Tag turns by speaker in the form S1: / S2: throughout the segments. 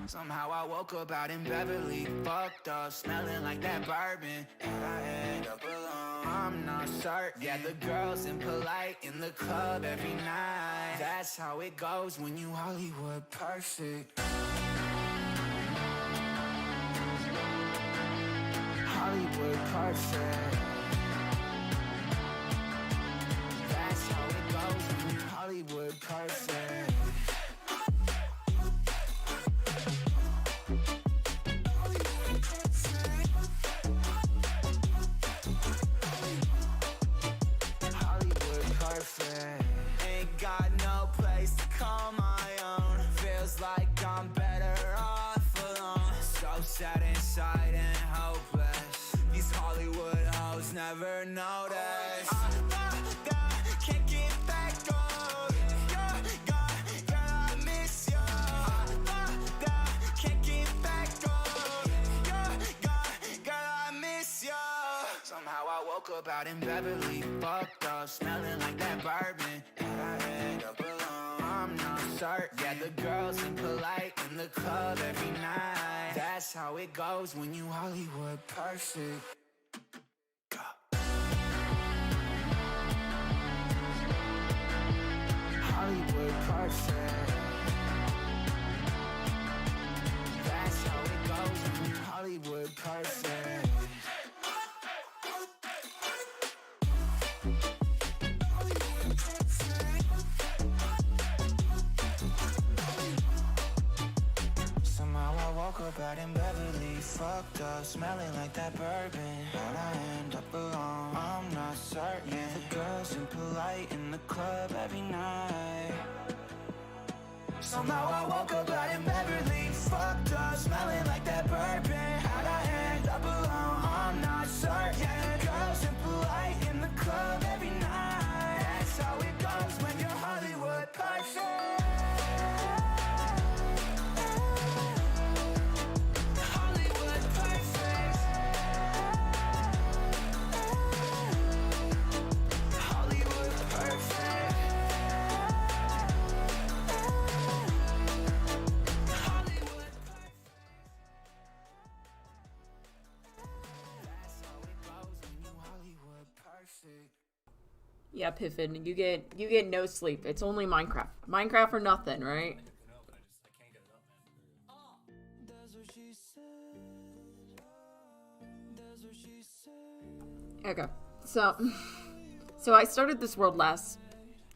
S1: Somehow I woke up out in Beverly, fucked up, smelling like that bourbon. And I end up alone, I'm not certain. Yeah, the girls impolite in the club every night. That's how it goes when you Hollywood perfect. Hollywood perfect. That's how it goes when you Hollywood perfect. Hollywood perfect. Ain't got no place to call my own. Feels like I'm better off alone. So sad inside and hopeless. These Hollywood hoes never notice. Can't get back on. You're gone, girl, I miss you. Can't get back on. You're gone, girl, I miss you. Somehow I woke up out in Beverly, fucked up, smelling like that bourbon. And I end up alone, I'm not certain. Yeah, the girls impolite in the club every night. That's how it goes when you Hollywood perfect. Hollywood perfect. That's how it goes when you Hollywood perfect. Somehow I woke up out in Beverly, fucked up, smelling like that bourbon. How'd I end up alone? I'm not certain. Yeah, the girls impolite in the club every night. Somehow I woke up out in Beverly, fucked up, smelling like that bourbon. How'd I end up alone? I'm not certain. Yeah, the girls impolite in the club every night. That's how it goes when you're Hollywood perfect.
S2: Yeah, Piffin, you get no sleep. It's only Minecraft. Minecraft or nothing, right? Okay, so I started this world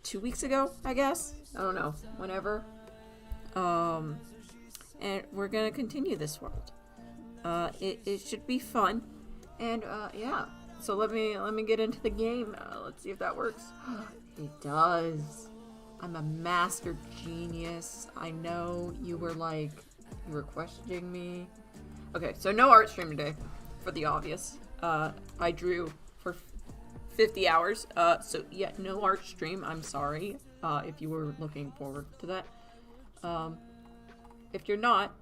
S2: 2 weeks ago, I guess. I don't know, whenever. And we're gonna continue this world. It should be fun, and yeah. So let me get into the game. Let's see if that works. It does. I'm a master genius. I know you were questioning me. Okay, so no art stream today, for the obvious. I drew for 50 hours. So yeah, no art stream. I'm sorry. If you were looking forward to that. If you're not,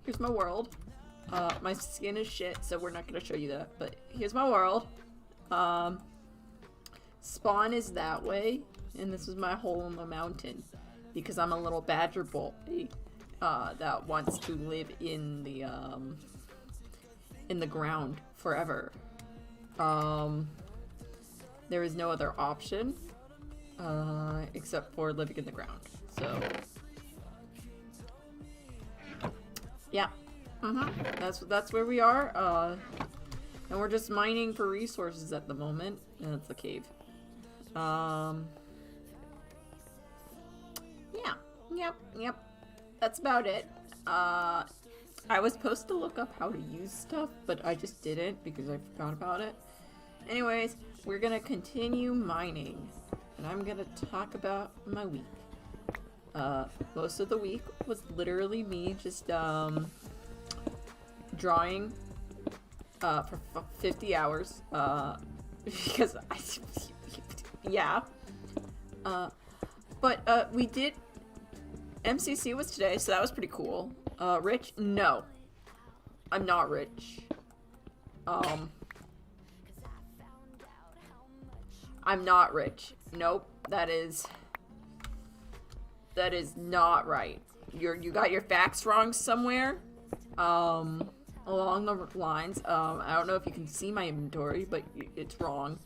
S2: here's my world. My skin is shit, so we're not gonna show you that. But here's my world. Spawn is that way, and this is my hole in the mountain, because I'm a little badger boy that wants to live in the ground forever. There is no other option except for living in the ground. So yeah, that's where we are. And we're just mining for resources at the moment. And it's the cave. Yeah, yep. That's about it. I was supposed to look up how to use stuff, but I just didn't because I forgot about it. Anyways, we're gonna continue mining. And I'm gonna talk about my week. Most of the week was literally me just, drawing for 50 hours, because yeah. But we did, MCC was today, so that was pretty cool. Rich? No. I'm not rich. I'm not rich. Nope, that is not right. you got your facts wrong somewhere. Along the lines. I don't know if you can see my inventory, but it's wrong.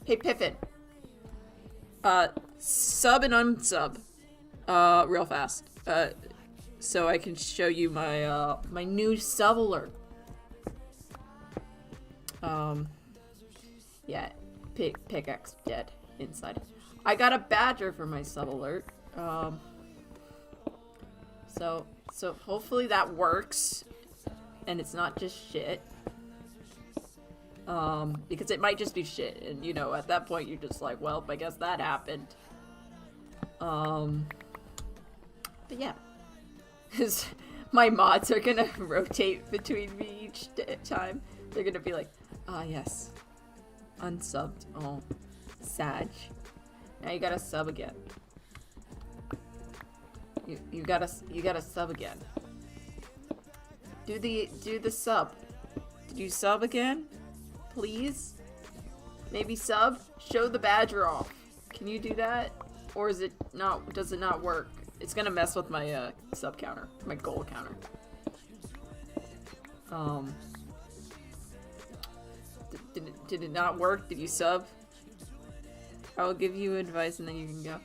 S2: Hey, Piffin. Sub and unsub. Real fast. So I can show you my, my new sub alert. Yeah, pickaxe dead inside. I got a badger for my sub alert. So hopefully that works, and it's not just shit. Because it might just be shit, and you know, at that point you're just like, well, I guess that happened. But yeah. Because my mods are gonna rotate between me each time. They're gonna be like, ah, yes. Unsubbed. Oh, Sag. Now you gotta sub again. You gotta sub again. Do the sub. Did you sub again? Please? Maybe sub? Show the badger off. Can you do that? Or is it not, does it not work? It's gonna mess with my sub counter, my goal counter. Did it not work? Did you sub? I will give you advice and then you can go.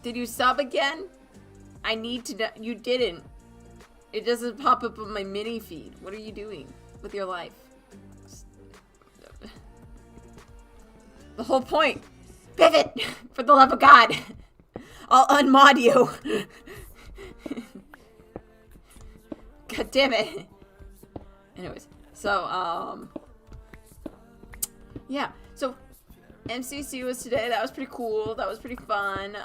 S2: Did you sub again? I need to know. You didn't. It doesn't pop up on my mini feed. What are you doing with your life? The whole point. Pivot! For the love of God! I'll unmod you! God damn it! Anyways, so, yeah. So, MCC was today. That was pretty cool. That was pretty fun.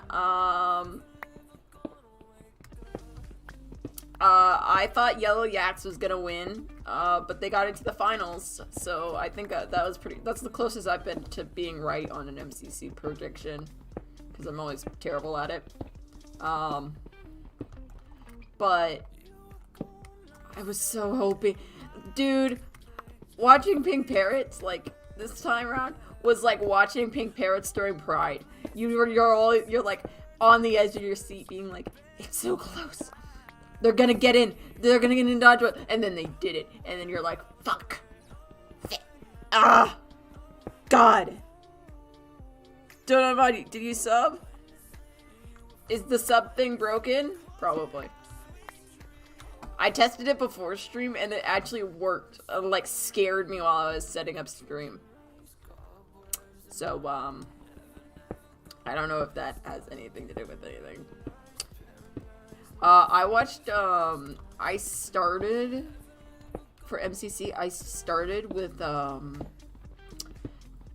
S2: I thought Yellow Yaks was gonna win, but they got into the finals, so I think that was that's the closest I've been to being right on an MCC prediction, because I'm always terrible at it. But I was so hoping, dude, watching Pink Parrots, like, this time around, was like watching Pink Parrots during Pride. You're like on the edge of your seat being like, it's so close. They're gonna get in. They're gonna get in dodge, and then they did it. And then you're like, fuck. Ah. God. Don't know, did you sub? Is the sub thing broken? Probably. I tested it before stream, and it actually worked. It, like, scared me while I was setting up stream. So, I don't know if that has anything to do with anything. I watched, I started, for MCC, I started with,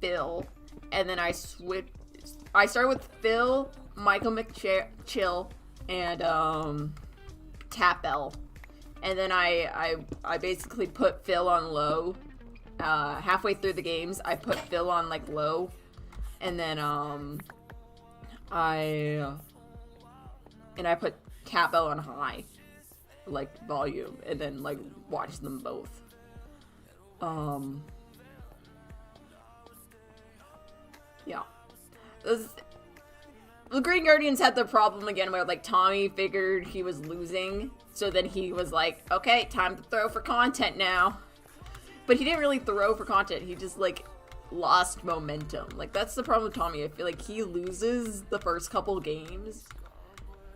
S2: Phil, and then I started with Phil, Michael McChill, and, Tapel, and then I basically put Phil on low. Halfway through the games, I put Phil on, like, low, and then, I put Tapel on high, like, volume, and then, like, watch them both. Yeah. The Green Guardians had the problem again where, like, Tommy figured he was losing, so then he was like, okay, time to throw for content now. But he didn't really throw for content, he just, like, lost momentum. Like, that's the problem with Tommy. I feel like he loses the first couple games,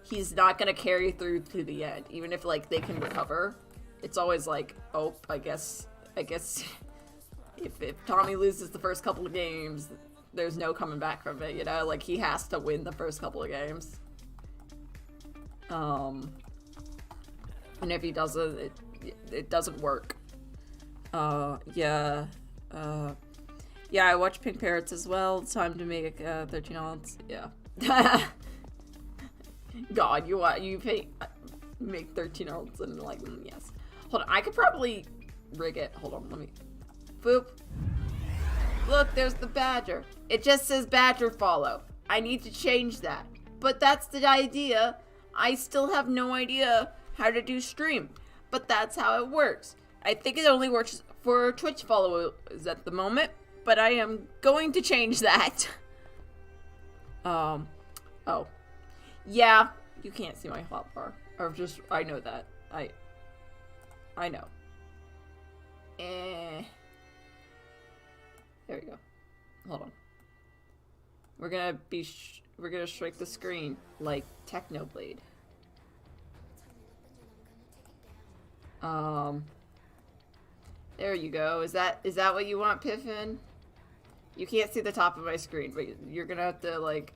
S2: he's not gonna carry through to the end, even if, like, they can recover. It's always like, oh, I guess if Tommy loses the first couple of games, there's no coming back from it, you know? Like, he has to win the first couple of games. And if he doesn't, it doesn't work. Yeah, I watch Pink Parrots as well. Time to make 13 odds. Yeah. God, you make 13 odds and, like, yes. Hold on, I could probably rig it. Hold on, let me. Boop. Look, there's the badger. It just says badger follow. I need to change that. But that's the idea. I still have no idea how to do stream. But that's how it works. I think it only works for Twitch followers at the moment. But I am going to change that. Oh. Yeah, you can't see my hotbar. Or just, I know that. I know. There we go. Hold on. We're gonna shrink the screen like Technoblade. There you go. Is that what you want, Piffin? You can't see the top of my screen, but you're gonna have to, like,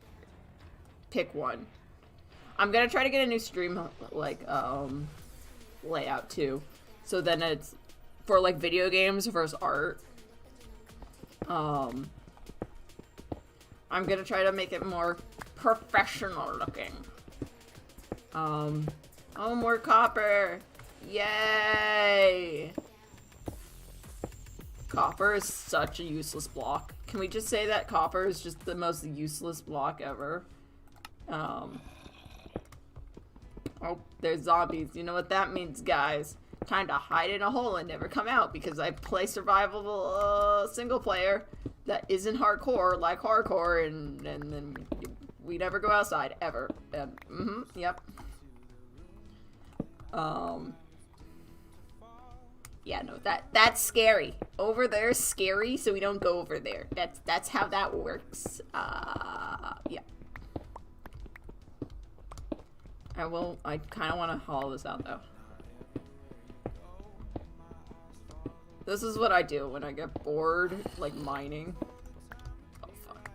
S2: pick one. I'm gonna try to get a new stream, like, layout, too. So then it's for, like, video games versus art. I'm gonna try to make it more professional looking. Oh, more copper! Yay! Copper is such a useless block. Can we just say that copper is just the most useless block ever? Oh, there's zombies. You know what that means, guys. Time to hide in a hole and never come out because I play survival single player that isn't hardcore, like hardcore, and then we never go outside, ever. Yep. Yeah, no, that's scary. Over there's scary, so we don't go over there. That's how that works. Yeah. I kind of want to haul this out, though. This is what I do when I get bored, like, mining. Oh, fuck.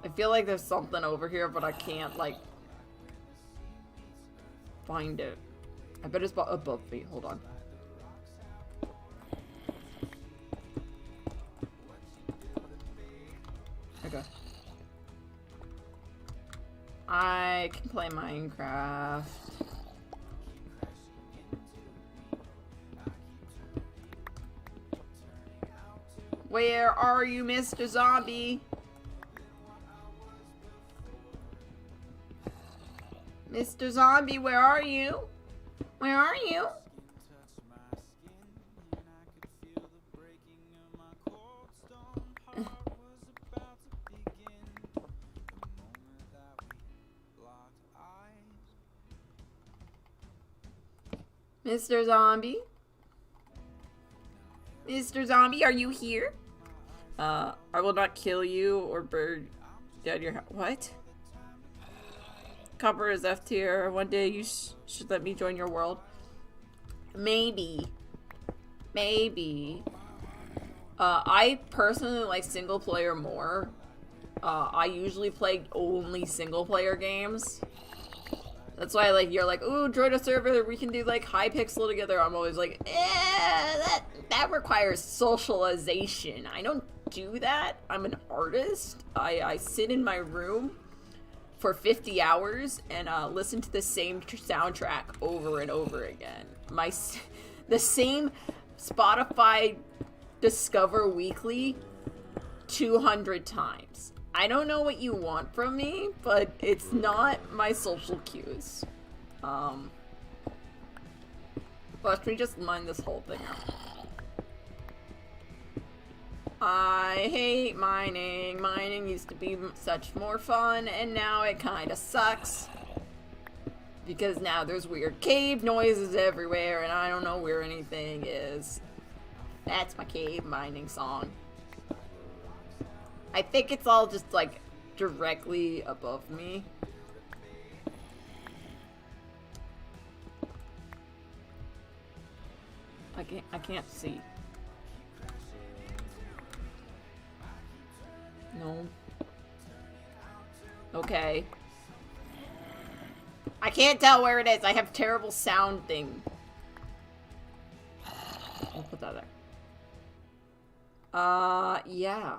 S2: I feel like there's something over here, but I can't, like, find it. I bet it's above me. Hold on. Okay. I can play Minecraft. Where are you, Mr. Zombie? Mr. Zombie, where are you? Where are you? Mr. Zombie? Mr. Zombie, are you here? I will not kill you or burn down your house. What? Copper is F tier. One day you should let me join your world. Maybe. Maybe. I personally like single player more. I usually play only single player games. That's why, like, you're like, ooh, join a server, we can do, like, Hypixel together. I'm always like, that requires socialization. I don't do that. I'm an artist. I sit in my room for 50 hours and listen to the same soundtrack over and over again. The same Spotify Discover Weekly 200 times. I don't know what you want from me, but it's not my social cues. Watch me just mine this whole thing out. I hate mining. Mining used to be such more fun, and now it kinda sucks. Because now there's weird cave noises everywhere, and I don't know where anything is. That's my cave mining song. I think it's all just, like, directly above me. I can't see. No. Okay. I can't tell where it is. I have terrible sound thing. I'll put that there. Yeah.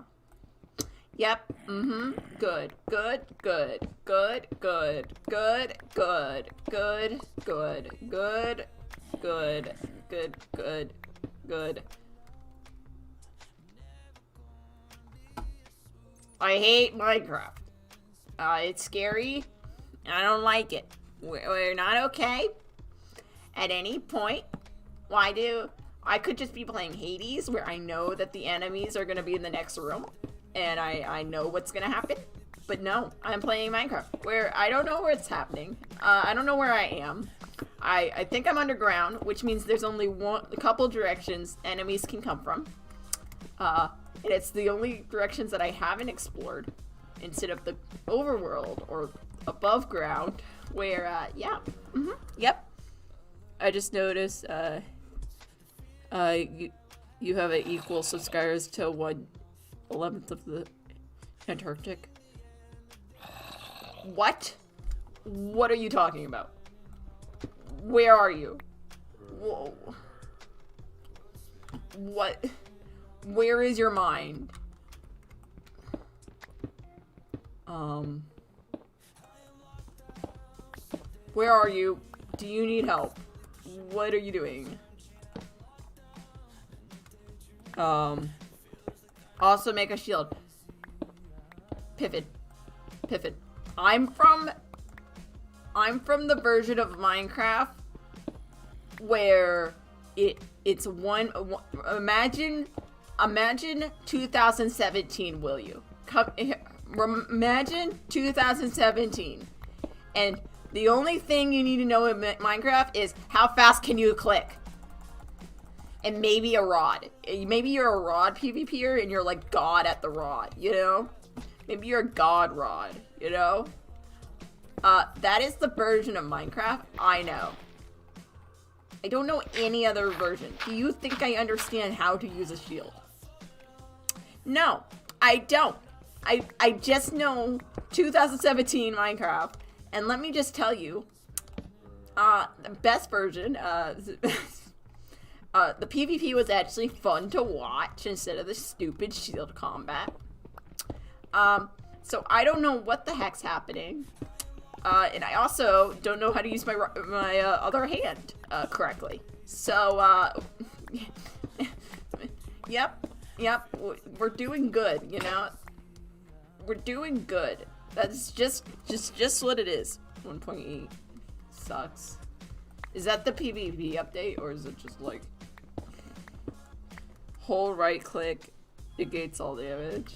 S2: Yep. Good. Good. Good. Good. Good. Good. Good. Good. Good. Good. Good. Good. Good. Good. I hate Minecraft. It's scary. I don't like it. We're not okay. At any point, why do I could just be playing Hades, where I know that the enemies are gonna be in the next room, and I know what's gonna happen. But no, I'm playing Minecraft, where I don't know what's happening. I don't know where I am. I think I'm underground, which means there's only a couple directions enemies can come from. And it's the only directions that I haven't explored, instead of the overworld or above ground, where, yeah. Yep. I just noticed, you have an equal subscribers to 1/11th of the Antarctic. What? What are you talking about? Where are you? Whoa. What? Where is your mind? Where are you? Do you need help? What are you doing? Also make a shield. Pivot. I'm from the version of Minecraft where it's imagine 2017, will you? Imagine 2017. And the only thing you need to know in Minecraft is how fast can you click? And maybe a rod. Maybe you're a rod PvPer and you're like God at the rod, you know? Maybe you're a god rod, you know? That is the version of Minecraft I know. I don't know any other version. Do you think I understand how to use a shield? No, I don't. I just know 2017 Minecraft. And let me just tell you, the best version, the PvP was actually fun to watch instead of the stupid shield combat. So I don't know what the heck's happening. And I also don't know how to use my other hand correctly. So, yep, we're doing good, you know? We're doing good. That's just what it is. 1.8 sucks. Is that the PvP update, or is it just like hold right click, negates all damage?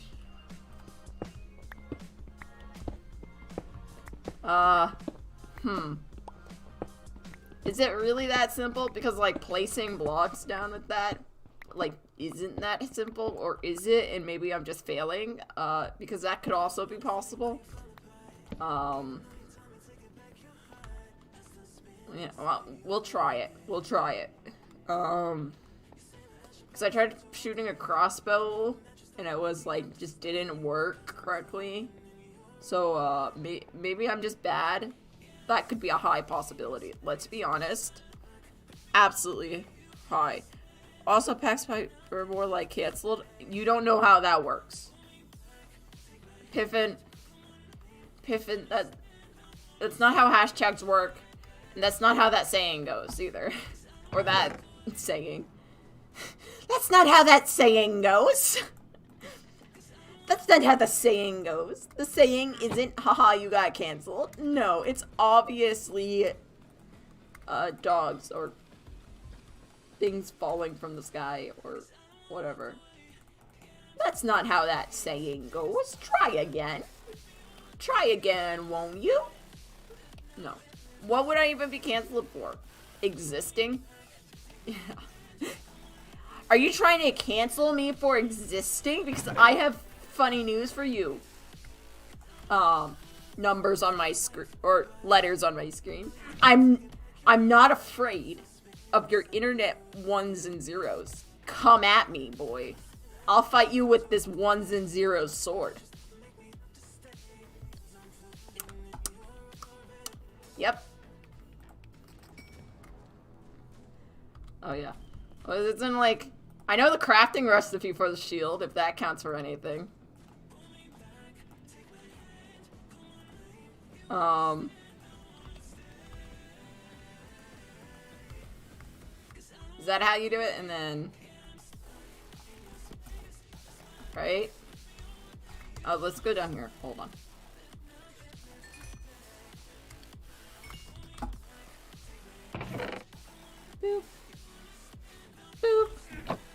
S2: Is it really that simple? Because like placing blocks down with that, like, isn't that simple, or is it? And maybe I'm just failing, because that could also be possible. Yeah, well, we'll try it. Because I tried shooting a crossbow, and it was like, just didn't work correctly. So, maybe I'm just bad. That could be a high possibility. Let's be honest. Absolutely high. Also, packs are more like canceled. You don't know how that works. Piffin, that's not how hashtags work. And that's not how that saying goes, either. Or that saying. That's not how that saying goes. That's not how the saying goes. The saying isn't, haha, you got canceled. No, it's obviously dogs or things falling from the sky or whatever. That's not how that saying goes. Try again. Try again, won't you? No. What would I even be canceled for? Existing? Yeah. Are you trying to cancel me for existing? Because I have funny news for you. Numbers on my screen, or letters on my screen. I'm not afraid of your internet ones and zeros. Come at me, boy. I'll fight you with this ones and zeros sword. Yep. Oh yeah. Well, it's in like, I know the crafting recipe for the shield, if that counts for anything. Is that how you do it? And then, right? Oh, let's go down here. Hold on. Boop. Boop.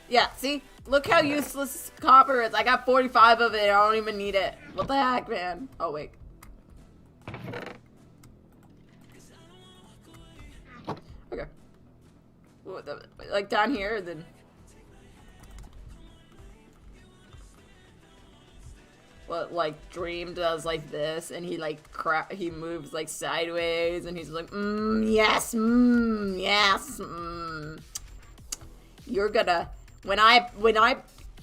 S2: Yeah, see? Look how useless copper is. I got 45 of it. I don't even need it. What the heck, man? Oh, wait. Okay. Like down here, then... What, like, Dream does like this, and he, like, he moves, like, sideways, and he's like, yes, yes, You're gonna...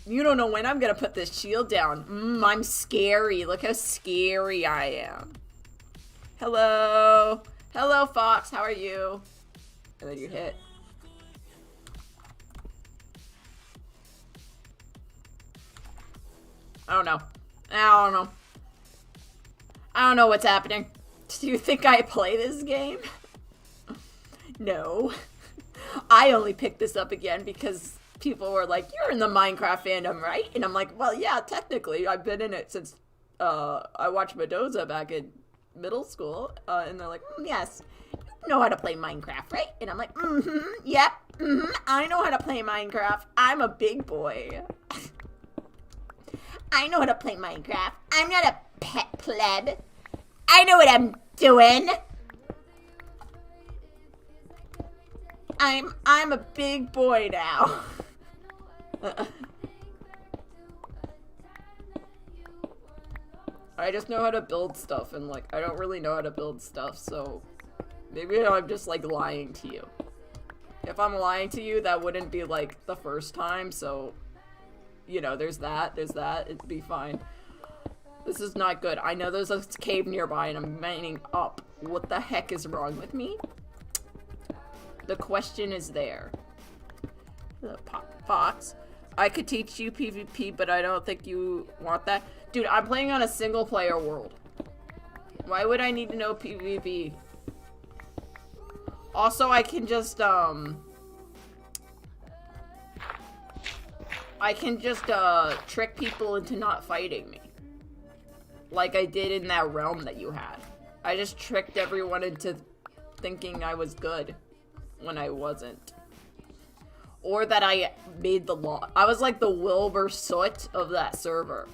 S2: you don't know when I'm gonna put this shield down. I'm scary. Look how scary I am. Hello. Hello, Fox. How are you? And then you hit. I don't know. I don't know what's happening. Do you think I play this game? No. I only picked this up again because people were like, you're in the Minecraft fandom, right? And I'm like, well, yeah, technically. I've been in it since I watched Mendoza back in middle school. And they're like, yes, you know how to play Minecraft, right? And I'm like, yep, I know how to play Minecraft. I'm a big boy. I know how to play Minecraft. I'm not a pet pleb. I know what I'm doing. I'm a big boy now. I just know how to build stuff, and like I don't really know how to build stuff, so maybe I'm just like lying to you. If I'm lying to you, that wouldn't be like the first time, so you know, there's that, it'd be fine. This is not good. I know there's a cave nearby and I'm mining up. What the heck is wrong with me? The question is there. The Fox. I could teach you PvP, but I don't think you want that. Dude, I'm playing on a single player world. Why would I need to know PvP? Also, I can just, trick people into not fighting me. Like I did in that realm that you had. I just tricked everyone into thinking I was good when I wasn't. Or that I made the law. I was like the Wilbur Soot of that server.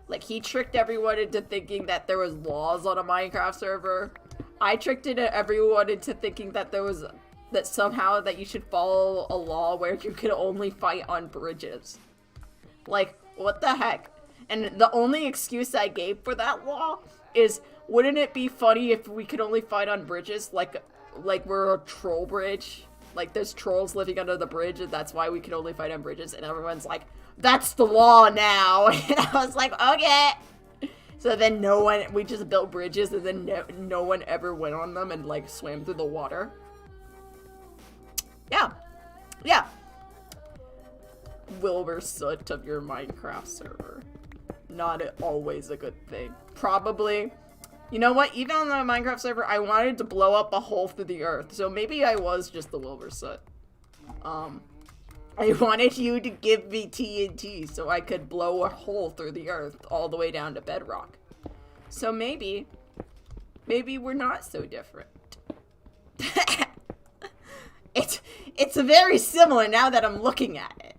S2: Like he tricked everyone into thinking that there was laws on a Minecraft server. I tricked everyone into thinking that there was... that somehow that you should follow a law where you could only fight on bridges. Like, what the heck? And the only excuse I gave for that law is, wouldn't it be funny if we could only fight on bridges? Like we're a troll bridge. Like, there's trolls living under the bridge, and that's why we can only fight on bridges. And everyone's like, that's the law now. And I was like, okay. So then we just built bridges, and then no one ever went on them and, like, swam through the water. Yeah. Wilbur Soot of your Minecraft server. Not always a good thing. Probably. You know what? Even on the Minecraft server, I wanted to blow up a hole through the earth. So maybe I was just the Wilbur Soot. I wanted you to give me TNT so I could blow a hole through the earth all the way down to bedrock. So maybe we're not so different. It's very similar now that I'm looking at it.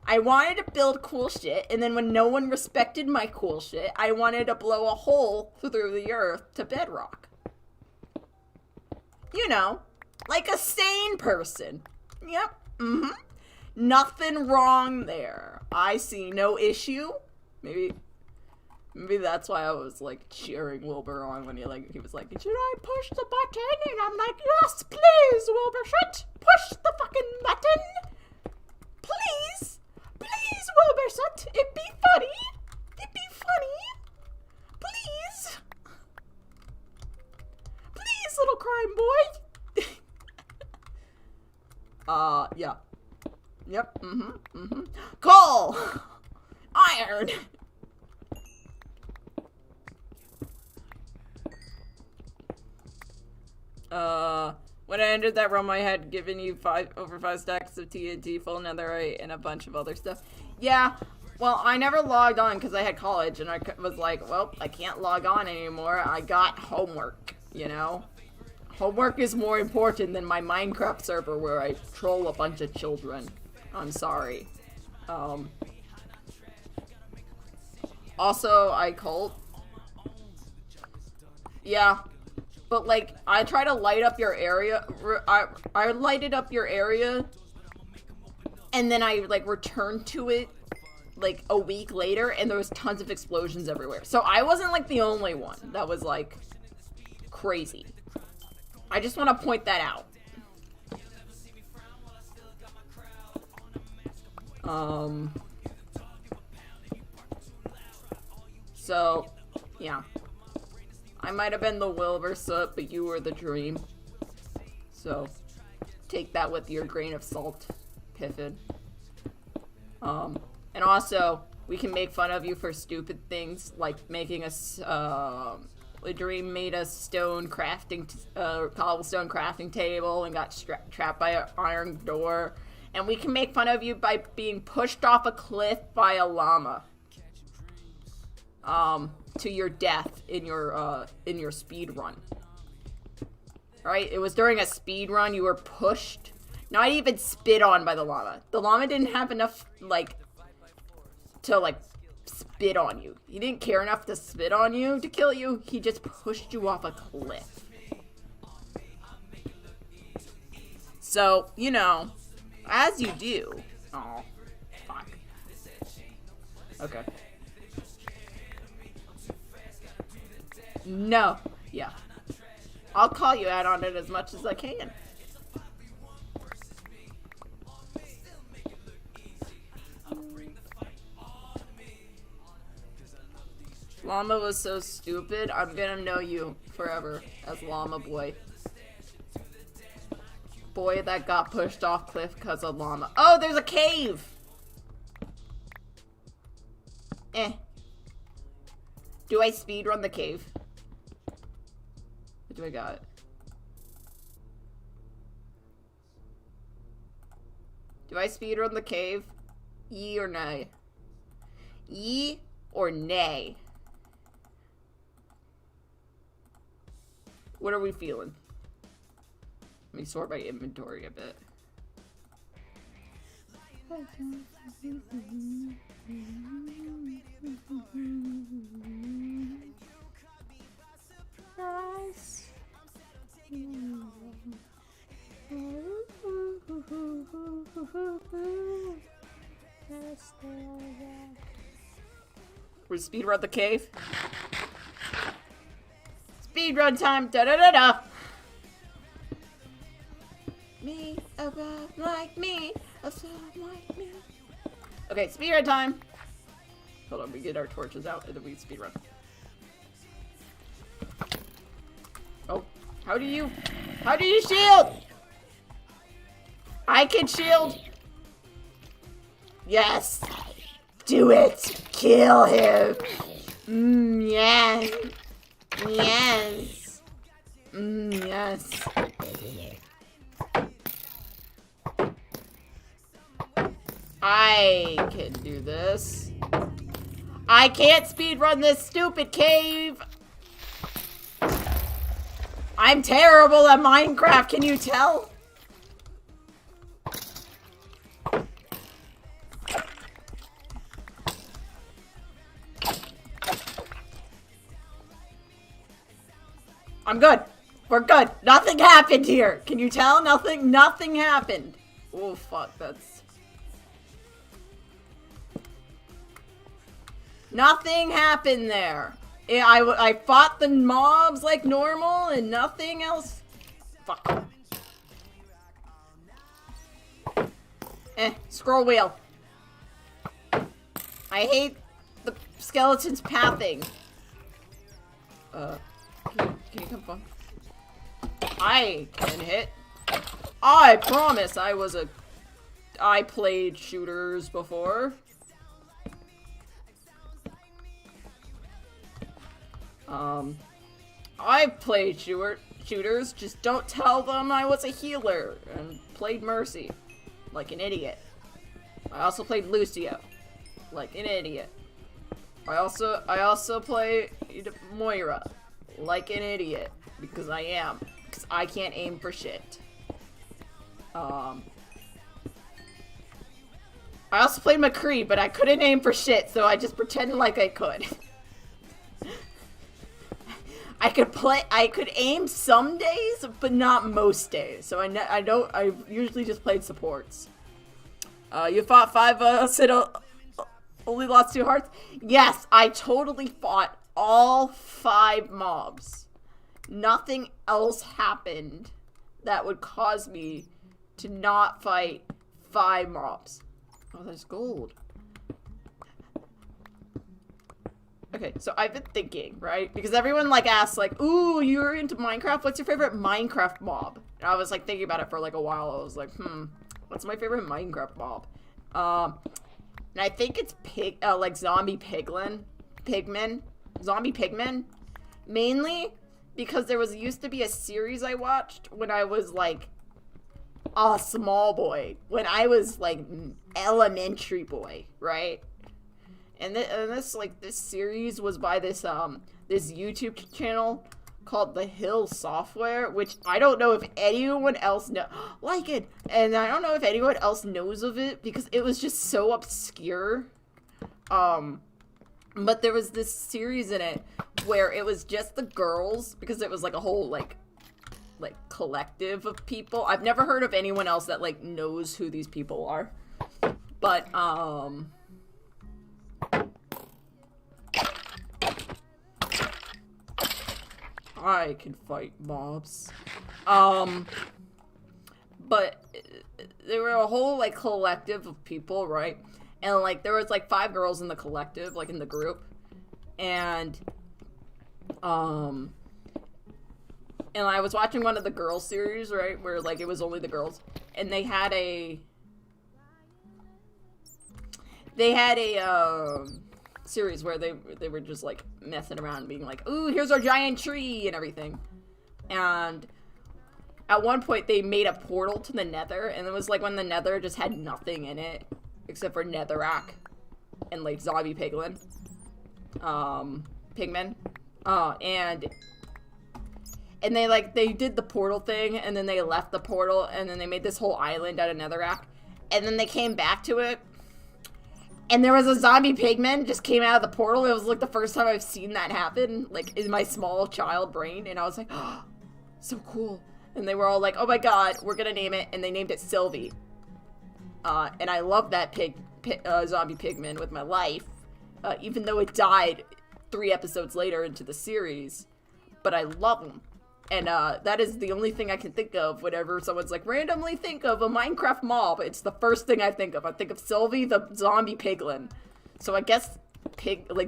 S2: I wanted to build cool shit, and then when no one respected my cool shit, I wanted to blow a hole through the earth to bedrock. You know, like a sane person. Yep, Nothing wrong there. I see no issue. Maybe that's why I was, like, cheering Wilbur on when he was like, should I push the button? And I'm like, yes, please, Wilbur, push the fucking button. Please. Please, Wilbur, it'd be funny. Please. Please, little crime boy. Yeah. Yep, Coal! Iron! When I entered that realm, I had given you over 5 stacks of TNT, full netherite, and a bunch of other stuff. Yeah, well, I never logged on because I had college, and I was like, well, I can't log on anymore. I got homework, you know? Homework is more important than my Minecraft server where I troll a bunch of children. I'm sorry. Also, I cult. Yeah. But, like, I try to light up your area. I lighted up your area. And then I, like, returned to it, like, a week later. And there was tons of explosions everywhere. So I wasn't, like, the only one that was, like, crazy. I just want to point that out. So, yeah. I might have been the Wilbur soot, but you were the dream. So, take that with your grain of salt, Piffin. And also, we can make fun of you for stupid things, like making us, the dream made a cobblestone crafting table and got trapped by an iron door. And we can make fun of you by being pushed off a cliff by a llama. To your death in your speed run. Right? It was during a speed run you were pushed, not even spit on by the llama. The llama didn't have enough, like, to, like, spit on you. He didn't care enough to spit on you to kill you. He just pushed you off a cliff. So, you know, as you do. Oh, fuck. Okay. No. Yeah. I'll call you out on it as much as I can. Llama was so stupid, I'm gonna know you forever as Llama Boy. Boy that got pushed off cliff because of llama. Oh, there's a cave! Do I speedrun the cave? What do I got? Do I speedrun the cave? Yee or nay? Yee or nay? What are we feeling? Let me sort my inventory a bit. We're speedrun the cave. Speedrun time! Da da da da! Me, a vibe like me, a song like me. Okay, speedrun time! Hold on, we get our torches out and then we speedrun. Oh, how do you shield? I can shield! Yes! Do it! Kill him! Yes! Yes! Yes! I can do this. I can't speedrun this stupid cave! I'm terrible at Minecraft, can you tell? I'm good. We're good. Nothing happened here. Can you tell? Nothing happened. Oh, fuck. That's... Nothing happened there. I fought the mobs like normal and nothing else. Fuck. Scroll wheel. I hate the skeleton's pathing. Can you come on? I can hit. I promise I played shooters before. I've played shooters, just don't tell them I was a healer and played Mercy like an idiot. I also played Lucio like an idiot. I also played Moira like an idiot because I am, because I can't aim for shit. I also played McCree, but I couldn't aim for shit, so I just pretended like I could. I could aim some days, but not most days. So I usually just played supports. You fought 5 said only lost 2 hearts? Yes, I totally fought all 5 mobs. Nothing else happened that would cause me to not fight 5 mobs. Oh, there's gold. Okay, so I've been thinking, right? Because everyone, like, asks, like, ooh, you're into Minecraft? What's your favorite Minecraft mob? And I was, like, thinking about it for, like, a while. I was like, what's my favorite Minecraft mob? And I think it's zombie pigmen. Zombie pigmen. Mainly because there used to be a series I watched when I was, like, a small boy. When I was, like, elementary boy, right? And this series was by this YouTube channel called The Hill Software, which I don't know if anyone else and I don't know if anyone else knows of it because it was just so obscure. But there was this series in it where it was just the girls, because it was like a whole like collective of people. I've never heard of anyone else that like knows who these people are. But I can fight mobs. But there were a whole, like, collective of people, right? And, like, there was, like, 5 girls in the collective, like, in the group. And I was watching one of the girls series, right? Where, like, it was only the girls. And they had a series where they were just like messing around being like, ooh, here's our giant tree and everything. And at one point they made a portal to the nether, and it was like when the nether just had nothing in it except for netherrack and like zombie pigmen. And they did the portal thing, and then they left the portal, and then they made this whole island out of netherrack, and then they came back to it. And there was a zombie pigman just came out of the portal. It was like the first time I've seen that happen, like in my small child brain. And I was like, oh, so cool. And they were all like, oh my god, we're gonna name it. And they named it Sylvie. And I love that zombie pigman with my life. Even though it died 3 episodes later into the series. But I love him. And that is the only thing I can think of whenever someone's like, randomly think of a Minecraft mob. It's the first thing I think of. I think of Sylvie, the zombie piglin. So I guess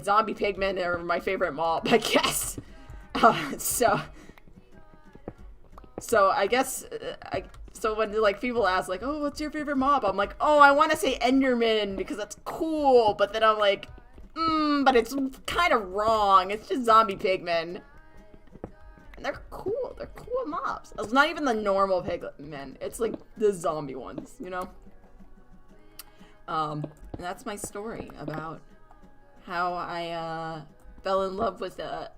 S2: zombie pigmen are my favorite mob, I guess. So I guess, so when like people ask like, oh, what's your favorite mob? I'm like, oh, I want to say Enderman because that's cool. But then I'm like, but it's kind of wrong. It's just zombie pigmen. And they're cool. They're cool mobs. It's not even the normal pigmen. It's like the zombie ones, you know? And that's my story about how I fell in love with a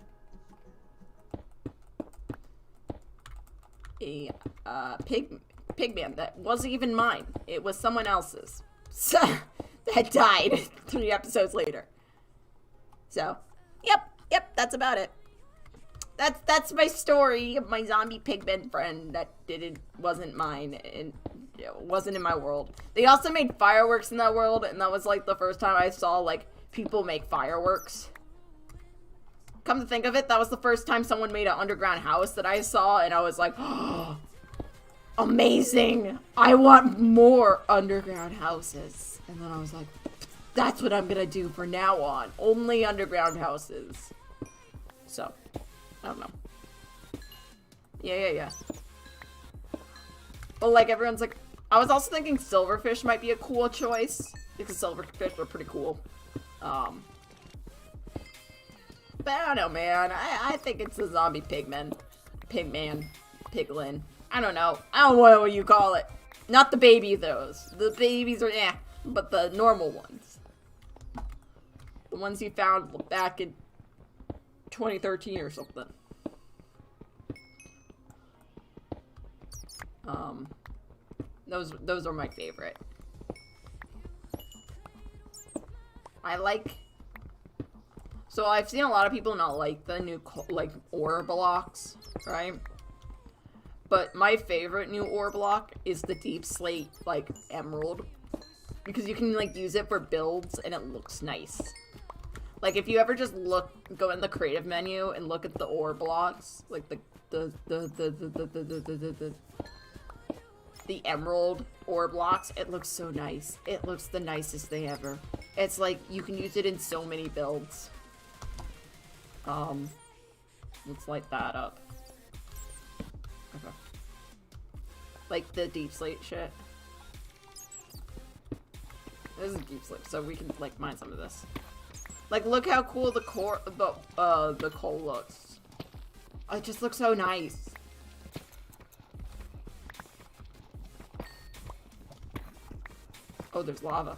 S2: pigman that wasn't even mine. It was someone else's. So, that died 3 episodes later. So, yep, that's about it. That's my story of my zombie pigman friend that wasn't mine and wasn't in my world. They also made fireworks in that world, and that was like the first time I saw like people make fireworks. Come to think of it, that was the first time someone made an underground house that I saw, and I was like, oh, amazing! I want more underground houses. And then I was like, that's what I'm gonna do from now on. Only underground houses. So, I don't know. Yeah. But like everyone's like, I was also thinking silverfish might be a cool choice because silverfish are pretty cool. But I don't know, man. I think it's a zombie piglin. I don't know. I don't know what you call it. Not the baby those. The babies are but the normal ones. The ones you found back in 2013 or something. Those are my favorite. I like... So I've seen a lot of people not like the new, like, ore blocks, right? But my favorite new ore block is the deep slate, like, emerald. Because you can, like, use it for builds, and it looks nice. Like, if you ever just go in the creative menu and look at the ore blocks, like, the emerald ore blocks, it looks so nice. It looks the nicest thing ever. It's like, you can use it in so many builds. Let's light that up. Okay. Like the deep slate shit. This is deep slate, so we can, like, mine some of this. Like, look how cool the coal looks. It just looks so nice. Oh, there's lava.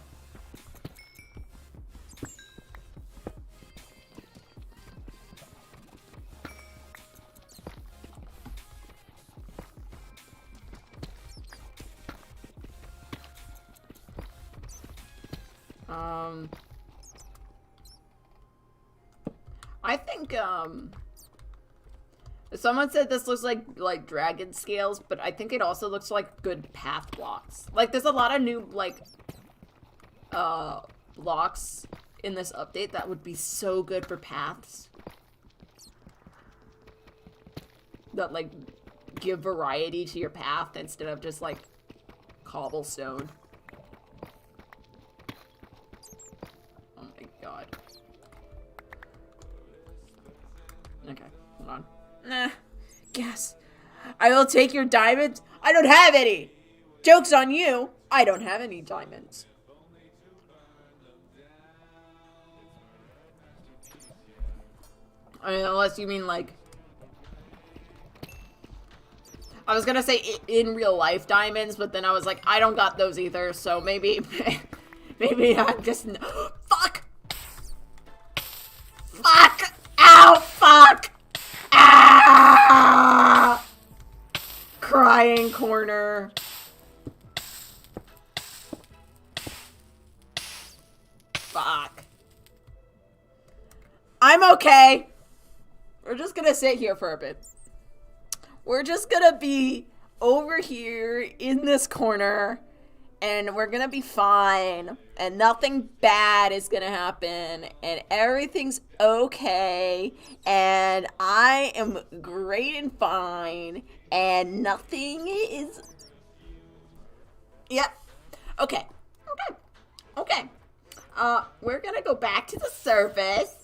S2: I think, someone said this looks like dragon scales, but I think it also looks like good path blocks. Like, there's a lot of new, like, blocks in this update that would be so good for paths. That, like, give variety to your path instead of just, like, cobblestone. Oh my god. Okay, hold on. Nah, guess. I will take your diamonds. I don't have any. Joke's on you. I don't have any diamonds. I mean, unless you mean, like... I was gonna say in real life diamonds, but then I was like, I don't got those either, so maybe... maybe I'm just... Fuck! Fuck! Ow! Fuck! Ah! Crying corner. Fuck. I'm okay. We're just gonna sit here for a bit. We're just gonna be over here in this corner, and we're gonna be fine, and nothing bad is gonna happen, and everything's okay, and I am great and fine, and nothing is... Yep. Okay. Okay. We're gonna go back to the surface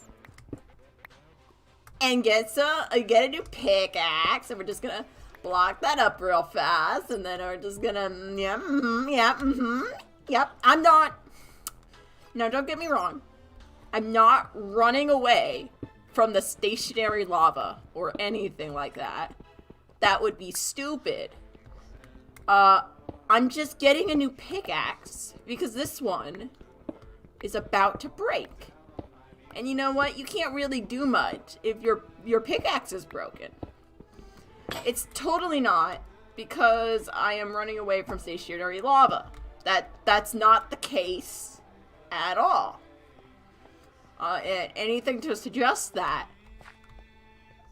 S2: and get a new pickaxe, and we're just gonna block that up real fast, and then we're just gonna, yep, I'm not, no, don't get me wrong, I'm not running away from the stationary lava, or anything like that. That would be stupid. I'm just getting a new pickaxe, because this one is about to break. And you know what? You can't really do much if your pickaxe is broken. It's totally not because I am running away from stationary lava. That's not the case at all. And anything to suggest that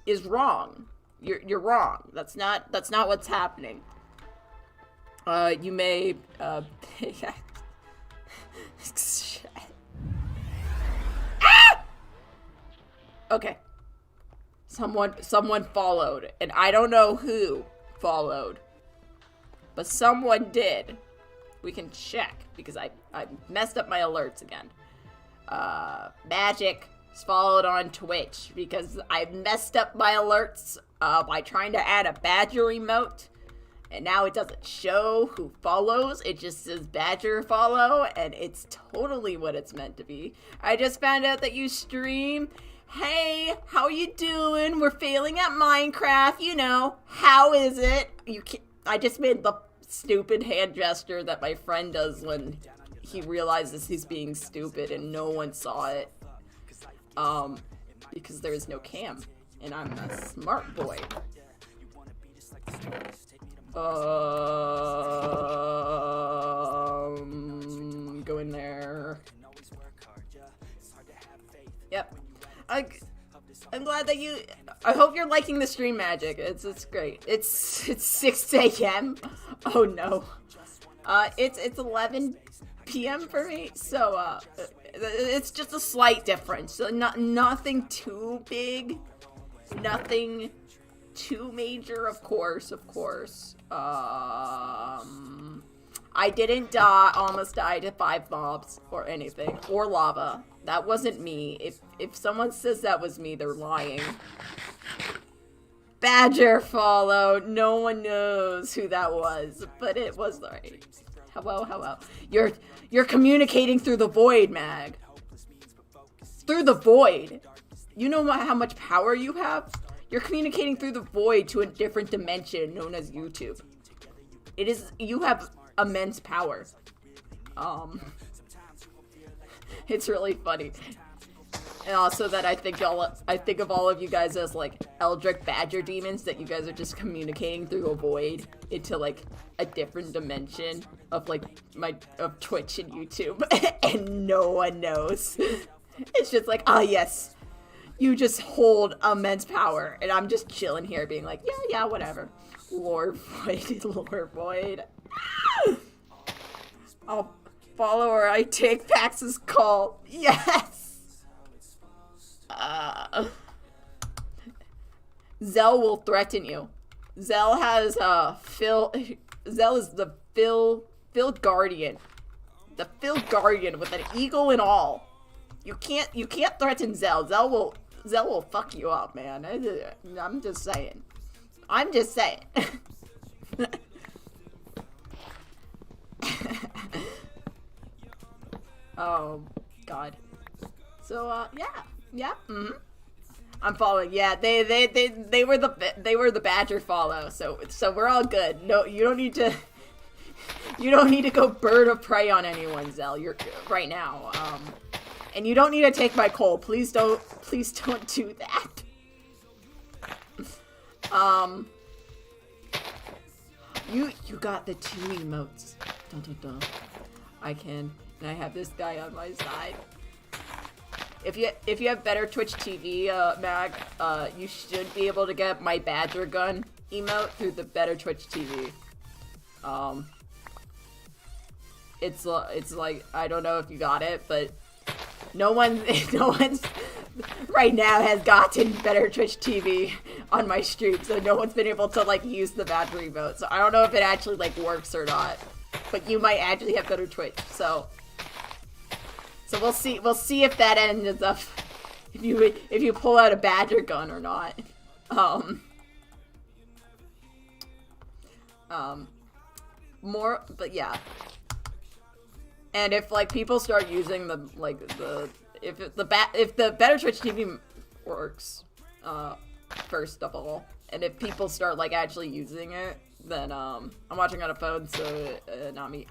S2: is wrong. You're wrong. That's not what's happening. You may pickaxe. Shit. Ah! Okay. Someone followed, and I don't know who followed, but someone did. We can check, because I messed up my alerts again. Magic is followed on Twitch, because I messed up my alerts by trying to add a badger emote, and now it doesn't show who follows, it just says badger follow, and it's totally what it's meant to be. I just found out that you stream. Hey, how you doing? We're failing at Minecraft, you know. How is it? I just made the stupid hand gesture that my friend does when he realizes he's being stupid and no one saw it. Because there is no cam. And I'm a smart boy. Go in there. Yep. I'm glad that you. I hope you're liking the stream magic. It's great. It's 6 a.m. Oh no. It's 11 p.m. for me. So it's just a slight difference. So nothing too big, nothing too major. Of course. I didn't almost die to 5 mobs or anything, or lava. That wasn't me. If someone says that was me, they're lying. Badger follow. No one knows who that was, but it was right. Hello. You're communicating through the void, Mag. Through the void. You know how much power you have? You're communicating through the void to a different dimension known as YouTube. You have immense power. It's really funny. And also that I think of all of you guys as like Eldritch Badger demons, that you guys are just communicating through a void into like a different dimension of like of Twitch and YouTube, and no one knows. It's just like, ah, yes, you just hold immense power, and I'm just chilling here being like, yeah, whatever. Lord Void. I'll follow or I take Pax's call. Yes! Zell will threaten you. Zell has, Zell is the Field Guardian. The Field Guardian with an eagle and all. You can't threaten Zell. Zell will fuck you up, man. I'm just saying. Oh, God. So, yeah. I'm following. Yeah, they were the Badger follow. So we're all good. No, you don't need to go bird of prey on anyone, Zell. You're right now. And you don't need to take my coal. Please don't do that. You got the 2 emotes. Dun, dun, dun. And I have this guy on my side. If you have better Twitch TV, Mag, you should be able to get my Badger gun emote through the better Twitch TV. It's like, I don't know if you got it, but no one's right now has gotten better Twitch TV on my stream, so no one's been able to like use the Badger emote. So I don't know if it actually like works or not, but you might actually have better Twitch. So we'll see if that ends up if you pull out a Badger gun or not. But and if like people start using if the better Twitch TV works, first of all, and if people start like actually using it, then I'm watching on a phone, so not me.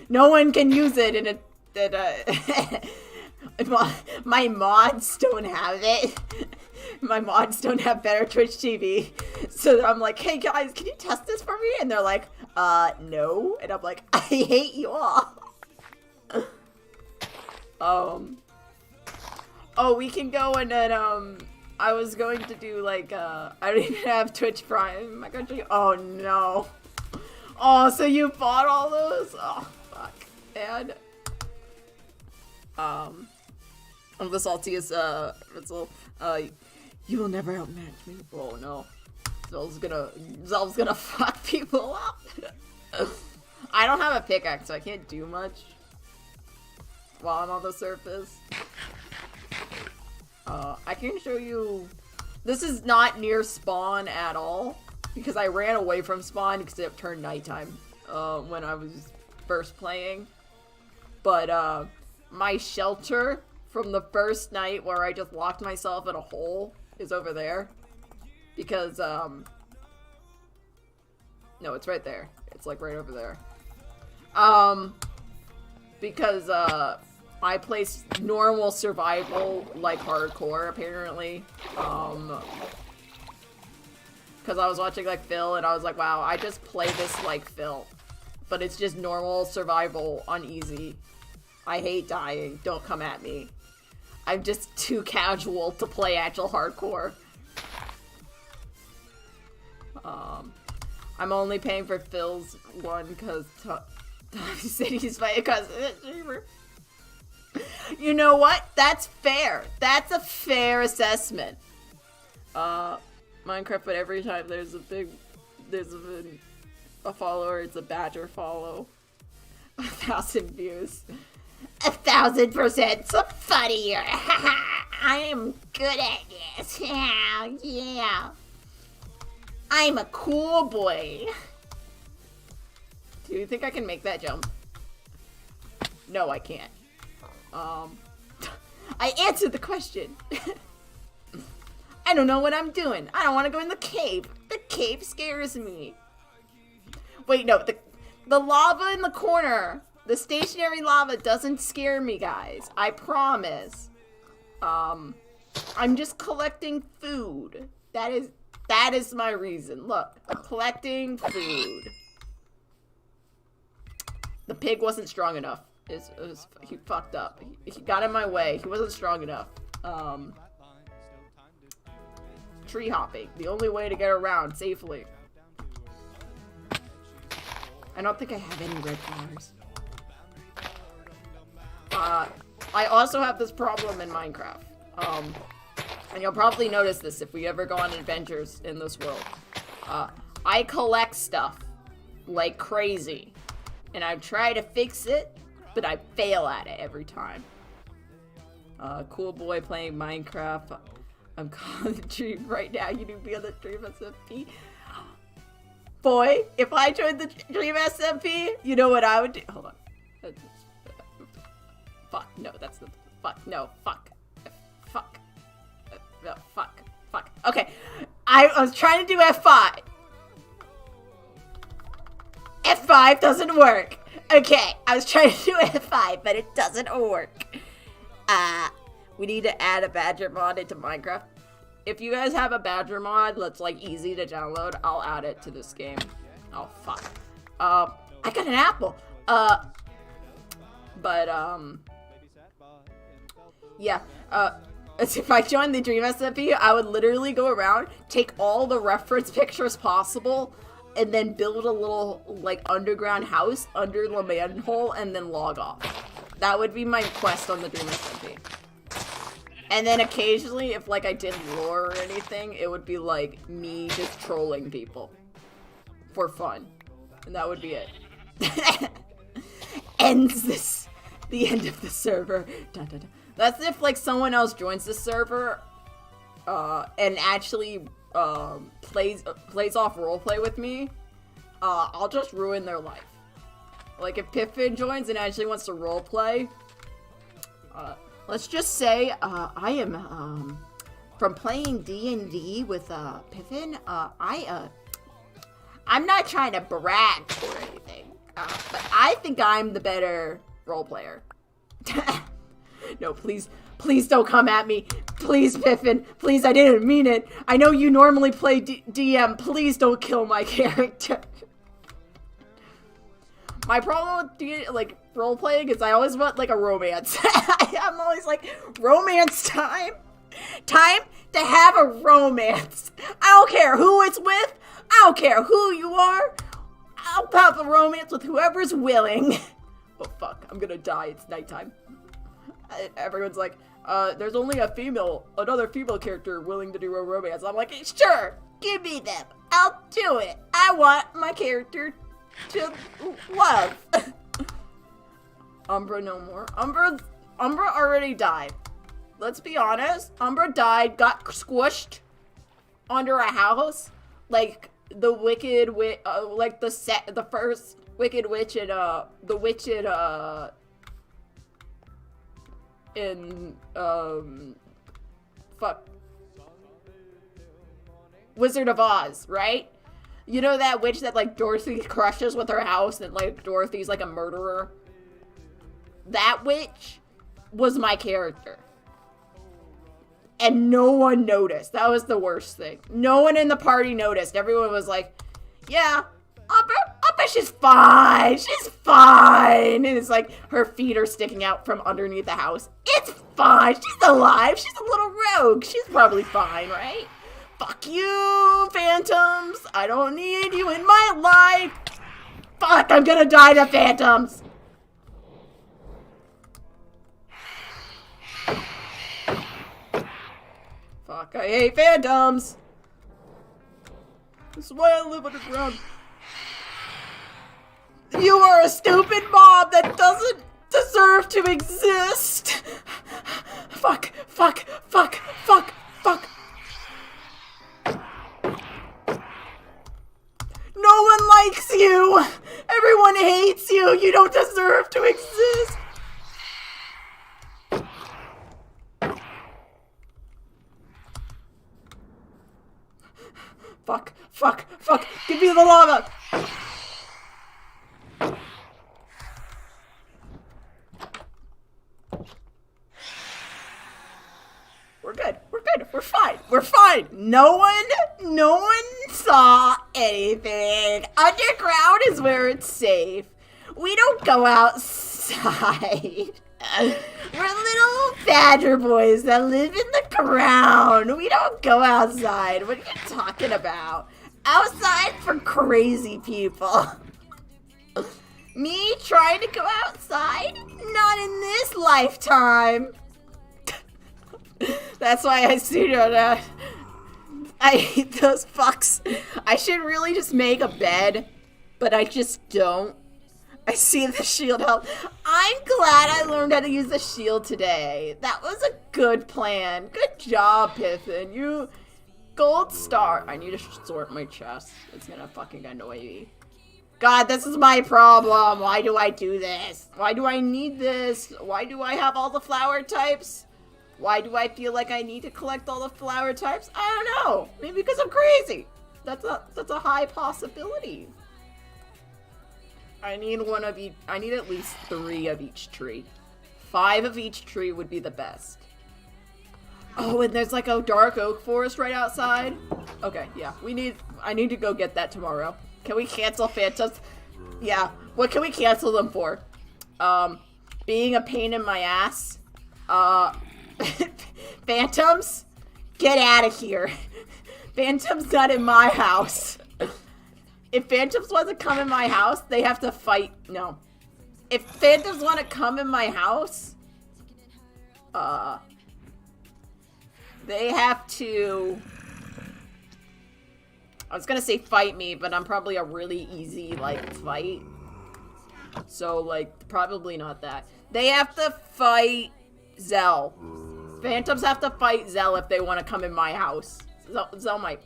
S2: No one can use it, and my mods don't have it. My mods don't have better Twitch TV, so I'm like, hey guys, can you test this for me? And they're like, no, and I'm like, I hate you all. Oh, we can go and then, I was going to do, like, I don't even have Twitch Prime in my country. Oh, no. Oh, so you bought all those? Oh, fuck. And, I'm the saltiest, Ritzel. You will never outmatch me. Oh, no. Zell's gonna fuck people up. I don't have a pickaxe, so I can't do much while I'm on the surface. I can show you. This is not near spawn at all, because I ran away from spawn because it turned nighttime when I was first playing. But my shelter from the first night where I just locked myself in a hole is over there. Because, no, it's right there. It's like right over there. Because, I placed normal survival, like hardcore, apparently. Because I was watching, like, Phil, and I was like, wow, I just play this like Phil. But it's just normal survival on easy. I hate dying. Don't come at me. I'm just too casual to play actual hardcore. I'm only paying for Phil's one because he said he's my cousin streamer. You know what? That's fair. That's a fair assessment. Minecraft, but every time there's a follower, it's a badger follow. 1,000 views. 1,000% so funnier. I am good at this. Yeah. I'm a cool boy. Do you think I can make that jump? No, I can't. I answered the question. I don't know what I'm doing. I don't want to go in the cave. The cave scares me. Wait, no. The lava in the corner. The stationary lava doesn't scare me, guys. I promise. I'm just collecting food. That is my reason. Look, I'm collecting food. The pig wasn't strong enough. He fucked up. He got in my way. He wasn't strong enough. Tree hopping. The only way to get around safely. I don't think I have any red flowers. I also have this problem in Minecraft. And you'll probably notice this if we ever go on adventures in this world. I collect stuff like crazy. And I try to fix it, but I fail at it every time. Cool boy playing Minecraft. I'm calling the dream right now. You need to be on the Dream SMP. Boy, if I joined the Dream SMP, you know what I would do? Hold on. Fuck, no, that's the... Fuck, no, fuck. Fuck. No, fuck. Fuck. Okay, I was trying to do F5. F5 doesn't work. Okay, I was trying to do F5, but it doesn't work. We need to add a badger mod into Minecraft. If you guys have a badger mod that's like easy to download, I'll add it to this game. Oh fuck. I got an apple. Yeah. If I joined the Dream SMP, I would literally go around, take all the reference pictures possible, and then build a little like underground house under the manhole, and then log off. That would be my quest on the Dream SMP. And then occasionally, if like I did lore or anything, it would be like me just trolling people for fun, and that would be it. Ends the end of the server. Dun, dun, dun. That's if like someone else joins the server, and actually plays off roleplay with me. I'll just ruin their life. Like if Piffin joins and actually wants to roleplay. Let's just say, I am, from playing D&D with, Piffin, I'm not trying to brag or anything, but I think I'm the better role player. No, please don't come at me. Please, Piffin, please, I didn't mean it. I know you normally play DM, please don't kill my character. My problem with role playing is I always want like a romance. I'm always like, romance time? Time to have a romance. I don't care who it's with. I don't care who you are. I'll have a romance with whoever's willing. Oh fuck, I'm gonna die. It's nighttime. Everyone's like, there's only another female character willing to do a romance. I'm like, sure, give me them. I'll do it. I want my character to love. Umbra no more. Umbra already died. Let's be honest. Umbra died, got squished under a house, like the wicked witch, like the first wicked witch in the witch in Wizard of Oz, right? You know that witch that like Dorothy crushes with her house and like Dorothy's like a murderer? That witch was my character. And no one noticed. That was the worst thing. No one in the party noticed. Everyone was like, yeah, Umbra but she's fine. She's fine. And it's like her feet are sticking out from underneath the house. It's fine. She's alive. She's a little rogue. She's probably fine, right? Fuck you, phantoms. I don't need you in my life. Fuck, I'm gonna die to phantoms. Fuck, I hate phantoms. This is why I live underground. You are a stupid mob that doesn't deserve to exist. Fuck, fuck, fuck, fuck, fuck. No one likes you. Everyone hates you. You don't deserve to exist. Fuck, fuck, fuck. Give me the lava. We're good. We're good. We're fine. We're fine. No one saw anything. Underground is where it's safe. We don't go outside. We're little badger boys that live in the ground. We don't go outside. What are you talking about? Outside for crazy people. Me trying to go outside? Not in this lifetime. That's why I pseudo. I hate those fucks. I should really just make a bed, but I just don't. I see the shield help. I'm glad I learned how to use the shield today. That was a good plan. Good job, Piffin. You gold star. I need to sort my chest. It's gonna fucking annoy me. God, this is my problem. Why do I do this? Why do I need this? Why do I have all the flower types? Why do I feel like I need to collect all the flower types? I don't know. Maybe because I'm crazy. That's a high possibility. I need one of each. I need at least 3 of each tree. 5 of each tree would be the best. Oh, and there's like a dark oak forest right outside. Okay, yeah. I need to go get that tomorrow. Can we cancel phantoms? Yeah. What can we cancel them for? Being a pain in my ass. Phantoms? Get out of here. Phantoms not in my house. If phantoms want to come in my house, they have to fight. No. If phantoms want to come in my house, they have to... I was gonna say fight me, but I'm probably a really easy, like, fight. So, like, probably not that. They have to fight Zell. Phantoms have to fight Zell if they want to come in my house. Zell might...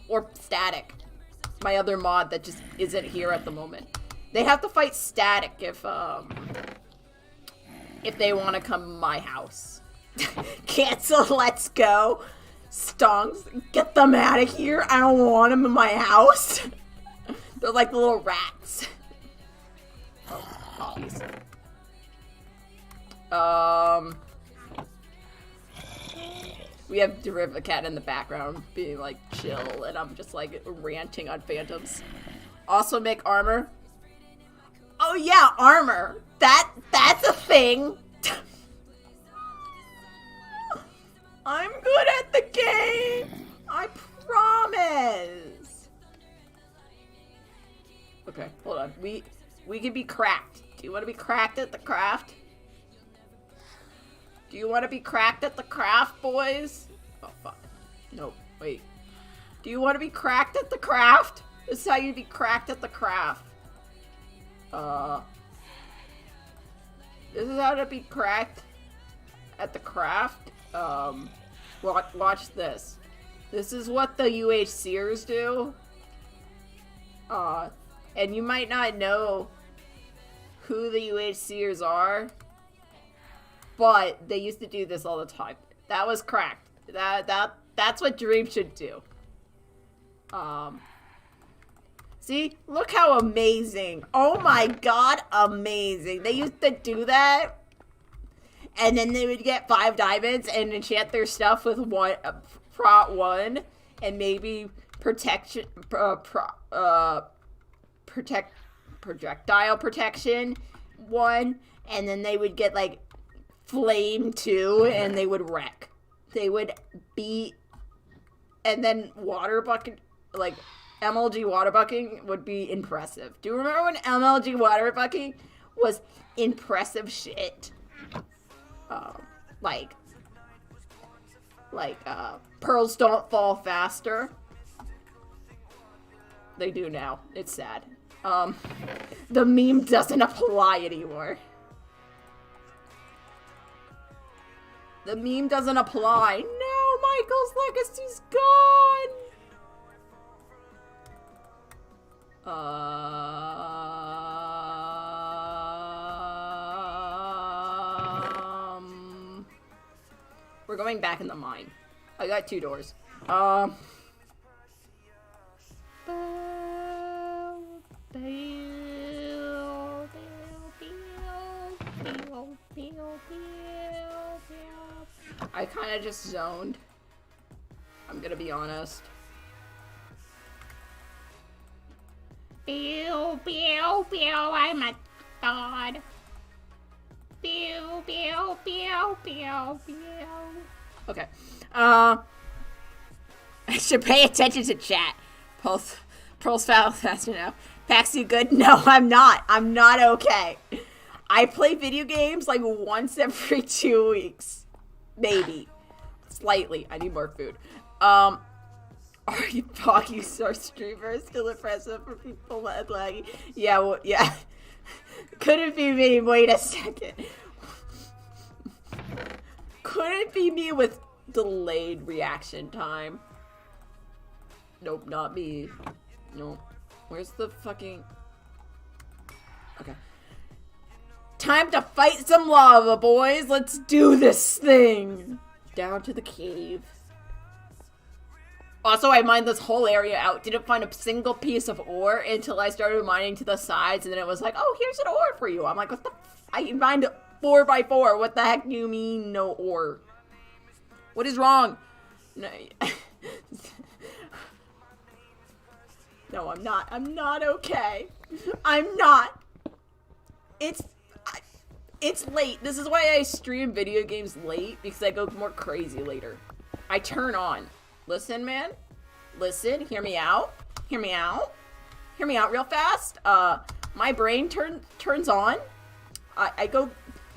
S2: Or Static. My other mod that just isn't here at the moment. They have to fight Static if they want to come in my house. Cancel, let's go. Stonks, get them out of here. I don't want them in my house. They're like little rats. Oh, poppies. We have Derivacat in the background being like chill, and I'm just like ranting on phantoms. Also make armor. Oh yeah, armor. That's a thing. I'm good at the game. I promise. Okay, hold on. We can be cracked. Do you want to be cracked at the craft? Do you want to be cracked at the craft, boys? Oh, fuck. Nope. Wait. Do you want to be cracked at the craft? This is how you be cracked at the craft. This is how to be cracked at the craft. Watch this. This is what the UHCers do. And you might not know who the UHCers are, but they used to do this all the time. That was cracked. That's what Dream should do. See? Look how amazing. Oh my god, amazing. They used to do that. And then they would get 5 diamonds and enchant their stuff with prot 1 and maybe protection projectile protection 1, and then they would get like flame 2, and they would wreck. They would be, and then water bucket, like MLG water bucking would be impressive. Do you remember when MLG water bucking was impressive shit? Pearls don't fall faster. They do now. It's sad. The meme doesn't apply anymore. The meme doesn't apply. No, Michael's legacy's gone. We're going back in the mine. I got 2 doors. I kind of just zoned. I'm gonna be honest.
S3: Pew, pew, pew, I'm a god. Pew, pew, pew, pew, pew.
S2: Okay. I should pay attention to chat. Pearl's foul faster now. Pax, you good? No, I'm not. I'm not okay. I play video games like once every 2 weeks. Maybe. Slightly. I need more food. Are you talking star streamers still impressive for people that laggy? Yeah, well, yeah. Couldn't be me. Wait a second. Couldn't be me with delayed reaction time. Nope, not me. Nope. Where's the fucking... Okay. Time to fight some lava, boys. Let's do this thing. Down to the cave. Also, I mined this whole area out. Didn't find a single piece of ore until I started mining to the sides, and then it was like, oh, here's an ore for you. I'm like, what the I mined 4x4. What the heck do you mean, no ore? What is wrong? No, no, I'm not. I'm not okay. I'm not. It's late. This is why I stream video games late, because I go more crazy later. I turn on. Listen, man. Listen. Hear me out. Hear me out. Hear me out real fast. My brain turns on. I go.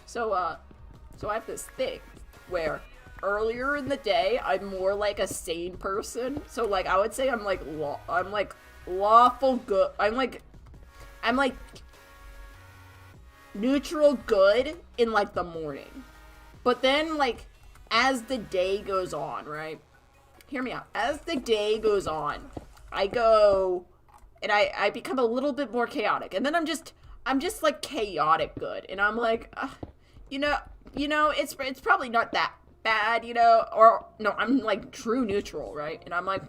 S2: So I have this thing where earlier in the day I'm more like a sane person. So like I would say I'm like lawful good. I'm like neutral good in like the morning. But then like as the day goes on, right? Hear me out. As the day goes on, I go and I become a little bit more chaotic. And then I'm just like chaotic good. And I'm like, you know, it's probably not that bad, you know, or no, I'm like true neutral, right? And I'm like,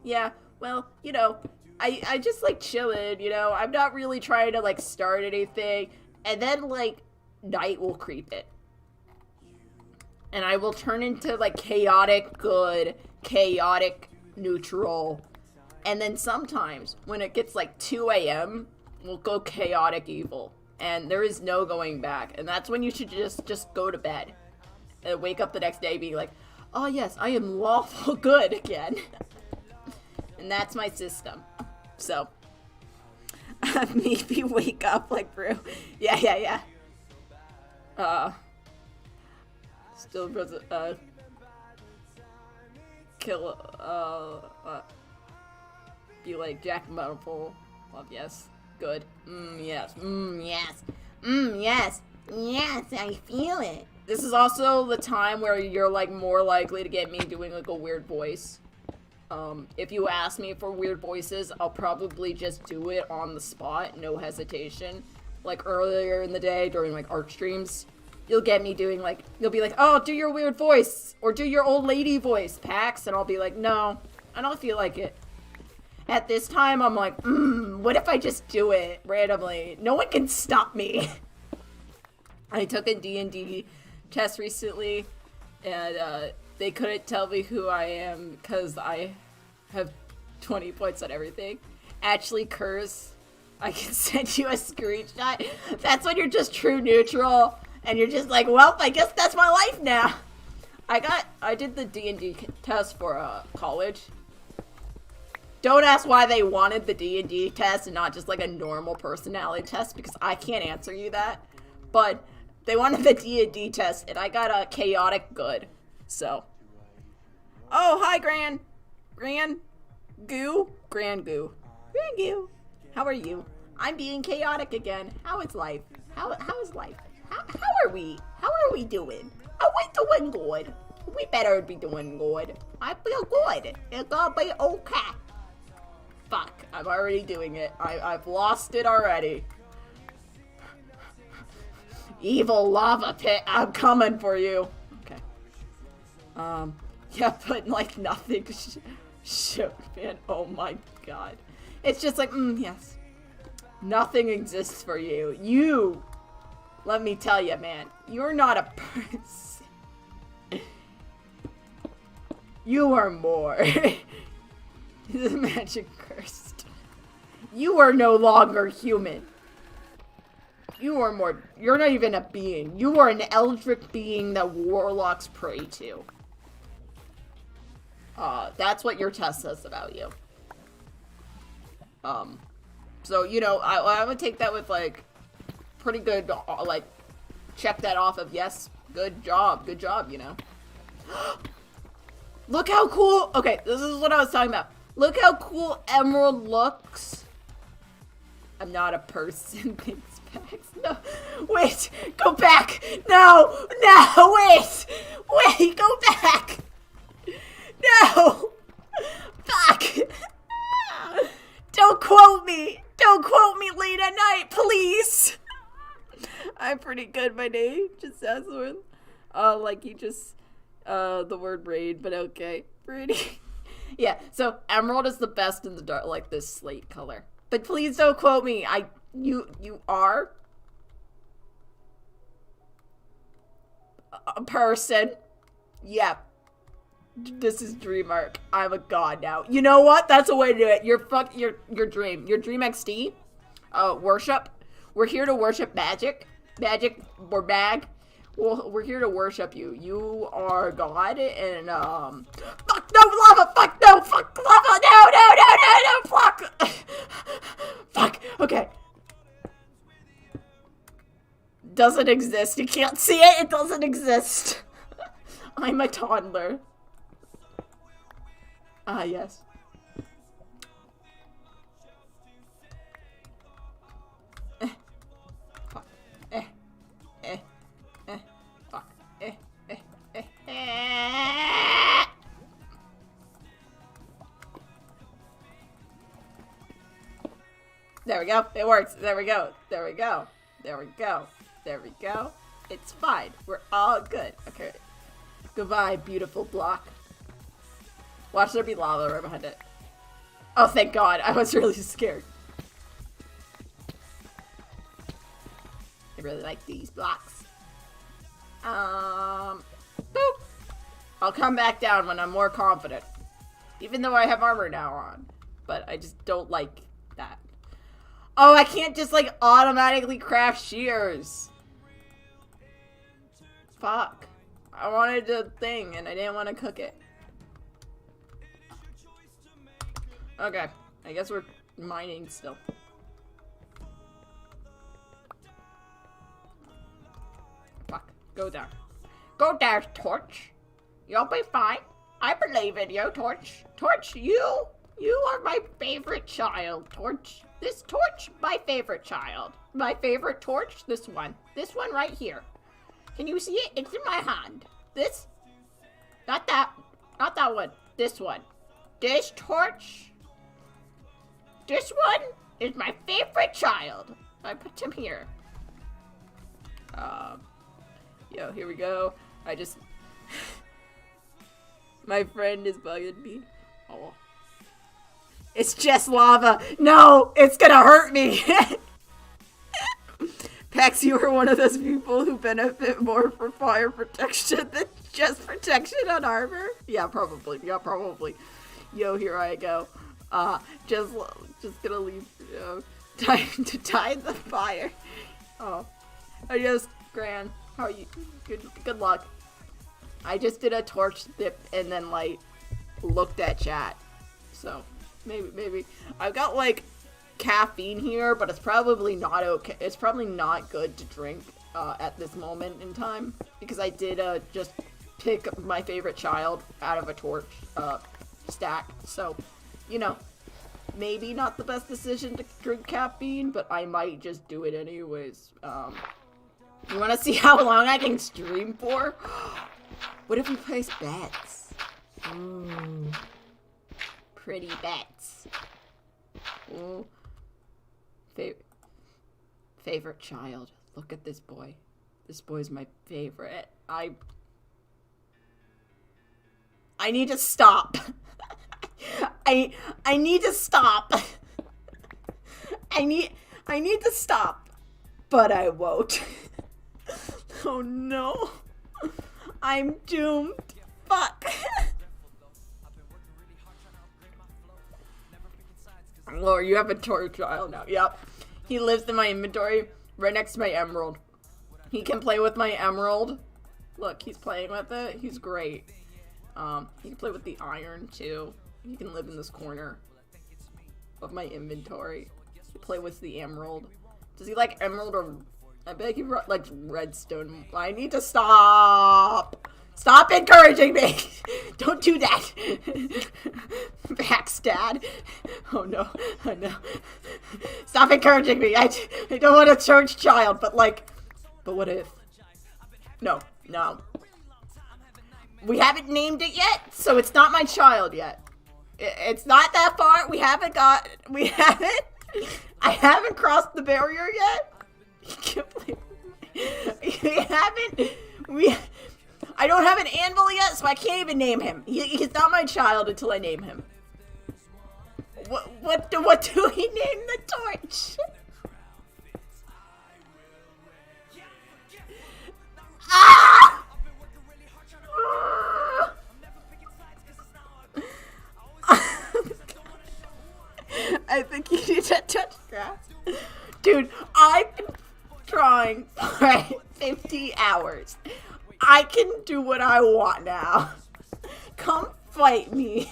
S2: yeah, well, you know, I just like chilling, you know, I'm not really trying to like start anything. And then like night will creep in. And I will turn into like chaotic good, chaotic neutral. And then sometimes when it gets like 2 a.m., we'll go chaotic evil. And there is no going back. And that's when you should just go to bed. And wake up the next day being like, oh yes, I am lawful good again. And that's my system. So, maybe wake up like Brew. Yeah. Still present, kill, be like Jack Mountful. Love, yes. Good. Yes. Yes, I feel it. This is also the time where you're like more likely to get me doing like a weird voice. If you ask me for weird voices, I'll probably just do it on the spot, no hesitation. Like earlier in the day during like art streams, you'll get me doing like, you'll be like, oh, do your weird voice, or do your old lady voice, Pax, and I'll be like, no, I don't feel like it. At this time, I'm like, what if I just do it randomly? No one can stop me. I took a D&D test recently, and they couldn't tell me who I am because I have 20 points on everything. Actually, Curse I can send you a screenshot. That's when you're just true neutral, and you're just like, well, I guess that's my life now. I did the D&D test for college. Don't ask why they wanted the D&D test and not just like a normal personality test, because I can't answer you that. But they wanted the D&D test, and I got a chaotic good. So. Oh, hi, Gran Goo. How are you? I'm being chaotic again. How is life? How is life? How are we? How are we doing? Are we doing good? We better be doing good. I feel good. It's gonna be okay. Fuck, I'm already doing it. I've lost it already. Evil lava pit, I'm coming for you. Okay. Yeah, but like nothing shook, man. Oh my god. It's just like, yes. Nothing exists for you. You, let me tell you, man, you're not a person. You are more. The magic cursed. You are no longer human. You are more. You're not even a being. You are an eldritch being that warlocks pray to. That's what your test says about you. So, you know, I would take that with, like, pretty good, like, check that off of, yes, good job, you know. Look how cool, okay, this is what I was talking about. Look how cool Emerald looks. I'm not a person, thanks, Pax. No, wait, go back. No, wait, go back. No, fuck. Don't quote me late at night, please. I'm pretty good, my name, just as one. Like you just, the word raid, but okay, pretty. Yeah, so Emerald is the best in the dark, like this slate color. But please don't quote me. You are a person. Yep. This is Dream Arc. I'm a god now. You know what? That's a way to do it. Your dream. Your dream XD. Worship. We're here to worship magic. Magic or mag. Well, we're here to worship you. You are God and fuck no lava. Fuck no. Fuck lava. No. Fuck. Fuck. Okay. Doesn't exist. You can't see it. It doesn't exist. I'm a toddler. Ah, yes. Fuck. Fuck. There we go. It works. There we go. It's fine. We're all good. Okay. Goodbye, beautiful block. Watch there be lava right behind it. Oh, thank God. I was really scared. I really like these blocks. Boop. I'll come back down when I'm more confident. Even though I have armor now on. But I just don't like that. Oh, I can't just, like, automatically craft shears. Fuck. I wanted the thing, and I didn't want to cook it. Okay, I guess we're mining still. Fuck, go down. Go down, Torch. You'll be fine. I believe in you, Torch. Torch, you are my favorite child, Torch. This Torch, my favorite child. My favorite Torch, this one. This one right here. Can you see it? It's in my hand. This, not that one. This one. This Torch. This one is my favorite child. I put him here. Yo, here we go. I just... My friend is bugging me. Oh. It's just lava. No, it's gonna hurt me. Pax, you are one of those people who benefit more from fire protection than just protection on armor. Yeah, probably. Yo, here I go. Just gonna leave. Time to tie the fire. Oh. Adios, Gran. How are you? Good luck. I just did a torch dip and then, like, looked at chat. So, maybe. I've got, like, caffeine here, but it's probably not okay. It's probably not good to drink at this moment in time. Because I did just pick my favorite child out of a torch stack. So, you know, maybe not the best decision to drink caffeine, but I might just do it anyways. You want to see how long I can stream for? What if we place bets? Ooh. Pretty bets. Ooh. Favorite child. Look at this boy. This boy's my favorite. I need to stop. I need to stop. I need to stop. But I won't. Oh no. I'm doomed. Fuck. Lord, you have a torch child now. Yep. He lives in my inventory right next to my emerald. He can play with my emerald. Look, he's playing with it. He's great. He can play with the iron too. He can live in this corner of my inventory. Play with the emerald. Does he like emerald or... I bet he likes redstone. I need to stop. Stop encouraging me. Don't do that. Backstab. Oh no. Oh no. Stop encouraging me. I don't want a church child, but like... But what if? No. We haven't named it yet, so it's not my child yet. It's not that far. I haven't crossed the barrier yet. I don't have an anvil yet, so I can't even name him. He's not my child until I name him. What do we name the torch? Ah! I think you need to touch grass. Dude, I've been trying for 50 hours. I can do what I want now. Come fight me.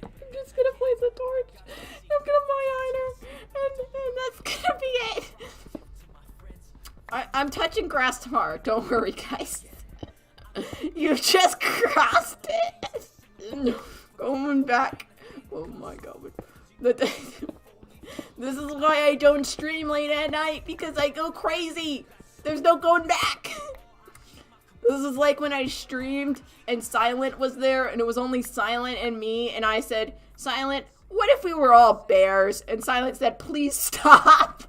S2: I'm just gonna place a torch. I'm gonna buy iron. And that's gonna be it. I'm touching grass tomorrow. Don't worry, guys. You just crossed it. Going back. Oh my god. This is why I don't stream late at night, because I go crazy. There's no going back. This is like when I streamed and Silent was there and it was only Silent and me, and I said, Silent, what if we were all bears? And Silent said, please stop.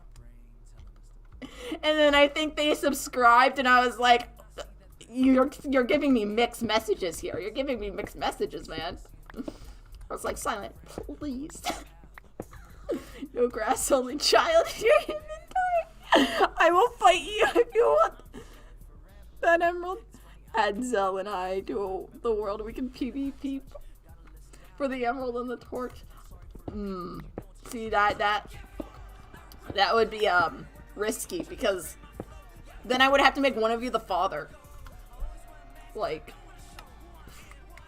S2: And then I think they subscribed and I was like, you're giving me mixed messages here. You're giving me mixed messages, man. I was like, Silent, please. No grass, only child in your inventory. I will fight you if you want that emerald. Adzel and I do the world. We can PvP for the emerald and the torch. See, that would be risky, because then I would have to make one of you the father. Like,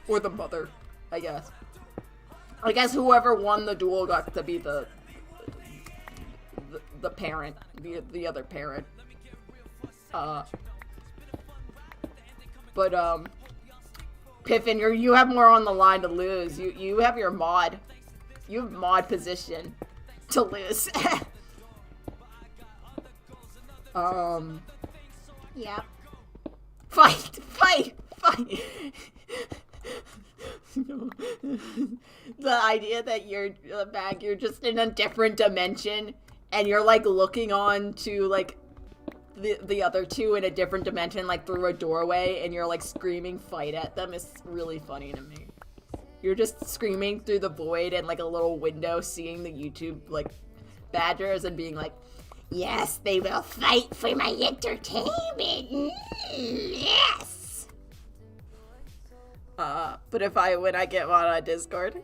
S2: or the mother, I guess. I guess whoever won the duel got to be the parent, the other parent. But Piffin, you have more on the line to lose. You have your mod. You have mod position to lose. Yeah. Fight! No. The idea that you're just in a different dimension and you're like looking on to like the other two in a different dimension, like through a doorway, and you're like screaming fight at them is really funny to me. You're just screaming through the void and like a little window, seeing the YouTube like badgers and being like, yes, they will fight for my entertainment. Yes. But when I get on Discord,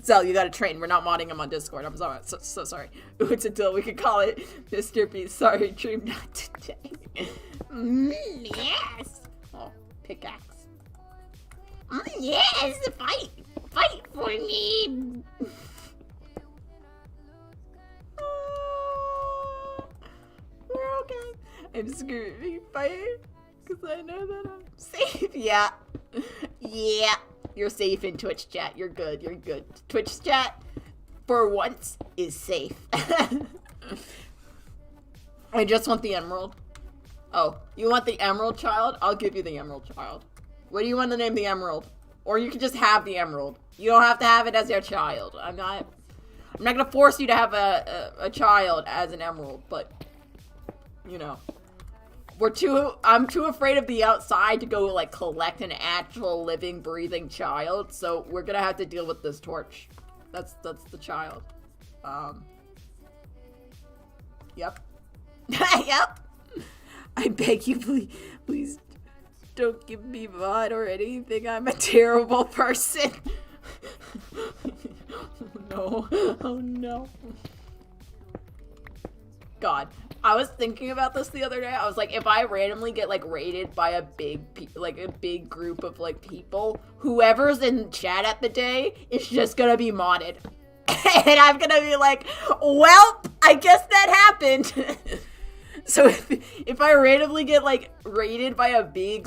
S2: Cell, you gotta train. We're not modding him on Discord. I'm sorry. So sorry. Ooh, it's a deal. We could call it Mr. B. Sorry, dream not today.
S3: Yes.
S2: Oh, pickaxe.
S3: Yes, fight for me.
S2: We're okay. I'm screaming fire because I know that I'm safe. Yeah. Yeah. You're safe in Twitch chat. You're good. You're good. Twitch chat, for once, is safe. I just want the emerald. Oh, you want the emerald child? I'll give you the emerald child. What do you want to name the emerald? Or you can just have the emerald. You don't have to have it as your child. I'm not gonna force you to have a child as an emerald, but you know. I'm too afraid of the outside to go like collect an actual living, breathing child, so we're gonna have to deal with this torch. That's the child. Yep. Yep. I beg you, please don't give me mod or anything. I'm a terrible person. No. Oh no. God. I was thinking about this the other day. I was like, if I randomly get like raided by a big group of like people, whoever's in chat at the day is just gonna be modded. And I'm gonna be like, well, I guess that happened. So if I randomly get like raided by a big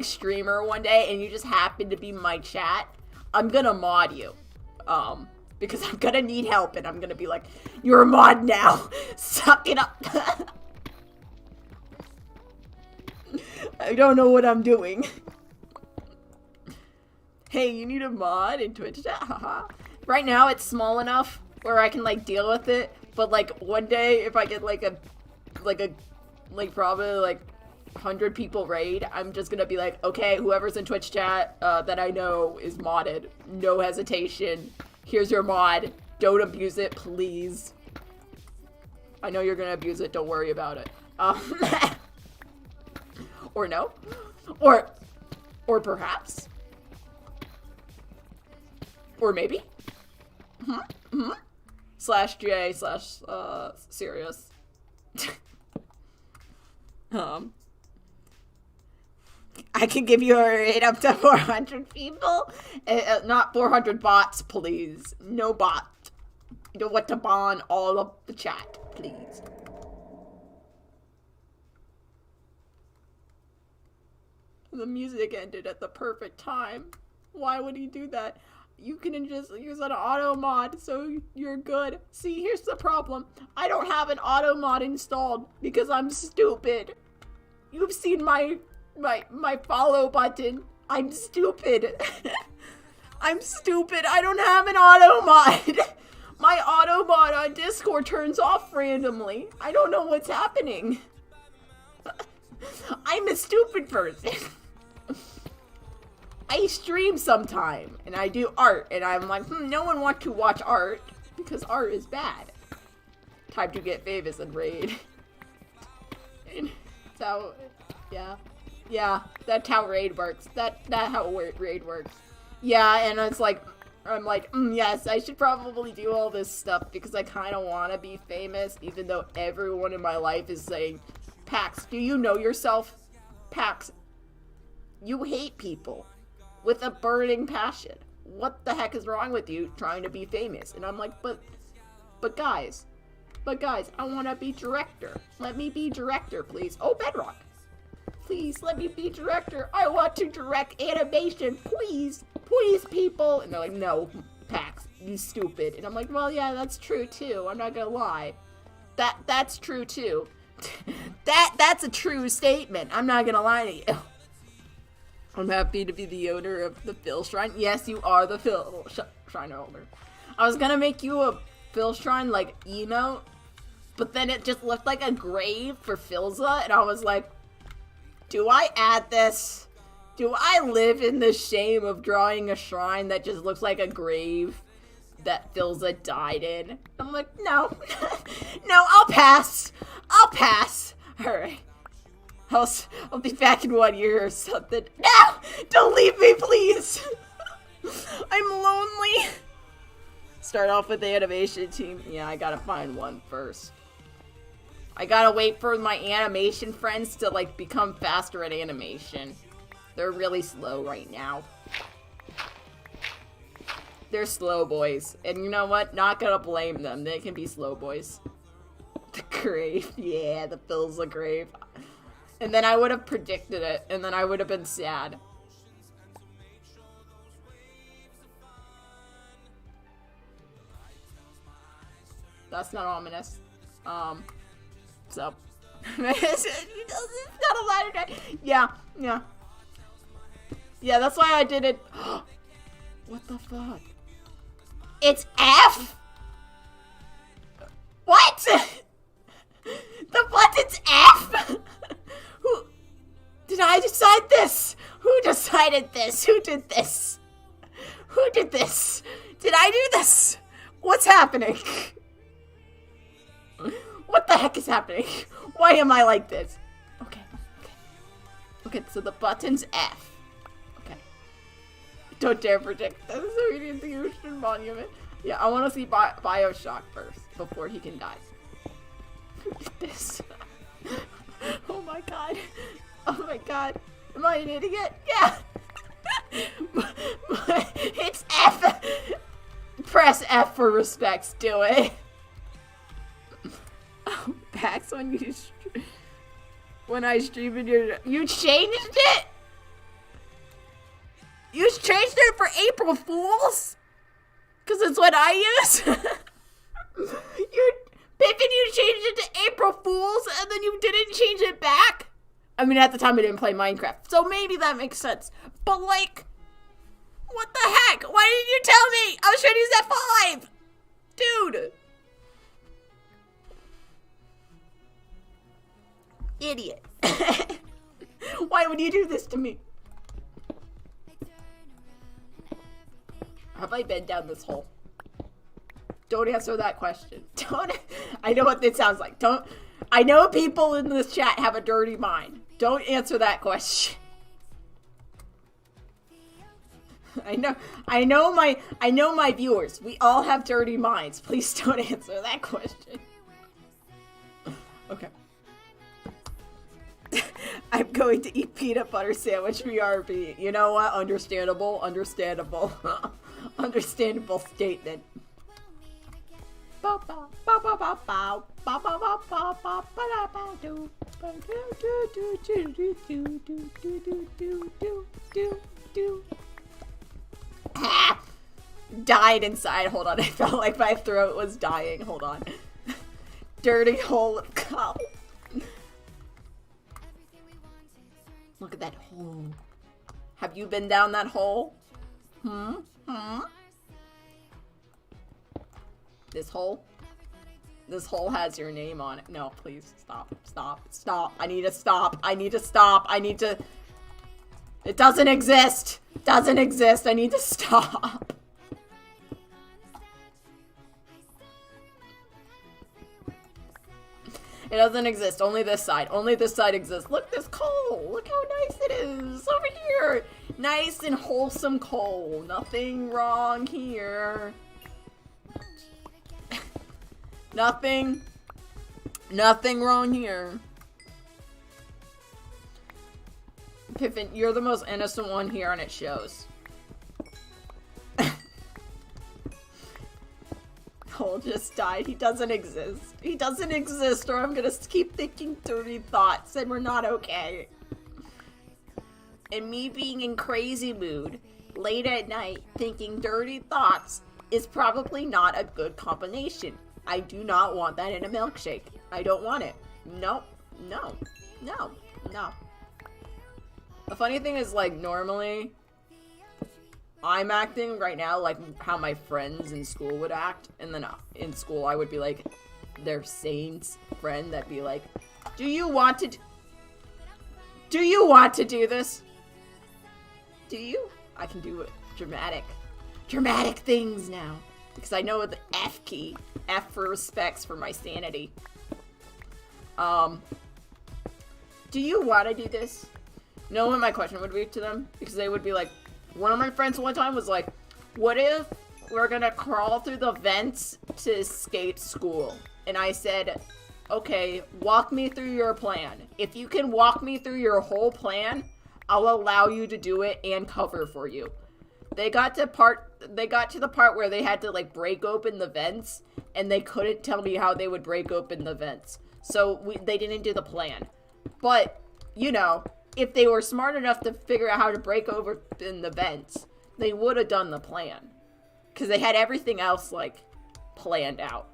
S2: streamer one day and you just happen to be my chat, I'm gonna mod you. Because I'm gonna need help and I'm gonna be like, you're a mod now. Suck it up. I don't know what I'm doing. Hey, you need a mod in Twitch chat? Haha. Right now it's small enough where I can like deal with it, but like one day if I get like probably like 100 people raid, I'm just gonna be like, okay, whoever's in Twitch chat that I know is modded. No hesitation. Here's your mod. Don't abuse it, please. I know you're gonna abuse it. Don't worry about it. Or no. Or perhaps. Or maybe. /J/serious. I can give you a raid up to 400 people. Not 400 bots, please. No bot. You don't want to ban all of the chat, please. The music ended at the perfect time. Why would he do that? You can just use an auto mod, so you're good. See, here's the problem. I don't have an auto mod installed because I'm stupid. You've seen my follow button. I'm stupid. I'm stupid. I don't have an auto mod. My auto mod on Discord turns off randomly. I don't know what's happening. I'm a stupid person. I stream sometime and I do art and I'm like, no one wants to watch art because art is bad. Time to get famous and raid. So, yeah. Yeah, that's how raid works. That's how raid works. Yeah, and it's like, I'm like, yes, I should probably do all this stuff because I kind of want to be famous, even though everyone in my life is saying, Pax, do you know yourself? Pax, you hate people with a burning passion. What the heck is wrong with you trying to be famous? And I'm like, but guys, I want to be director. Let me be director, please. Oh, Bedrock. Please, let me be director. I want to direct animation. Please, people. And they're like, no, Pax, you stupid. And I'm like, well, yeah, that's true, too. I'm not gonna lie. That's true, too. That's a true statement. I'm not gonna lie to you. I'm happy to be the owner of the Phil Shrine. Yes, you are the Phil Shrine owner. I was gonna make you a Phil Shrine, like, emote, but then it just looked like a grave for Philza, and I was like, do I add this? Do I live in the shame of drawing a shrine that just looks like a grave that Philza died in? I'm like, no. No, I'll pass. Alright. I'll be back in 1 year or something. No! Don't leave me, please! I'm lonely. Start off with the animation team. Yeah, I gotta find one first. I gotta wait for my animation friends to, like, become faster at animation. They're really slow right now. They're slow boys. And you know what? Not gonna blame them. They can be slow boys. The grave. Yeah, the fills the grave. And then I would have predicted it. And then I would have been sad. That's not ominous. So. It's not a ladder. Yeah. Yeah, that's why I did it. What the fuck? It's F? What? The button's F? Who? Did I decide this? Who decided this? Who did this? Who did this? Did I do this? What's happening? What the heck is happening? Why am I like this? Okay, so the button's F. Okay. Don't dare predict this. So we need the Ocean Monument. Yeah, I want to see Bioshock first before he can die. This. Oh my god. Oh my god. Am I an idiot? Yeah. It's F. Press F for respects. Do it. Oh, Pax, when I stream in you changed it? You changed it for April Fools? Cause it's what I use? Pippin, you changed it to April Fools and then you didn't change it back? I mean, at the time I didn't play Minecraft, so maybe that makes sense. But like, what the heck? Why didn't you tell me? I was trying to use F5! Dude! Idiot. Why would you do this to me? Have I been down this hole? Don't answer that question. I know what it sounds like. I know people in this chat have a dirty mind. Don't answer that question. I know my viewers. We all have dirty minds. Please don't answer that question. Okay. I'm going to eat peanut butter sandwich BRB. You know what? Understandable. Understandable statement. Died inside. Hold on. I felt like my throat was dying. Hold on. Dirty hole of cobble. Look at that hole. Have you been down that hole? This hole? This hole has your name on it. No, please, stop. I need to stop. It doesn't exist. I need to stop. It doesn't exist. Only this side. Only this side exists. Look, this coal. Look how nice it is. Over here. Nice and wholesome coal. Nothing wrong here. Nothing wrong here. Pippin, you're the most innocent one here and it shows. Cole just died. He doesn't exist or I'm gonna keep thinking dirty thoughts and we're not okay. And me being in crazy mood late at night thinking dirty thoughts is probably not a good combination. I do not want that in a milkshake. I don't want it. No. The funny thing is, like, normally I'm acting right now like how my friends in school would act, and then in school I would be like their saint's friend that'd be like, do you want to do this? Do you? I can do it. Dramatic things now. Because I know the F key. F for respects for my sanity. Do you want to do this? You know what my question would be to them? Because they would be like, one of my friends one time was like, what if we're gonna crawl through the vents to escape school? And I said, okay, walk me through your plan. If you can walk me through your whole plan, I'll allow you to do it and cover for you. They got to the part where they had to like break open the vents, and they couldn't tell me how they would break open the vents. So they didn't do the plan. But, you know, if they were smart enough to figure out how to break open the vents, they would have done the plan. Because they had everything else, like, planned out.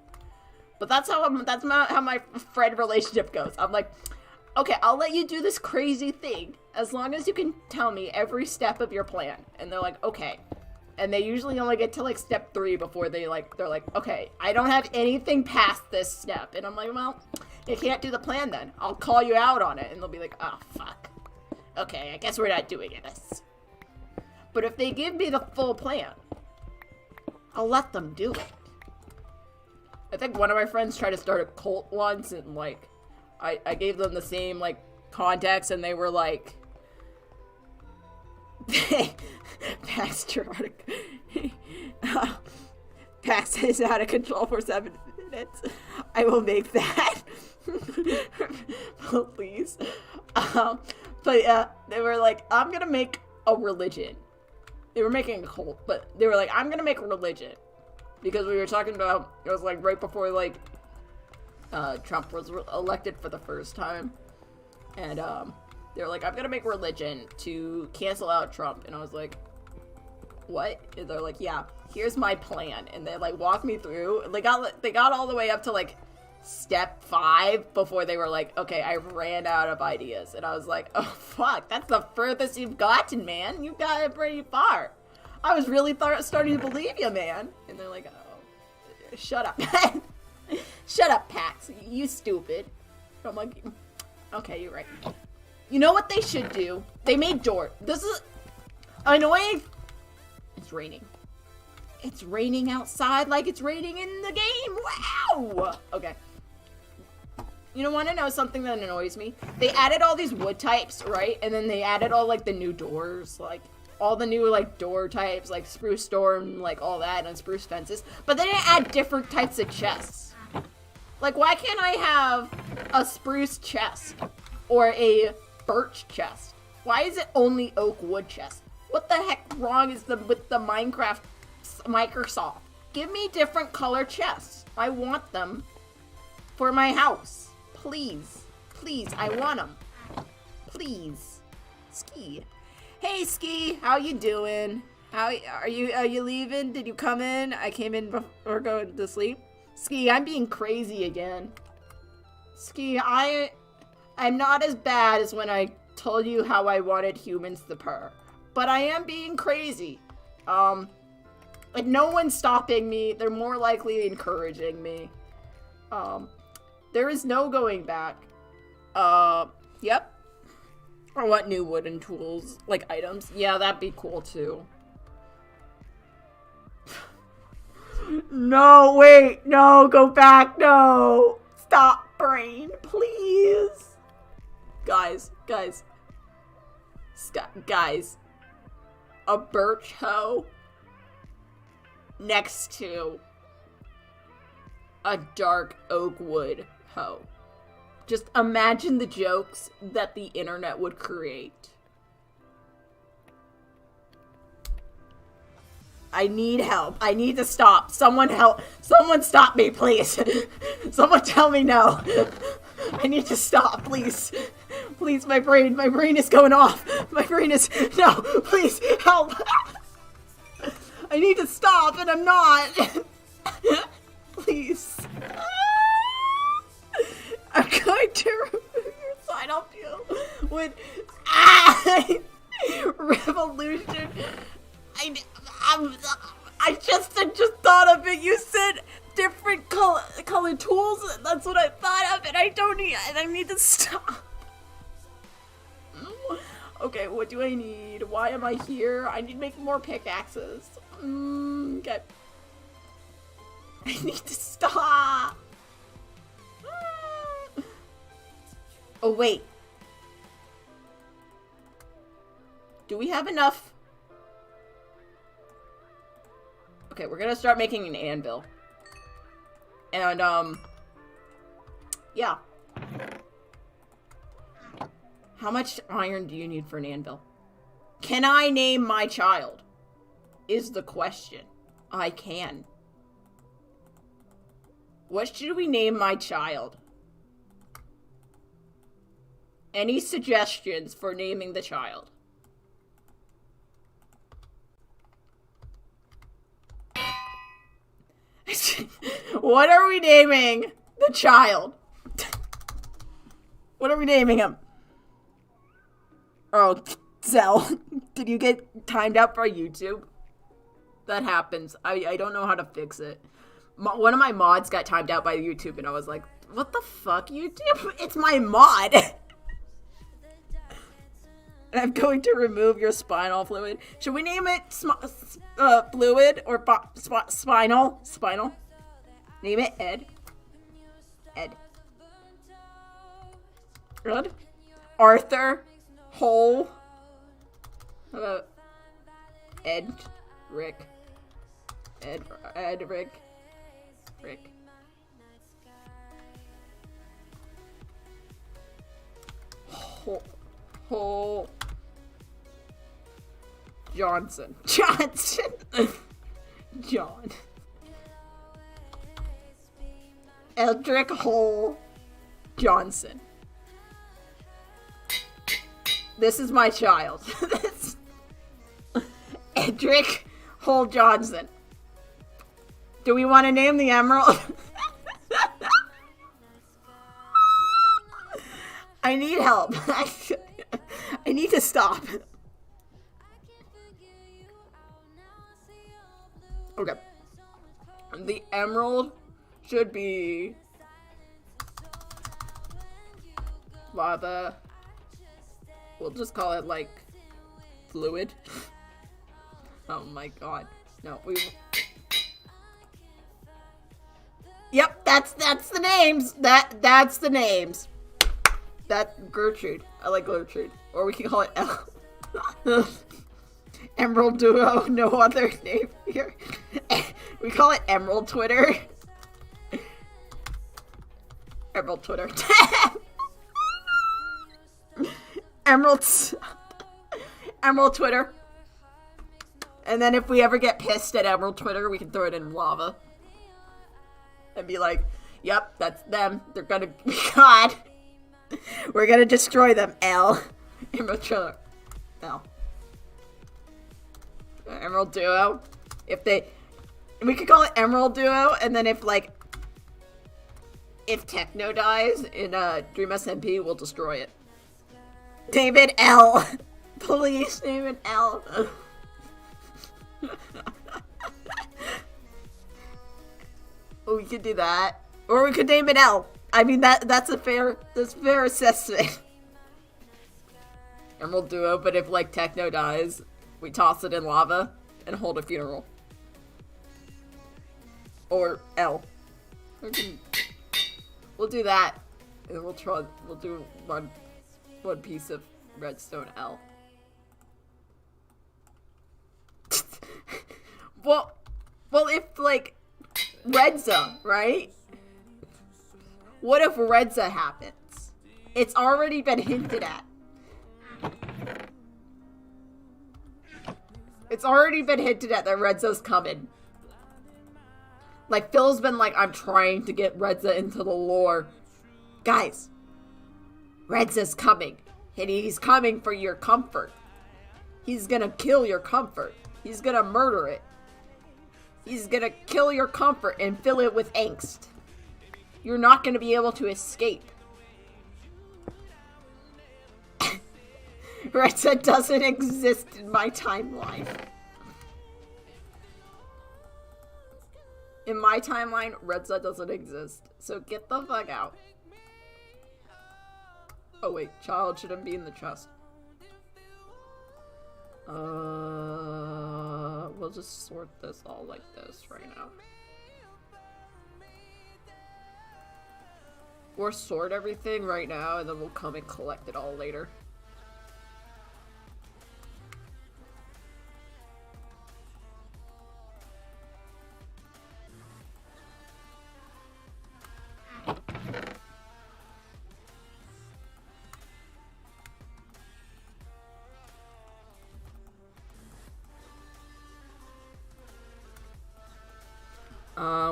S2: But that's how my friend relationship goes. I'm like, okay, I'll let you do this crazy thing as long as you can tell me every step of your plan. And they're like, okay. And they usually only get to like step 3 before they're like, okay, I don't have anything past this step. And I'm like, well, you can't do the plan then. I'll call you out on it. And they'll be like, oh, fuck. Okay, I guess we're not doing this. But if they give me the full plan, I'll let them do it. I think one of my friends tried to start a cult once, and like, I gave them the same like context, and they were like, Pastor, Pax is out of control for 7 minutes. I will make that. Please. But they were like, I'm gonna make a religion. They were making a cult, but they were like, I'm gonna make a religion. Because we were talking about, it was like right before like Trump was elected for the first time. And they were like, I'm gonna make a religion to cancel out Trump. And I was like, what? And they're like, yeah, here's my plan. And they like walked me through. They got all the way up to like step 5 before they were like, okay, I ran out of ideas. And I was like, oh fuck, that's the furthest you've gotten, man. You've gotten pretty far. I was really starting to believe you, man. And they're like, oh, shut up. Shut up, Pax. You stupid. I'm like, okay, you're right. You know what they should do? They made door. This is annoying. It's raining. It's raining outside like it's raining in the game. Wow. Okay. You want to know something that annoys me? They added all these wood types, right? And then they added all like the new doors, like all the new like door types, like spruce storm, like all that, and spruce fences. But they didn't add different types of chests. Like, why can't I have a spruce chest or a birch chest? Why is it only oak wood chest? What the heck wrong is with the Microsoft? Give me different color chests. I want them for my house. Please. Please, I want them. Please. Ski. Hey, Ski, how you doing? How are you leaving? Did you come in? I came in before going to sleep. Ski, I'm being crazy again. Ski, I'm not as bad as when I told you how I wanted humans to purr. But I am being crazy. Like, no one's stopping me. They're more likely encouraging me. There is no going back. Yep. I want new wooden tools, like items. Yeah, that'd be cool too. No, wait, no, go back, no. Stop, brain, please. Guys. A birch hoe next to a dark oak wood hoe. Just imagine the jokes that the internet would create. I need help. I need to stop. Someone help. Someone stop me, please. Someone tell me no. I need to stop, please. Please, my brain is going off. No, please, help. I need to stop, and I'm not. Please. I'm going to remove your sign off you with revolution. I just thought of it. You said different color tools. That's what I thought of, and I need to stop. Okay, what do I need? Why am I here? I need to make more pickaxes. Okay. I need to stop. Oh, wait. Do we have enough? Okay, we're gonna start making an anvil. And, yeah. How much iron do you need for an anvil? Can I name my child? Is the question. I can. What should we name my child? Any suggestions for naming the child? What are we naming the child? What are we naming him? Oh, Zell, did you get timed out by YouTube? That happens. I don't know how to fix it. One of my mods got timed out by YouTube, and I was like, what the fuck, YouTube? It's my mod! And I'm going to remove your spinal fluid. Should we name it fluid or spinal? Spinal? Name it Ed. Ed. Ed? Arthur. Hole. How about Ed. Rick. Ed. Rick. Rick. Hole. Johnson. John. Eldrick Hole Johnson. This is my child. Edric Hole Johnson. Do we want to name the emerald? I need help. I need to stop. Okay. The emerald should be lava. We'll just call it like fluid. Oh my god. No, we. Yep, that's the names. That's the names. That Gertrude. I like Gertrude. Or we can call it Emerald Duo. No other name here. We call it Emerald Twitter. Emerald Twitter. Emerald Twitter. And then if we ever get pissed at Emerald Twitter, we can throw it in lava. And be like, yep, that's them. They're gonna be God. We're gonna destroy them, L. Emerald Twitter. L. Emerald Duo. We could call it Emerald Duo, and then if Techno dies in Dream SMP, we'll destroy it. David L. Please, David L. We could do that. Or we could name it L. I mean, that's fair assessment. Emerald Duo, but if Techno dies, we toss it in lava and hold a funeral. Or L. We'll do that. And we'll do one piece of redstone L. well, if Redza, right? What if Redza happens? It's already been hinted at. It's already been hinted at that Redza's coming. Phil's been I'm trying to get Redza into the lore. Guys, Redza's coming. And he's coming for your comfort. He's gonna kill your comfort. He's gonna murder it. He's gonna kill your comfort and fill it with angst. You're not gonna be able to escape. Redza doesn't exist in my timeline. In my timeline, Redza doesn't exist. So get the fuck out. Oh wait, child shouldn't be in the chest. We'll just sort this all like this right now. Or sort everything right now, and then we'll come and collect it all later.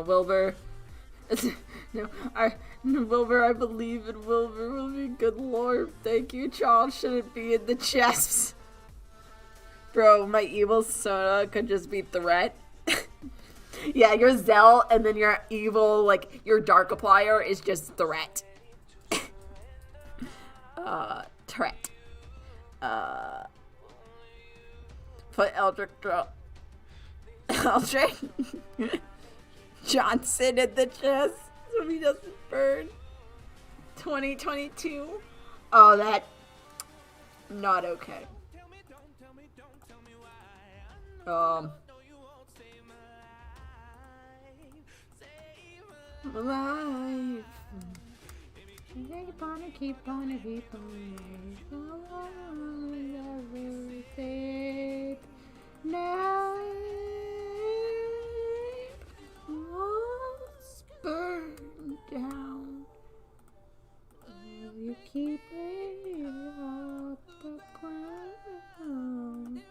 S2: Wilbur. Wilbur, I believe in Wilbur will be good lord. Thank you, child shouldn't be in the chests. Bro, my evil soda could just be threat. Yeah, your Zell and then your evil, like, your dark applier is just threat. Threat. Put Eldrick Johnson in the chest so he doesn't burn. 2022. Oh, that not okay. Life.
S3: Keep on. Now
S2: Walls burn down.
S3: you keep it off the ground.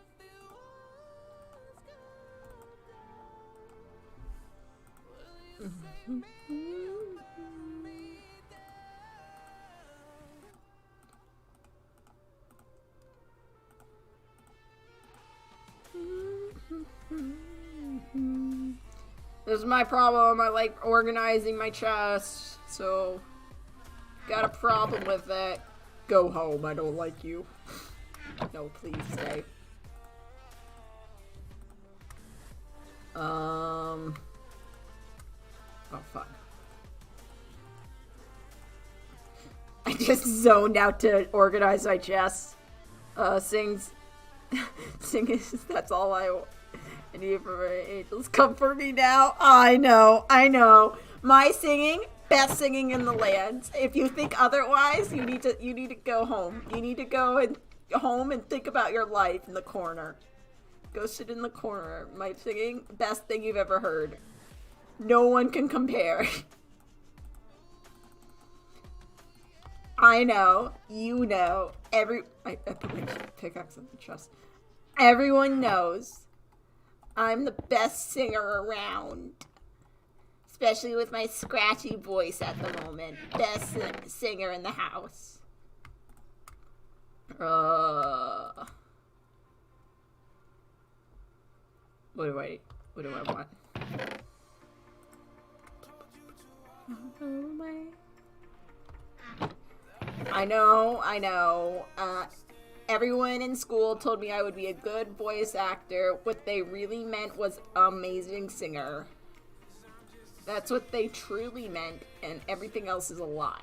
S2: This is my problem. I like organizing my chest, so got a problem with that. Go home. I don't like you. No, please stay. Oh fuck. I just zoned out to organize my chest. Sings, that's all I need for my angels. Come for me now. I know. My singing, best singing in the land. If you think otherwise, you need to go home. You need to go home and think about your life in the corner. Go sit in the corner. My singing, best thing you've ever heard. No one can compare. I know. You know. I put my pickaxe in the chest. Everyone knows I'm the best singer around. Especially with my scratchy voice at the moment. Best singer in the house. What do I want? I know. Everyone in school told me I would be a good voice actor. What they really meant was amazing singer. That's what they truly meant, and everything else is a lie.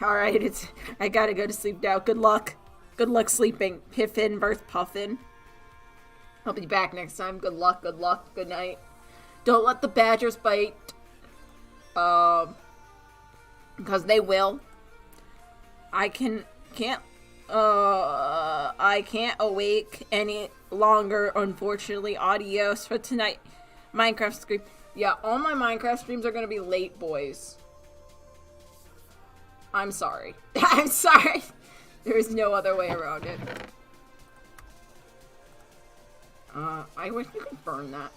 S2: Alright, I gotta go to sleep now. Good luck. Good luck sleeping. Piffin versus Puffin. I'll be back next time. Good luck. Good night. Don't let the badgers bite. Because they will. I can't awake any longer, unfortunately. Adios for tonight. Minecraft stream. Yeah, all my Minecraft streams are gonna be late, boys. I'm sorry. I'm sorry. There is no other way around it. I wish you could burn that.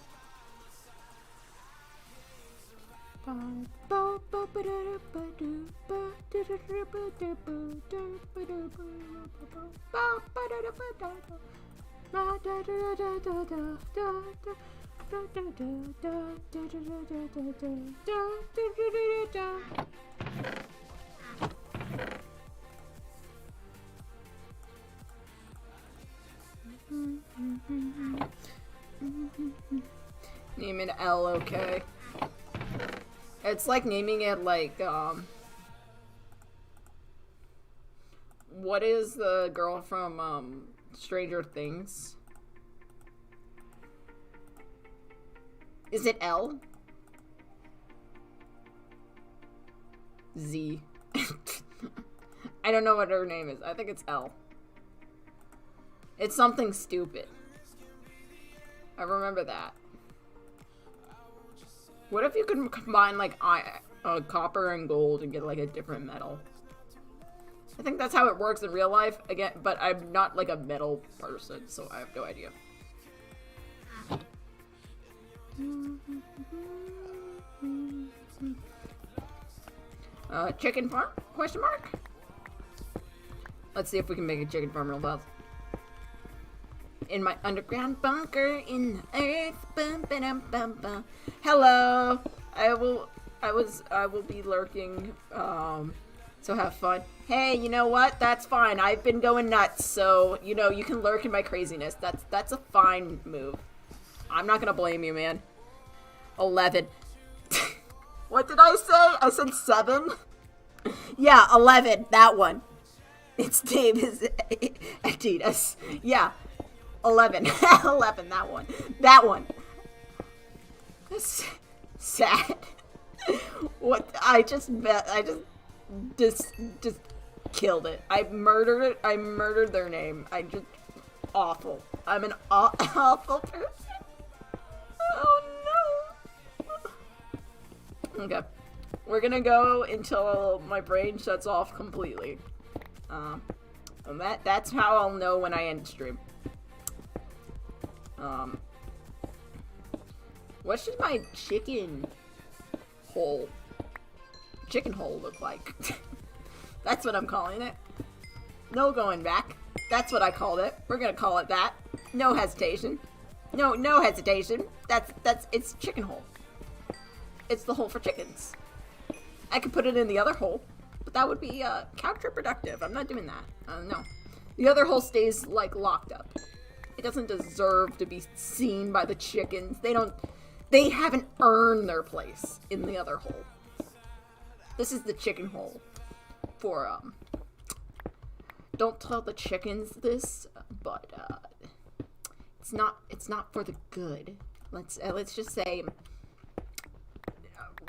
S2: Name it L, okay. It's like naming it like, what is the girl from, Stranger Things? Is it L? Z. I don't know what her name is. I think it's L. It's something stupid. I remember that. What if you could combine, like, copper and gold and get, like, a different metal? I think that's how it works in real life, again, but I'm not, like, a metal person, so I have no idea. Chicken farm? Question mark? Let's see if we can make a chicken farm real fast. In my underground bunker in the earth. Bum, ba-dum, bum, bum. Hello. I will be lurking. So have fun. Hey, you know what? That's fine. I've been going nuts, so you know you can lurk in my craziness. That's a fine move. I'm not gonna blame you, man. 11. What did I say? I said 7. Yeah, 11. That one. Its name is Adidas. Yeah, 11. 11. That one. That one. That's sad. What? I just killed it. I murdered it. I murdered their name. Awful. I'm an awful person. Oh no. Okay. We're gonna go until my brain shuts off completely. And that's how I'll know when I end stream. What should my chicken hole look like? That's what I'm calling it. No going back. That's what I called it. We're gonna call it that. No hesitation. No hesitation. It's chicken hole. It's the hole for chickens. I could put it in the other hole, but that would be counterproductive. I'm not doing that. No. The other hole stays like locked up. It doesn't deserve to be seen by the chickens. They haven't earned their place in the other hole. This is the chicken hole for don't tell the chickens this, but it's not for the good. Let's just say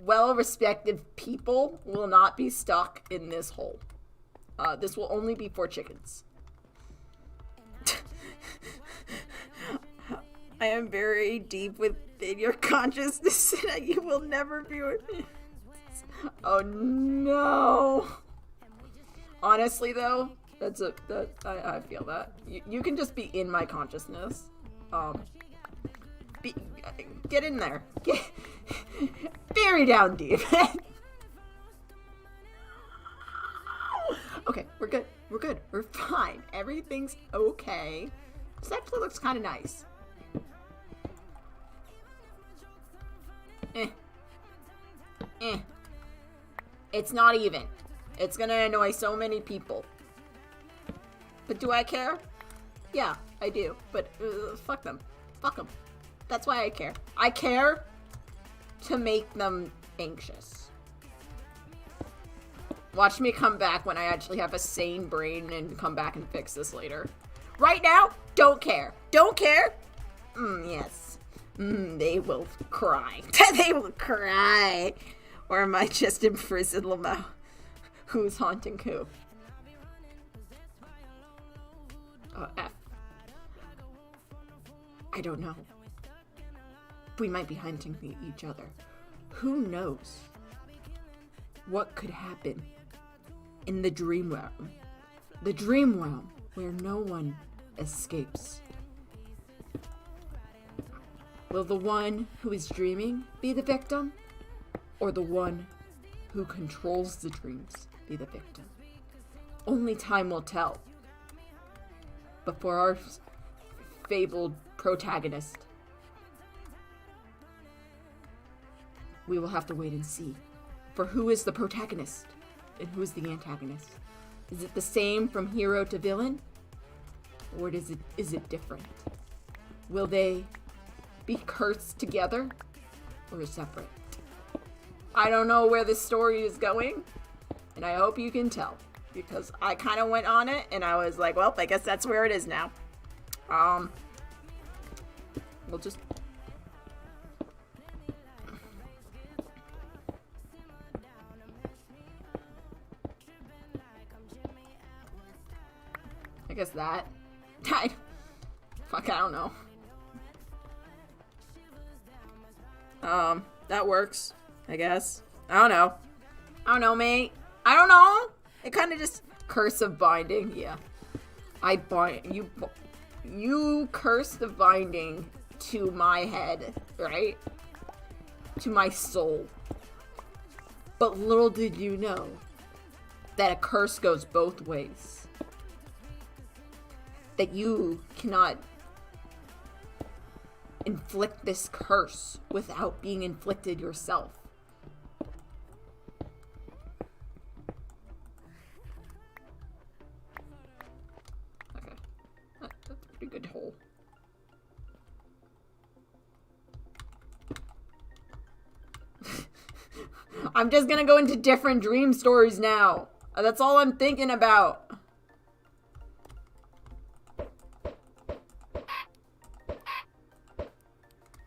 S2: well-respected people will not be stuck in this hole. This will only be for chickens. I am very deep within your consciousness and you will never be with me. Oh no. Honestly though, I feel that. You can just be in my consciousness. Get in there. Get very down deep. Okay, we're good. We're good. We're fine. Everything's okay. This actually looks kind of nice. It's not even. It's gonna annoy so many people. But do I care? Yeah, I do. But fuck them. Fuck them. That's why I care. I care to make them anxious. Watch me come back when I actually have a sane brain and come back and fix this later. Right now, don't care. Don't care? Yes. They will cry. They will cry. Or am I just in prison, Lamau? Who's haunting who? F. I don't know. We might be hunting each other. Who knows what could happen in the dream realm? The dream realm where no one escapes. Will the one who is dreaming be the victim? Or the one who controls the dreams be the victim? Only time will tell. But for our fabled protagonist, we will have to wait and see. For who is the protagonist and who is the antagonist? Is it the same from hero to villain? Or is it different? Will they be cursed together or separate? I don't know where this story is going, and I hope you can tell, because I kind of went on it, and I was like, well, I guess that's where it is now. We'll just... I guess that. Fuck, I don't know. That works, I guess. I don't know, mate. I don't know. It kind of just curse of binding. Yeah. I bind you curse the binding to my head, right? to my soul. But little did you know that a curse goes both ways. That you cannot inflict this curse without being inflicted yourself. Okay. That's a pretty good hole. I'm just gonna go into different dream stories now. That's all I'm thinking about.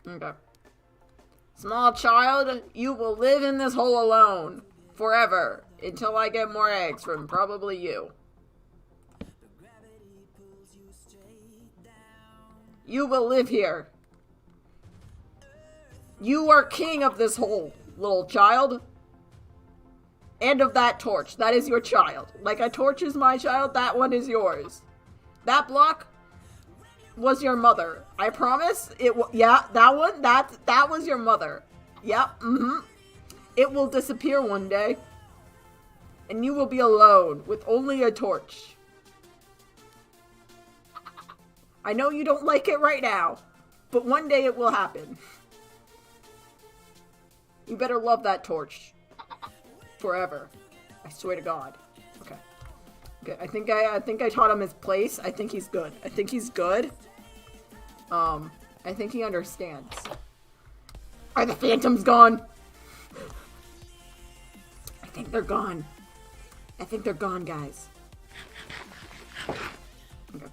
S2: Okay. Small child, you will live in this hole alone forever until I get more eggs from probably you. You will live here. You are king of this hole, little child. And of that torch. That is your child. Like a torch is my child, that one is yours. That block was your mother. I promise. Yeah, that one. That was your mother. Yep. It will disappear one day. And you will be alone with only a torch. I know you don't like it right now, but one day it will happen. You better love that torch. Forever. I swear to God. Okay. Okay, I think I taught him his place. I think he's good. I think he's good. I think he understands. Are the phantoms gone? I think they're gone. I think they're gone, guys. Okay.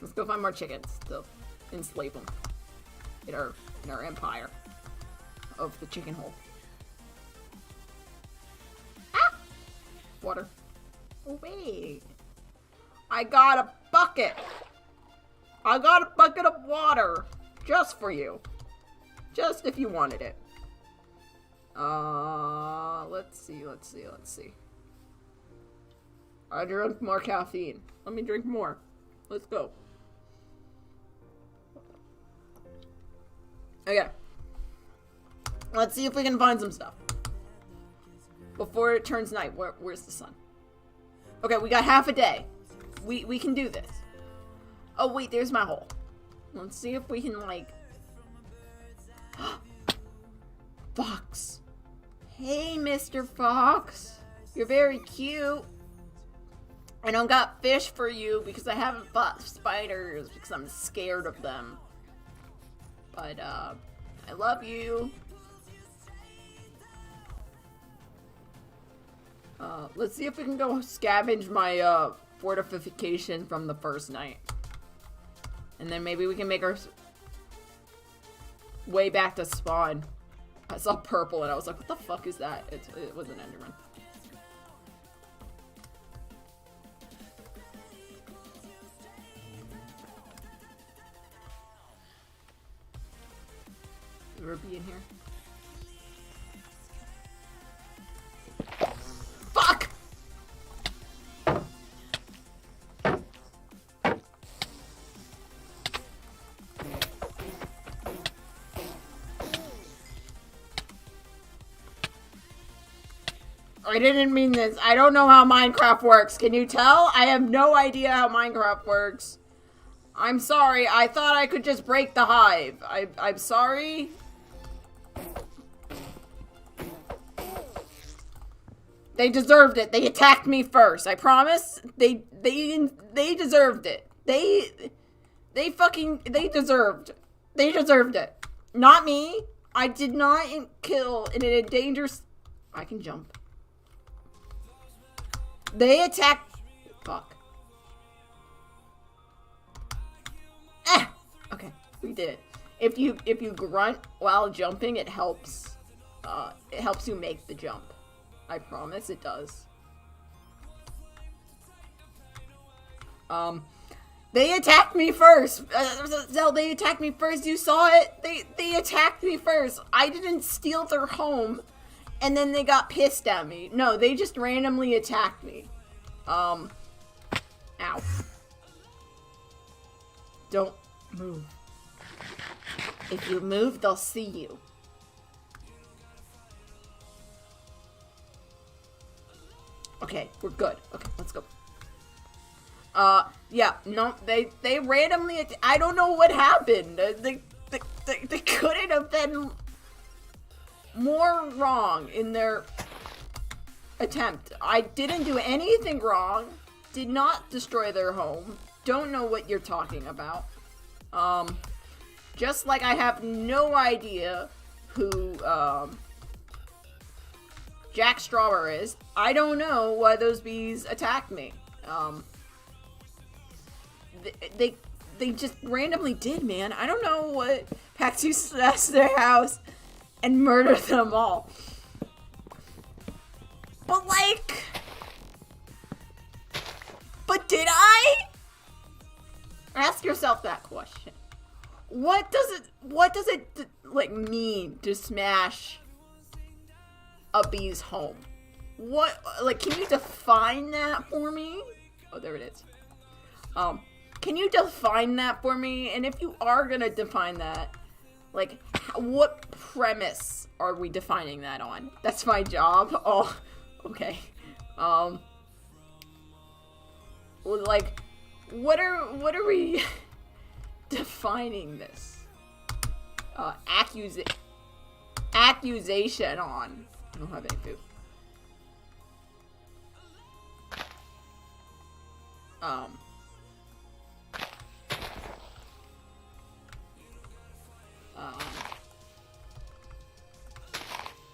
S2: Let's go find more chickens to enslave them in our empire of the chicken hole. Water. Oh, wait. I got a bucket. I got a bucket of water. Just for you. Just if you wanted it. Let's see. I drank more caffeine. Let me drink more. Let's go. Okay. Let's see if we can find some stuff. Before it turns night. Where's the sun? Okay, we got half a day. We can do this. Oh, wait, there's my hole. Let's see if we can, like... Fox. Hey, Mr. Fox. You're very cute. I don't got fish for you because I haven't fought spiders because I'm scared of them. But, I love you. Let's see if we can go scavenge my, fortification from the first night. And then maybe we can make our way back to spawn. I saw purple and I was like, what the fuck is that? It was an Enderman. Is there a bee in here? Fuck! I didn't mean this. I don't know how Minecraft works. Can you tell? I have no idea how Minecraft works. I'm sorry. I thought I could just break the hive. I'm sorry. They deserved it. They attacked me first. I promise. They deserved it. They deserved it. Not me. I did not kill an endangered... I can jump. They attacked... Fuck. Okay, we did it. If you grunt while jumping, it helps you make the jump. I promise it does. They attacked me first. Zell, they attacked me first. You saw it. They attacked me first. I didn't steal their home, and then they got pissed at me. No, they just randomly attacked me. Ow. Don't move. If you move, they'll see you. Okay, we're good. Okay, let's go. Yeah, no, they randomly, I don't know what happened. They couldn't have been more wrong in their attempt. I didn't do anything wrong. Did not destroy their home. Don't know what you're talking about. Just like I have no idea who, Jack Strawberry is. I don't know why those bees attacked me. They just randomly did, man. I don't know what Paxi smashed their house and murdered them all. But like, but did I? Ask yourself that question. What does it like mean to smash a bee's home? What, like, can you define that for me? Oh, there it is. Can you define that for me? And if you are gonna define that, like, what premise are we defining that on? That's my job. Oh, okay. Like, what are we defining this? Accusation on. I don't have any food.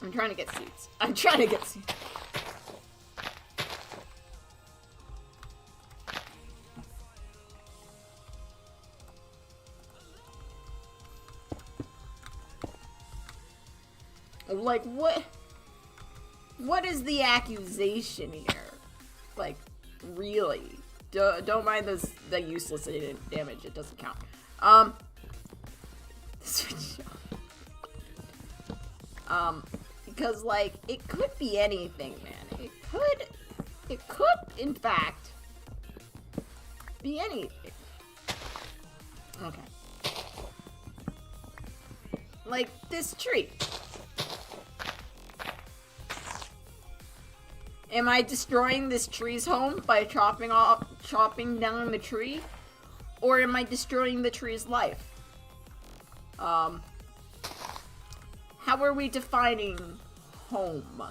S2: I'm trying to get seats. Like, what is the accusation here? Like, really? Don't mind the useless damage. It doesn't count. Because, like, it could be anything, man. It could, in fact, be anything. Okay. Like, this tree. Am I destroying this tree's home by chopping down the tree? Or am I destroying the tree's life? How are we defining home?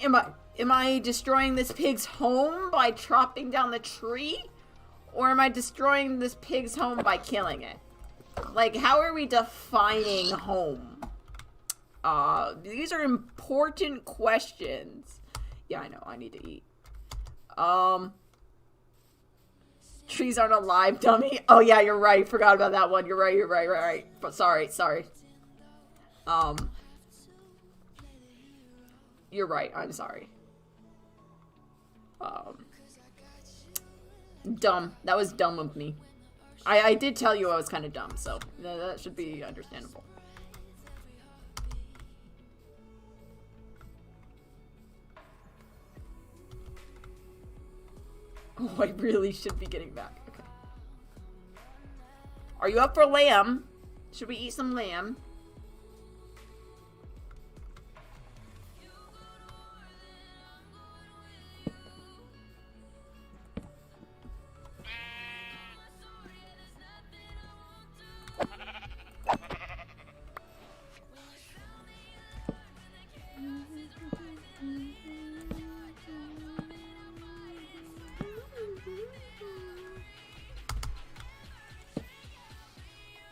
S2: Am I destroying this pig's home by chopping down the tree? Or am I destroying this pig's home by killing it? Like, how are we defining home? These are important questions. Yeah, I know, I need to eat. Trees aren't alive, dummy. Oh yeah, you're right. Forgot about that one. You're right. But sorry. You're right. I'm sorry. Dumb. That was dumb of me. I did tell you I was kind of dumb, so that should be understandable. Oh, I really should be getting back. Okay. Are you up for lamb? Should we eat some lamb?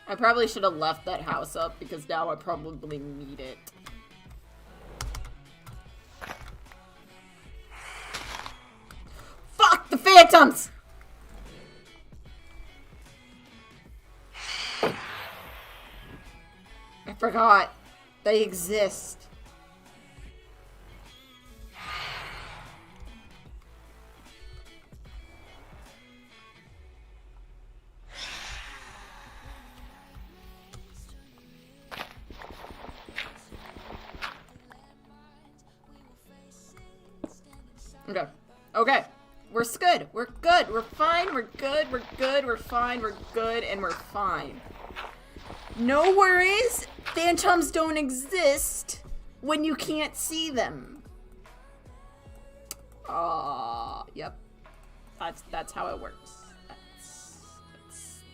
S2: I probably should have left that house up because now I probably need it. Fuck the phantoms! I forgot. They exist. Okay. We're good. We're good. We're fine. We're good. We're good. We're fine. We're good. And we're fine. No worries. Phantoms don't exist when you can't see them. Yep. That's how it works.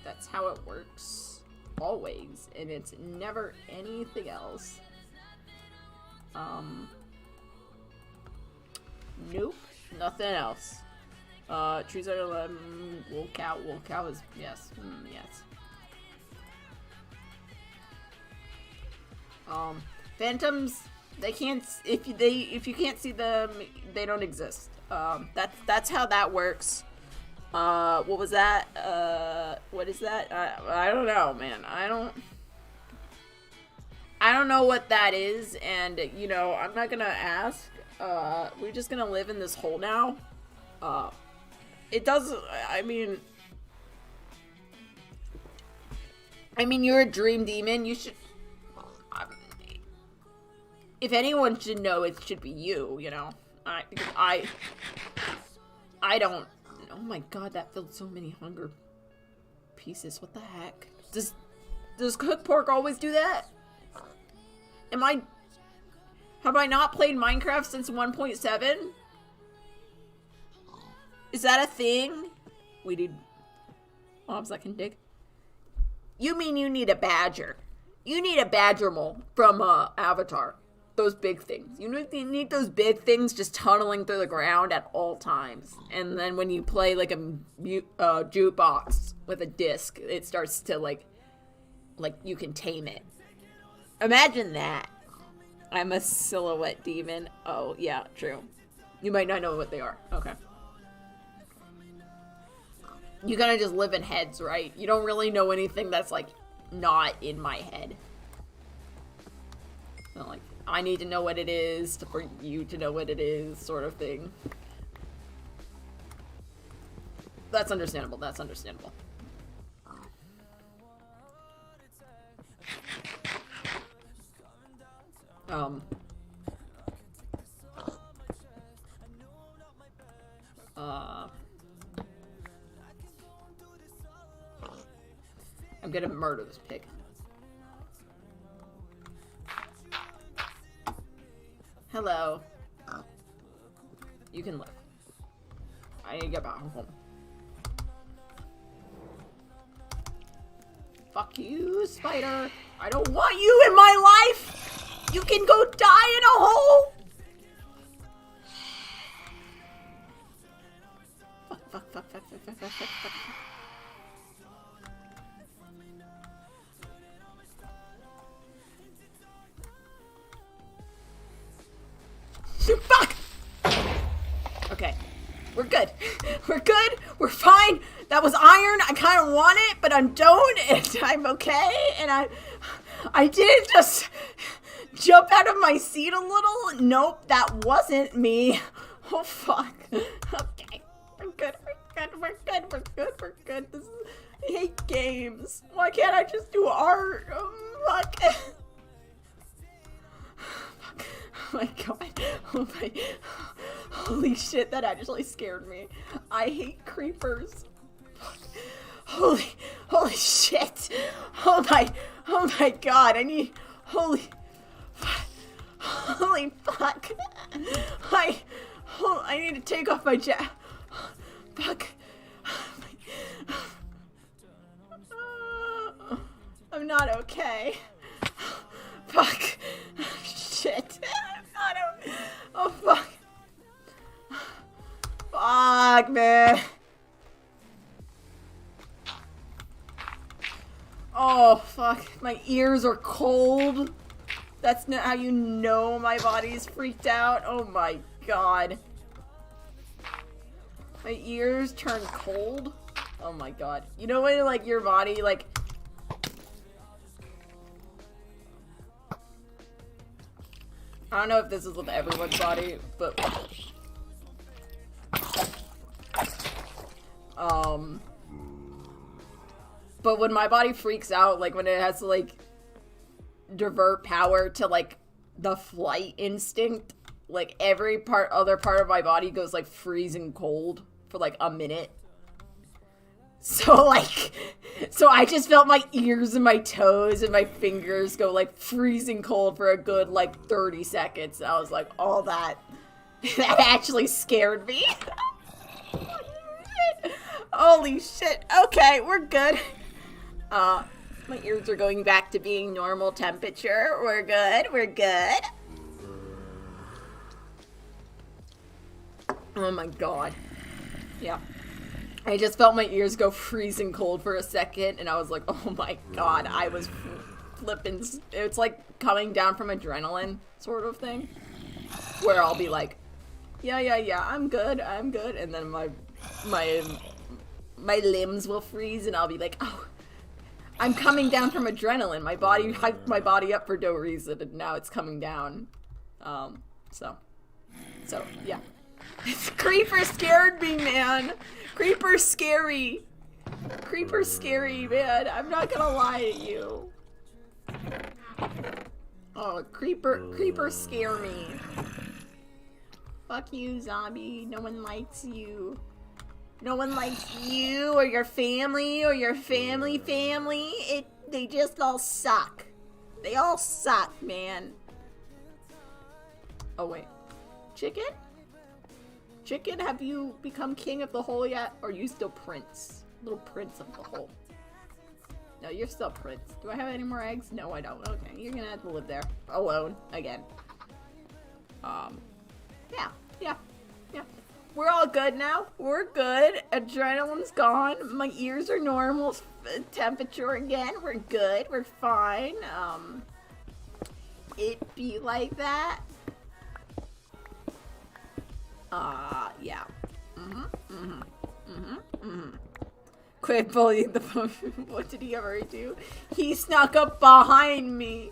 S2: That's how it works. Always. And it's never anything else. Nope. Nothing else. Trees are wool cow. Wool cow is yes. Yes. Phantoms, they can't, if you can't see them, they don't exist. That's how that works. What was that? What is that? I don't know, man. I don't know what that is, and you know, I'm not gonna ask. We're just gonna live in this hole now. It does, I mean, you're a dream demon. You should, if anyone should know, it should be you, you know? I don't, oh my god, that filled so many hunger pieces. What the heck? Does cooked pork always do that? Have I not played Minecraft since 1.7? Is that a thing? We need mobs that can dig. You mean you need a badger? You need a badger mole from Avatar. Those big things. You need those big things just tunneling through the ground at all times. And then when you play like a jukebox with a disc, it starts to like you can tame it. Imagine that. I'm a silhouette demon. Oh, yeah, true. You might not know what they are. Okay. You gotta just live in heads, right? You don't really know anything that's, like, not in my head. So, like, I need to know what it is for you to know what it is, sort of thing. That's understandable. That's understandable. I'm gonna murder this pig. Hello. You can live. I need to get back home. Fuck you, spider. I don't want you in my life. You can go die in a hole. Fuck. Fuck! Okay. We're good. We're good. We're fine. That was iron. I kind of want it, but I don't, and I'm okay. And I didn't just jump out of my seat a little. Nope, that wasn't me. Oh, fuck. Okay. We're good. We're good. I hate games. Why can't I just do art? Oh, fuck. Oh my god. Oh my. Holy shit, that actually scared me. I hate creepers. Holy shit. Oh my god. Holy fuck. I need to take off my jacket. Fuck. I'm not okay. Fuck. Shit. Oh, fuck. Fuck, man. Oh, fuck. My ears are cold. That's not how you know my body's freaked out. Oh, my God. My ears turn cold. Oh, my God. You know when, like, your body, like... I don't know if this is with everyone's body, but... But when my body freaks out, like, when it has to, like, divert power to, like, the flight instinct, like, every other part of my body goes, like, freezing cold. for like a minute. So I just felt my ears and my toes and my fingers go like freezing cold for a good like 30 seconds. I was like, oh, that actually scared me. Holy shit. Okay, we're good. My ears are going back to being normal temperature. We're good. We're good. Oh my god. Yeah. I just felt my ears go freezing cold for a second, and I was like, oh my god, I was flipping. It's like coming down from adrenaline sort of thing, where I'll be like, yeah, I'm good, and then my limbs will freeze, and I'll be like, oh, I'm coming down from adrenaline. My body hyped my body up for no reason, and now it's coming down. So yeah. Creeper scared me, man. Creeper's scary. Creeper's scary, man. I'm not gonna lie to you. Oh, creeper scare me. Fuck you, zombie. No one likes you. No one likes you or your family or your family. They just all suck. They all suck, man. Oh, wait. Chicken? Chicken, have you become king of the hole yet? Or are you still prince? Little prince of the hole. No, you're still prince. Do I have any more eggs? No, I don't. Okay, you're gonna have to live there. Alone. Again. Yeah. We're all good now. We're good. Adrenaline's gone. My ears are normal temperature again. We're good. We're fine. It be like that. Yeah. Quit bullying the phone. What did he ever do? He snuck up behind me.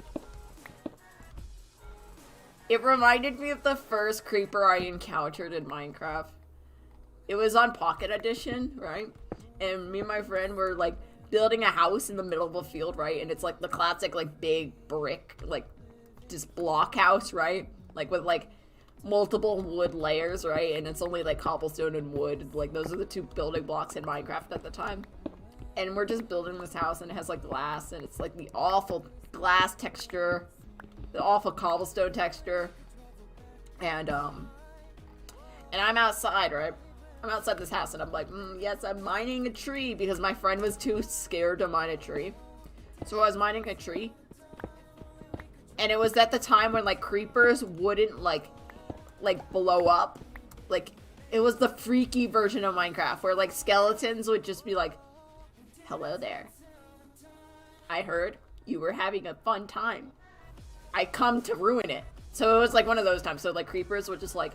S2: It reminded me of the first creeper I encountered in Minecraft. It was on Pocket Edition, right? And me and my friend were like building a house in the middle of a field, right? And it's like the classic like big brick, like just block house, right? Like with like multiple wood layers, right? And it's only like cobblestone and wood. Like those are the two building blocks in Minecraft at the time. And we're just building this house, and it has like glass, and it's like the awful glass texture, the awful cobblestone texture. And I'm outside, right? I'm outside this house, and I'm like, yes, I'm mining a tree, because my friend was too scared to mine a tree. So I was mining a tree. And it was at the time when like creepers wouldn't like blow up. Like it was the freaky version of Minecraft where like skeletons would just be like, hello there, I heard you were having a fun time, I come to ruin it. So it was like one of those times. So like creepers would just like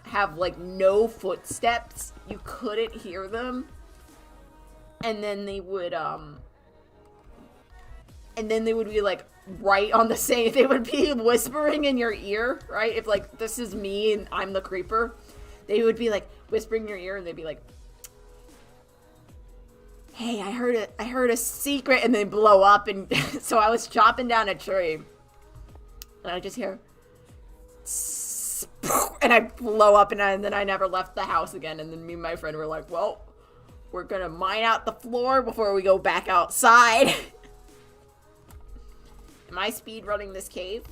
S2: have like no footsteps, you couldn't hear them, and then they would be like right on the same, they would be whispering in your ear, right? If like this is me and I'm the creeper, they would be like whispering in your ear, and they'd be like, hey, I heard a secret, and they blow up. And so I was chopping down a tree, and I just hear and I blow up, and then I never left the house again. And then me and my friend were like, well, we're gonna mine out the floor before we go back outside. Am I speedrunning this cave?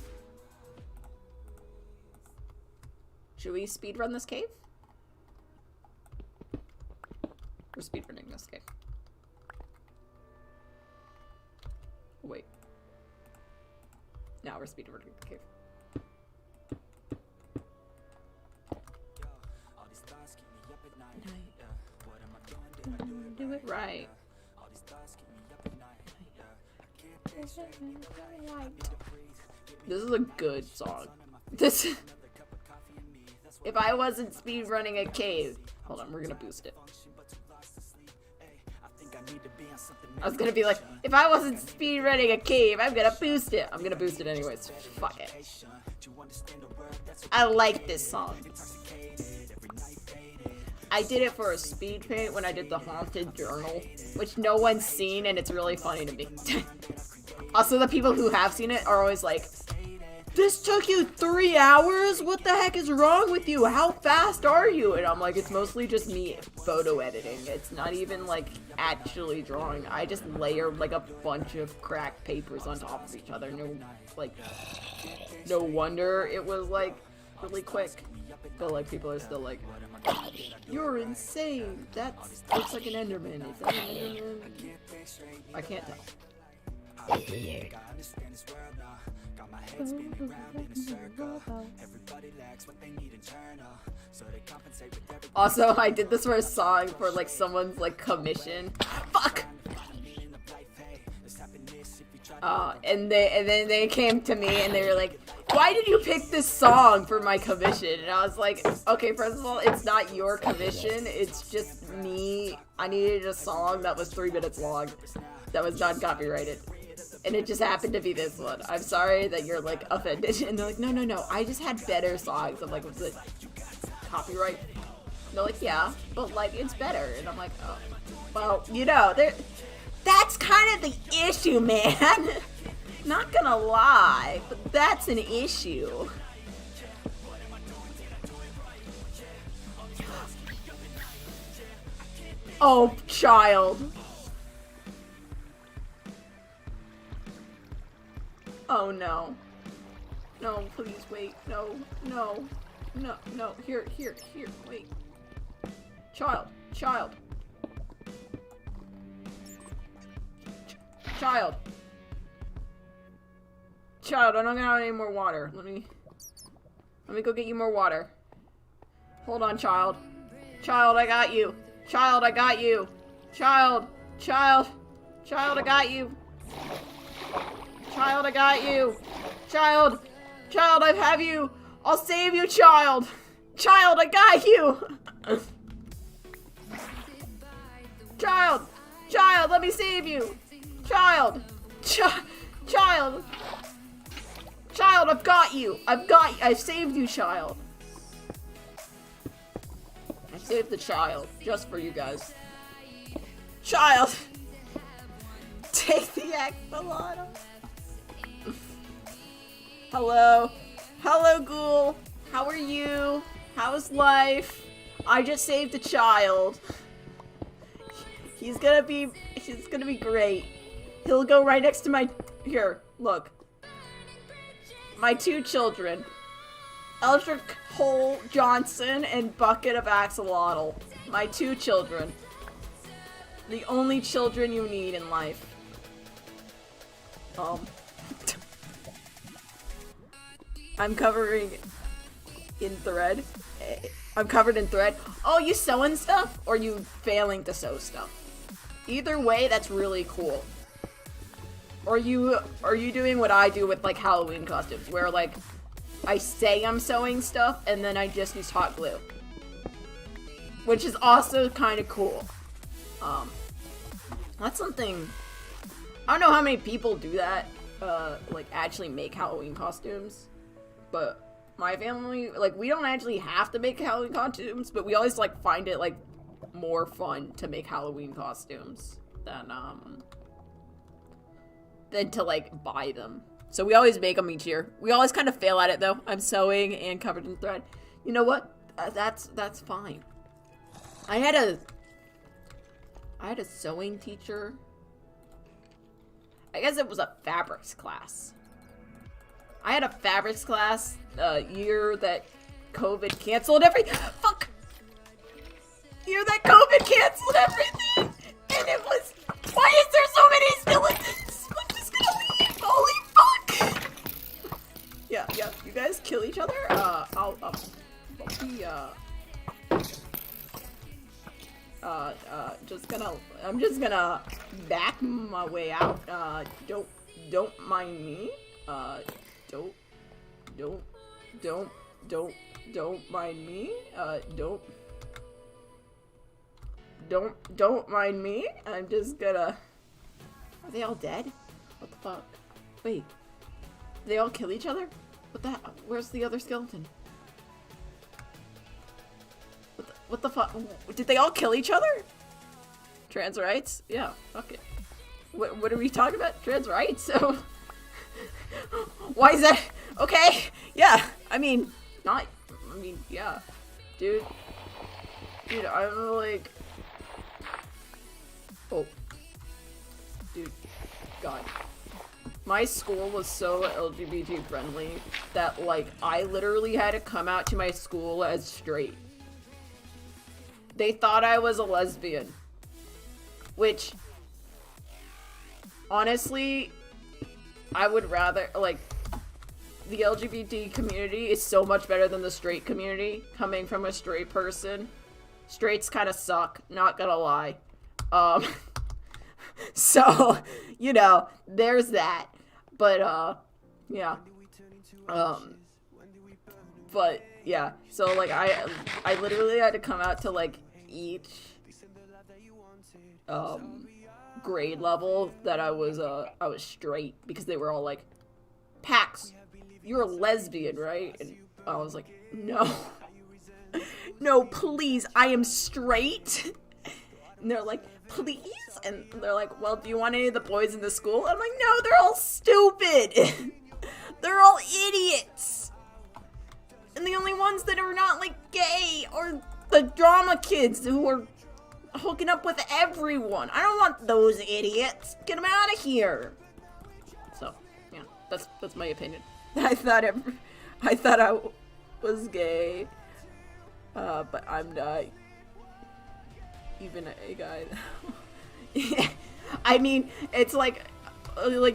S2: Should we speedrun this cave? We're speedrunning this cave. Wait. Now we're speedrunning the cave. Do it right. This is a good song. This. If I wasn't speedrunning a cave, hold on, we're gonna boost it. I was gonna be like, if I wasn't speedrunning a cave, I'm gonna boost it. I'm gonna boost it anyways. Fuck it. I like this song. I did it for a speed paint when I did the Haunted Journal, which no one's seen, and it's really funny to me. Also, the people who have seen it are always like, this took you 3 hours? What the heck is wrong with you? How fast are you? And I'm like, it's mostly just me photo editing. It's not even like actually drawing. I just layered like a bunch of cracked papers on top of each other. No wonder it was like really quick. But like people are still like, you're insane. That looks like an Enderman. Is that an Enderman? I can't tell. Also, I did this for a song for like someone's like commission. Fuck. And then they came to me and they were like, why did you pick this song for my commission? And I was like, okay, first of all, it's not your commission. It's just me. I needed a song that was 3 minutes long, that was non-copyrighted. And it just happened to be this one. I'm sorry that you're like offended. And they're like, no, I just had better songs. I'm like, was it copyright? And they're like, yeah, but like it's better. And I'm like, oh, well, you know, that's kind of the issue, man. Not gonna lie, but that's an issue. Oh, child. Oh no. No, please wait. No. Here, wait. Child. Child, I don't have any more water. Let me go get you more water. Hold on, child. Child, I got you. Child, I got you. Child, I got you. Child, I got you. Child, I have you. I'll save you, child. Child, I got you. Child, let me save you. Child, I've got you. I've saved you, child. I saved the child just for you guys. Child, take the axolotl. Hello, Ghoul. How are you? How's life? I just saved a child. He's gonna be great. He'll go right next to my, here, look. My 2 children. Eldrick Hole Johnson and Bucket of Axolotl. My 2 children. The only children you need in life. I'm covering in thread. I'm covered in thread. Oh, you sewing stuff? Or you failing to sew stuff? Either way, that's really cool. Or are you doing what I do with like Halloween costumes, where like I say I'm sewing stuff and then I just use hot glue, which is also kind of cool. That's something. I don't know how many people do that, like actually make Halloween costumes, but my family, like, we don't actually have to make Halloween costumes, but we always like find it like more fun to make Halloween costumes than to like buy them. So we always make them each year. We always kind of fail at it though. I'm sewing and covered in thread. You know what? That's fine. I had a sewing teacher. I guess it was a fabrics class. I had a fabrics class year that COVID canceled everything. Fuck! Year that COVID canceled everything! And it was... Why is there so many skeletons? I'm just gonna leave. Holy fuck! Yeah, you guys kill each other? I'll be, I'm just gonna back my way out. Don't mind me. Don't mind me. Don't mind me. I'm just gonna... Are they all dead? What the fuck? Wait. They all kill each other? What the... Where's the other skeleton? What the fuck? Did they all kill each other? Trans rights? Yeah, fuck it. What are we talking about? Trans rights? So... Why is that... Okay, yeah, yeah, dude, I'm like, oh, dude, God, my school was so LGBT friendly that, like, I literally had to come out to my school as straight. They thought I was a lesbian, which, honestly, I would rather, like, the LGBT community is so much better than the straight community, coming from a straight person. Straights kind of suck, not gonna lie. So, you know, there's that. But, yeah. But, yeah. So, like, I literally had to come out to, like, each, grade level that I was straight, because they were all like, Pax, you're a lesbian, right? And I was like, no. No, please, I am straight. And they're like, please? And they're like, well, do you want any of the boys in the school? I'm like, no, they're all stupid. They're all idiots. And the only ones that are not, like, gay are the drama kids who are hooking up with everyone. I don't want those idiots. Get them out of here. So, yeah, that's my opinion. I thought I was gay, but I'm not even a guy. Yeah. I mean, it's like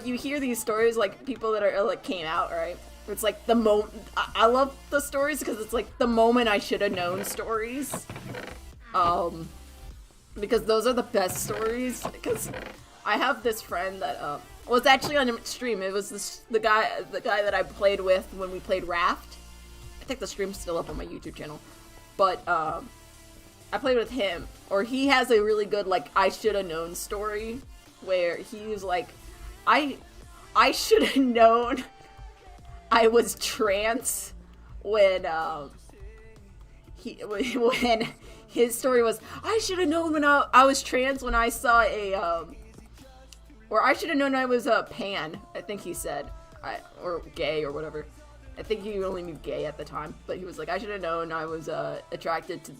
S2: you hear these stories, like, people that are, like, came out, right? It's like the I love the stories because it's like the moment I should have known stories. Because those are the best stories. Because I have this friend that was actually on a stream. It was the guy that I played with when we played Raft. I think the stream's still up on my YouTube channel. But I played with him, or he has a really good, like, I should have known story where he's like, I should have known I was trans when when his story was, I should have known when I was trans when I saw or I should have known I was a pan, I think he said, or gay or whatever. I think he only knew gay at the time, but he was like, I should have known I was attracted to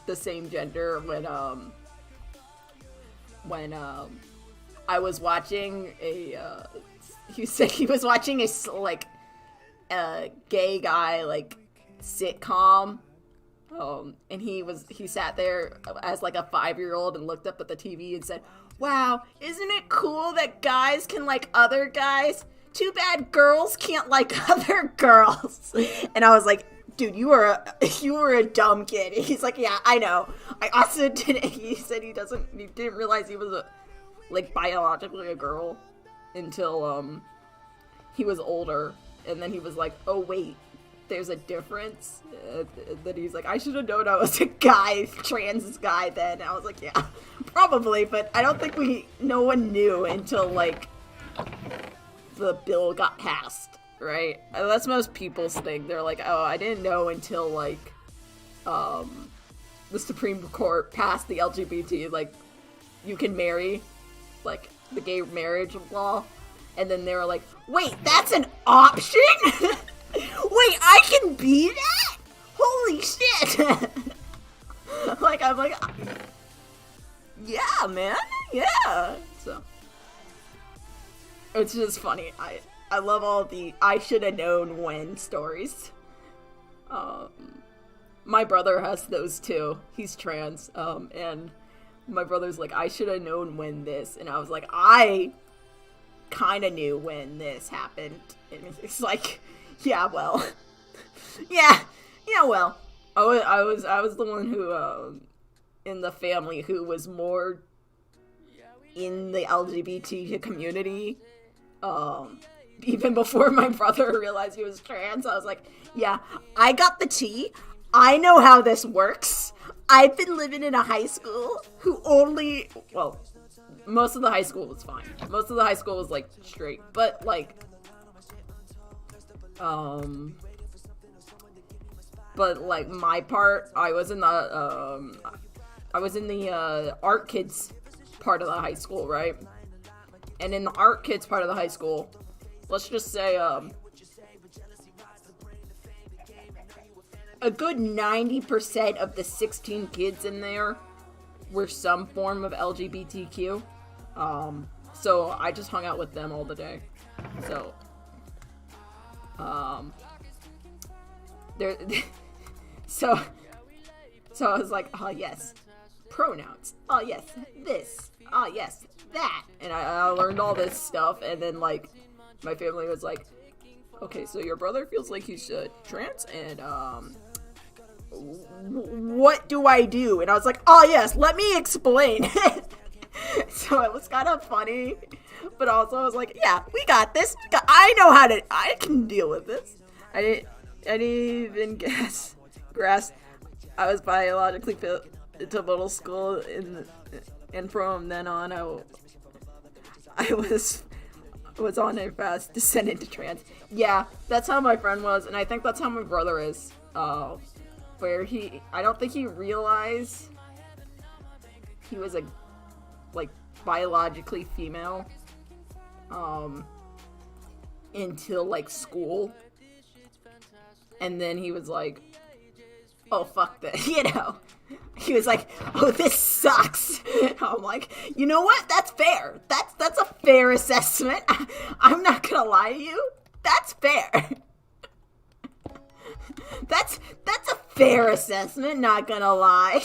S2: the same gender when I was watching he said he was watching a gay guy, like, sitcom, and he sat there as, like, a 5-year-old and looked up at the TV and said, wow, isn't it cool that guys can like other guys? Too bad girls can't like other girls. And I was like, dude, you were a dumb kid. And he's like, yeah, I know. I also didn't. He said he didn't realize he was biologically a girl until he was older, and then he was like, oh wait, there's a difference. That he's like, I should have known I was a guy, trans guy then. And I was like, yeah, probably, but I don't think no one knew until like the bill got passed. Right? That's most people's thing. They're like, oh, I didn't know until, like, the Supreme Court passed the LGBT, like, you can marry, like, the gay marriage law. And then they were like, wait, that's an option? Wait, I can be that? Holy shit! Like, I'm like, yeah, man, yeah. So, it's just funny. I love all the I should have known when stories. My brother has those too. He's trans. And my brother's like, I should have known when this. And I was like, I kind of knew when this happened. And it's like, yeah, well. yeah, well. I was the one who, in the family who was more in the LGBT community. Even before my brother realized he was trans, I was like, yeah, I got the tea. I know how this works. I've been living in a high school most of the high school was fine. Most of the high school was, like, straight. But, like, my part, I was in the art kids part of the high school, right? And in the art kids part of the high school, let's just say, a good 90% of the 16 kids in there were some form of LGBTQ. So I just hung out with them all the day. So, there, so I was like, oh yes, pronouns. Oh yes, this. Oh yes, that. And I learned all this stuff, and then like, my family was like, okay, so your brother feels like he's trans, and what do I do? And I was like, oh yes, let me explain. So it was kind of funny, but also I was like, yeah, we got this. I know I can deal with this. I didn't even grasp I was biologically fit into middle school, and from then on I was on a fast descent into trans. Yeah, that's how my friend was, and I think that's how my brother is. Where I don't think he realized he was biologically female, until like school, and then he was like, oh fuck this, you know. He was like, oh, this sucks. I'm like, you know what? That's fair. That's a fair assessment. I'm not gonna lie to you. That's fair. That's a fair assessment, not gonna lie.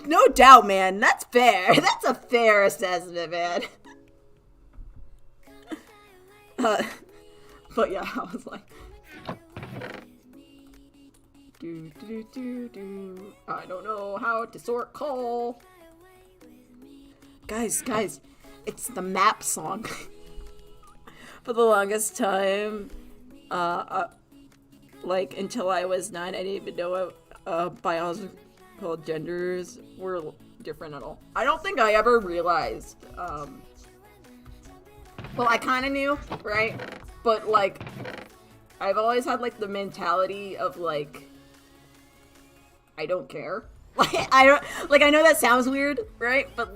S2: No doubt, man. That's fair. That's a fair assessment, man. But yeah, I was like, I don't know how to sort call. Guys, it's the map song. For the longest time, until I was 9, I didn't even know what biological genders were different at all. I don't think I ever realized, well, I kind of knew, right? But, I've always had, the mentality of, I don't care. I know that sounds weird, right? But,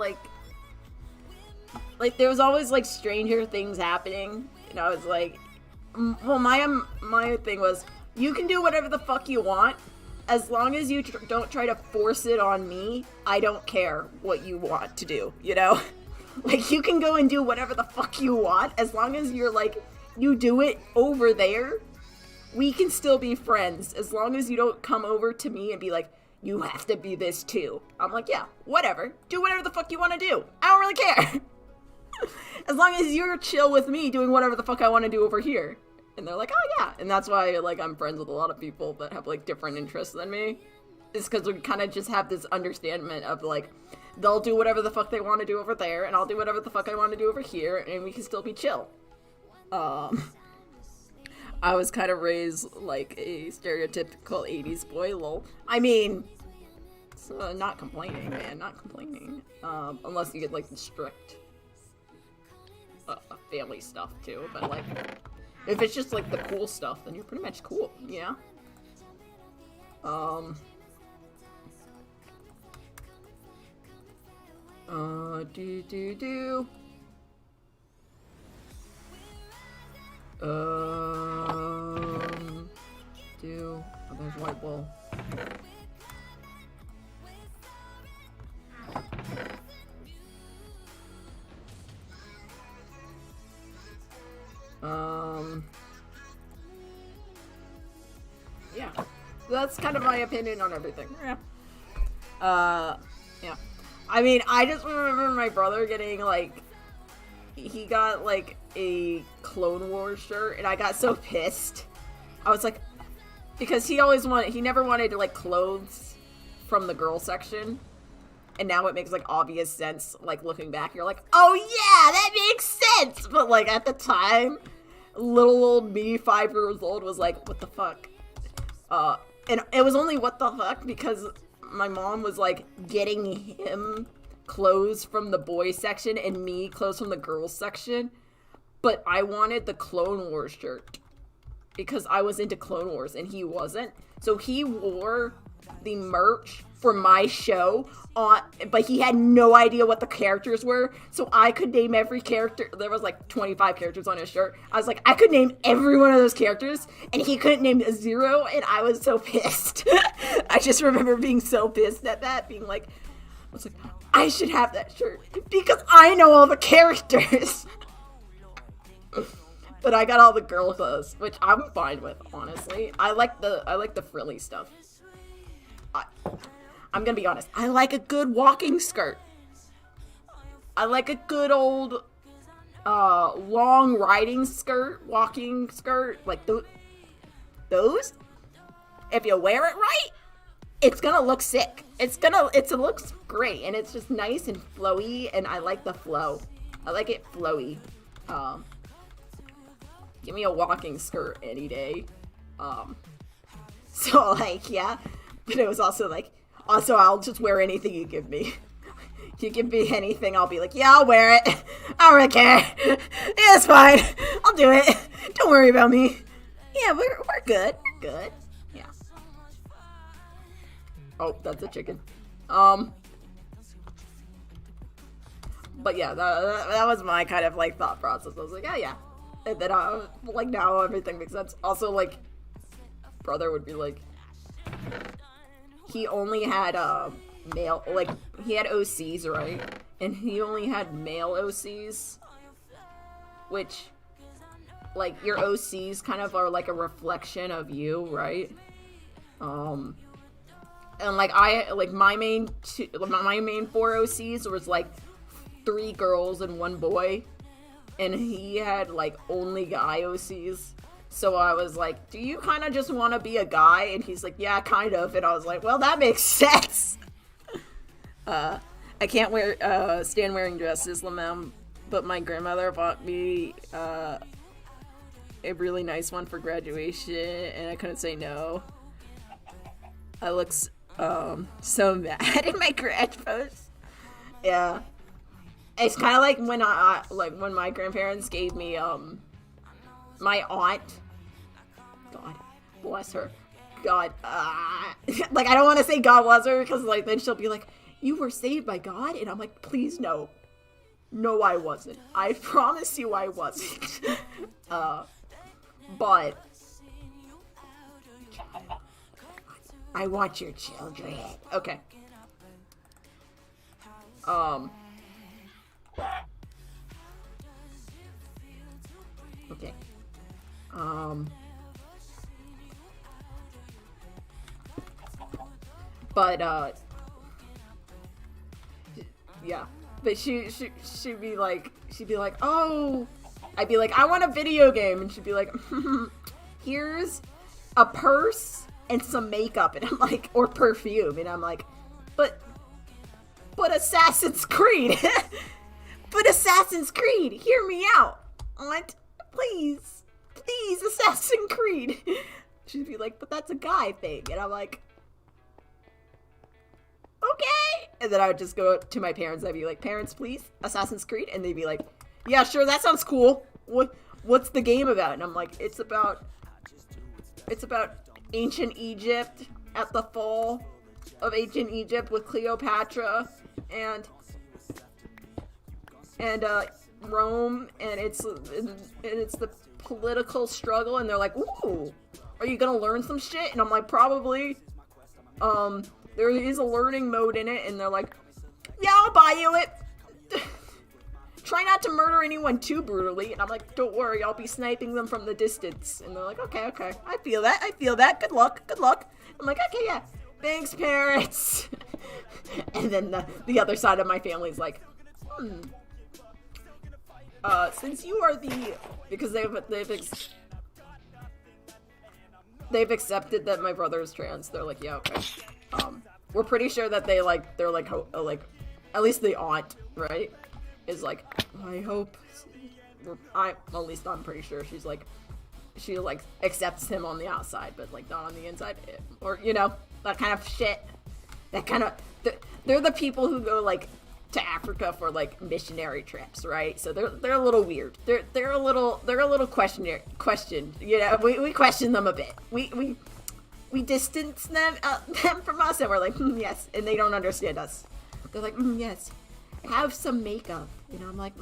S2: there was always, stranger things happening. And I was like, well, my thing was, you can do whatever the fuck you want. As long as you don't try to force it on me, I don't care what you want to do, you know? You can go and do whatever the fuck you want. As long as you're, you do it over there, we can still be friends. As long as you don't come over to me and be like, you have to be this too. I'm like, yeah, whatever. Do whatever the fuck you want to do. I don't really care. As long as you're chill with me doing whatever the fuck I want to do over here. And they're like, oh yeah. And that's why, I'm friends with a lot of people that have, different interests than me. It's because we kind of just have this understanding of, they'll do whatever the fuck they want to do over there, and I'll do whatever the fuck I want to do over here, and we can still be chill. I was kind of raised like a stereotypical 80s boy, lol. I mean, so not complaining, man, not complaining. Unless you get, the strict family stuff, too, but, if it's just, the cool stuff, then you're pretty much cool, yeah? Oh, there's white ball. Yeah. That's kind of my opinion on everything. Yeah. Yeah. I mean, I just remember my brother getting, he got, a Clone Wars shirt, and I got so pissed. I was like, because he never wanted, clothes from the girl section, and now it makes, obvious sense, looking back, you're like, oh yeah, that makes sense! But, at the time, little old me, 5 years old, was like, what the fuck? And it was only what the fuck because my mom was, getting him clothes from the boys section and me clothes from the girls section. But I wanted the Clone Wars shirt because I was into Clone Wars and he wasn't. So he wore the merch for my show, but he had no idea what the characters were, so I could name every character. There was like 25 characters on his shirt. I was like, I could name every one of those characters, and he couldn't name a zero, and I was so pissed. I just remember being so pissed at that, being like, I was like, I should have that shirt, because I know all the characters. But I got all the girl clothes, which I'm fine with, honestly. I like the frilly stuff. I'm gonna be honest. I like a good walking skirt. I like a good old long riding skirt, walking skirt, like those. If you wear it right, it's gonna look sick. It looks great, and it's just nice and flowy, and I like the flow. I like it flowy. Give me a walking skirt any day. So like, yeah, but it was also like, I'll just wear anything you give me. If you give me anything, I'll be like, yeah, I'll wear it. I don't really care. Yeah, it's fine. I'll do it. Don't worry about me. Yeah, we're good. We're good. Yeah. Oh, that's a chicken. But yeah, that was my kind of like thought process. I was like, yeah. And then like now everything makes sense. Also, like, brother would be like, he only had male, like, he had OCs, right? And he only had male OCs, which, like, your OCs kind of are like a reflection of you, right? And like my main 4 OCs was like 3 girls and 1 boy. And he had, like, only guy OCs. So I was like, do you kind of just want to be a guy? And he's like, yeah, kind of. And I was like, well, that makes sense. I can't stand wearing dresses, Lamem. But my grandmother bought me a really nice one for graduation. And I couldn't say no. I look so mad in my grad post. Yeah. It's kind of like when my grandparents gave me, my aunt, God bless her, God, like, I don't want to say God bless her, because, like, then she'll be like, you were saved by God? And I'm like, please, no, I wasn't. I promise you I wasn't. But, I want your children. Okay. Okay. But yeah. But she'd be like, oh, I'd be like, I want a video game, and she'd be like, here's a purse and some makeup, and I'm like, or perfume, and I'm like, but Assassin's Creed. But Assassin's Creed, hear me out. Aunt, please, Assassin's Creed. She'd be like, but that's a guy thing. And I'm like, okay. And then I would just go to my parents. I'd be like, parents, please, Assassin's Creed. And they'd be like, yeah, sure, that sounds cool. What's the game about? And I'm like, it's about ancient Egypt, at the fall of ancient Egypt with Cleopatra and Rome, and it's the political struggle, and they're like, ooh, are you gonna learn some shit? And I'm like, probably. There is a learning mode in it, and they're like, yeah, I'll buy you it. Try not to murder anyone too brutally. And I'm like, don't worry, I'll be sniping them from the distance. And they're like, okay, I feel that, good luck. I'm like, okay, yeah, thanks, parents. And then the other side of my family's like, since you are because they've accepted that my brother is trans. They're like, yeah, okay. We're pretty sure that they're like, at least the aunt, right, is like, I hope, at least I'm pretty sure she accepts him on the outside, but like not on the inside, or, you know, that kind of shit. They're the people who go like to Africa for like missionary trips, right? So they're a little weird. They're a little questioned. You know, we question them a bit. We we distance them from us, and we're like, yes, and they don't understand us. They're like, yes, have some makeup. You know, I'm like,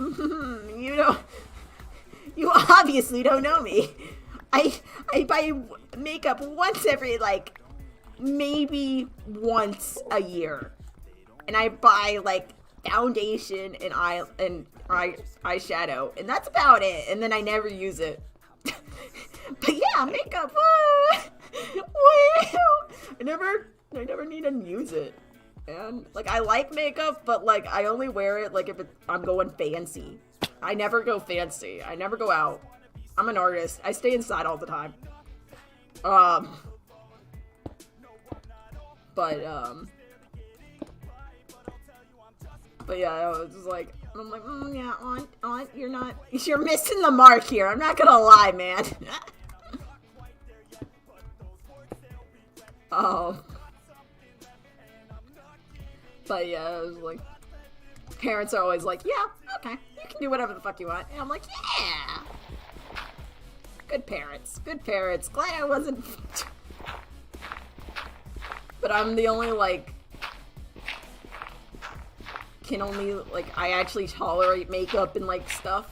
S2: you obviously don't know me. I buy makeup once every, like, maybe once a year. And I buy, like, foundation and eyeshadow, and that's about it. And then I never use it. But yeah, makeup. I never need to use it. And like, I like makeup, but like, I only wear it like if I'm going fancy. I never go fancy. I never go out. I'm an artist. I stay inside all the time. But yeah, I was just like, I'm like, yeah, Aunt, you're missing the mark here. I'm not gonna lie, man. But yeah, I was like, parents are always like, yeah, okay, you can do whatever the fuck you want. And I'm like, yeah. Good parents. Glad I wasn't. But I'm the only, like, I actually tolerate makeup and, like, stuff.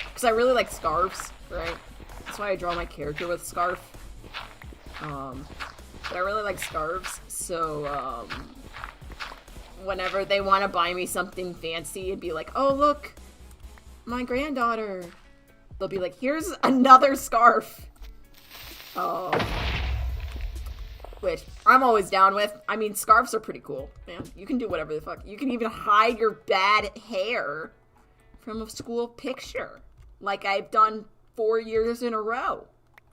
S2: Because I really like scarves, right? That's why I draw my character with scarf. But I really like scarves, so, whenever they want to buy me something fancy and be like, oh, look, my granddaughter, they'll be like, here's another scarf. Which I'm always down with. I mean, scarves are pretty cool, man. You can do whatever the fuck. You can even hide your bad hair from a school picture, like I've done 4 years in a row.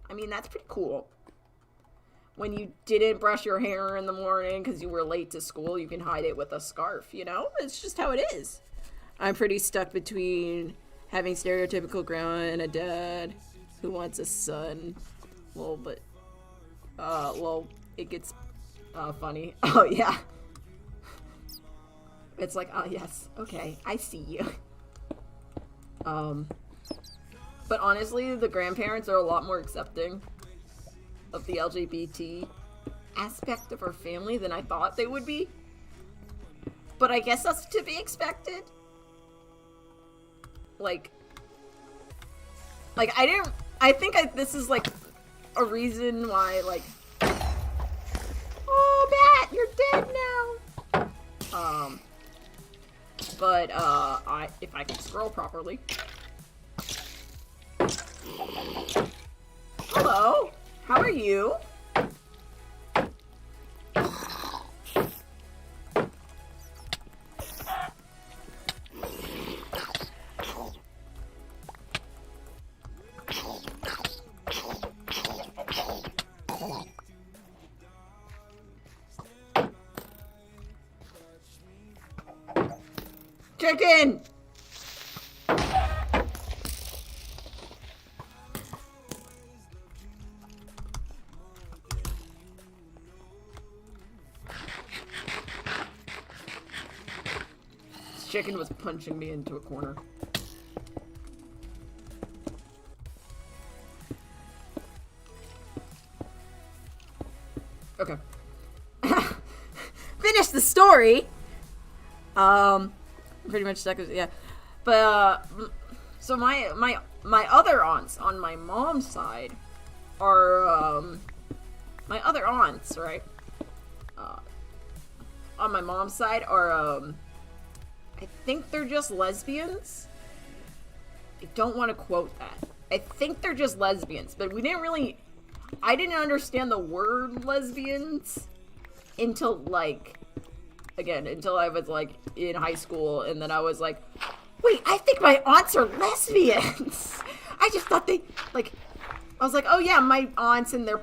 S2: I mean, that's pretty cool. When you didn't brush your hair in the morning because you were late to school, you can hide it with a scarf, you know? It's just how it is. I'm pretty stuck between having stereotypical grandma and a dad who wants a son. It gets funny. Oh, yeah. It's like, oh, yes, okay, I see you. But honestly, the grandparents are a lot more accepting of the LGBT aspect of our family than I thought they would be. But I guess that's to be expected. This is like a reason why, like, oh, Matt, you're dead now. If I can scroll properly. Hello. How are you? Chicken! Chicken was punching me into a corner. Okay. Finish the story. Pretty much stuck. Yeah, but so my other aunts on my mom's side are my other aunts, right? On my mom's side are I think they're just lesbians. I don't want to quote that. I think they're just lesbians, but I didn't understand the word lesbians until I was like in high school, and then I was like, wait, I think my aunts are lesbians. I just thought I was like, oh yeah, my aunts and they're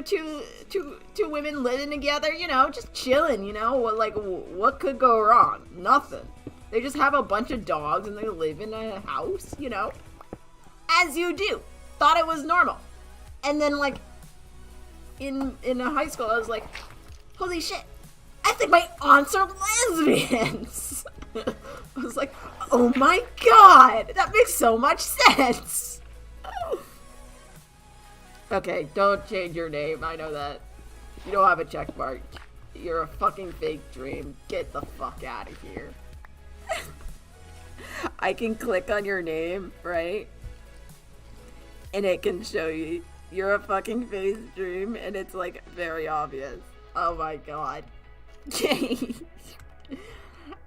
S2: two women living together, you know, just chilling, you know, what could go wrong? Nothing. They just have a bunch of dogs and they live in a house, you know, as you do. Thought it was normal. And then like in high school, I was like, holy shit, I think my aunts are lesbians. I was like, oh my god, that makes so much sense. Okay, don't change your name. I know that. You don't have a check mark. You're a fucking fake dream. Get the fuck out of here. I can click on your name, right? And it can show you you're a fucking fake dream, and it's like very obvious. Oh my god.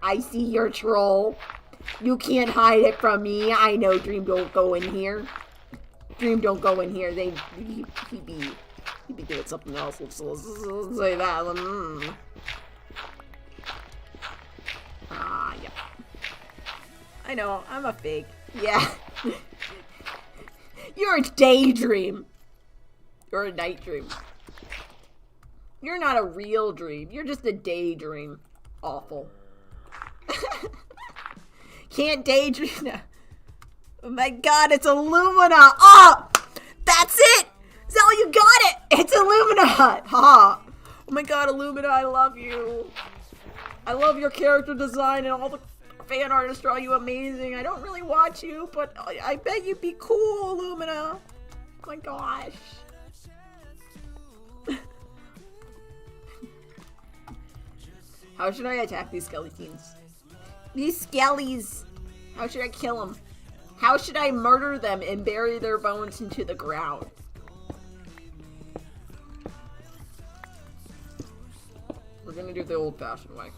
S2: I see your troll. You can't hide it from me. I know Dream don't go in here. Dream don't go in here. He be doing something else. Let's say that. Yeah. I know, I'm a fake. Yeah. You're a daydream. You're a night dream. You're not a real dream. You're just a daydream. Awful. Can't daydream now. Oh my god, it's Illumina! Oh! That's it! Is that all you got it? It's Illumina! Ha! Oh my god, Illumina, I love you. I love your character design and all the fan artists draw you amazing. I don't really watch you, but I bet you'd be cool, Illumina. Oh my gosh. How should I attack these skeletons? These skellies! How should I kill them? How should I murder them and bury their bones into the ground? We're gonna do it the old-fashioned way.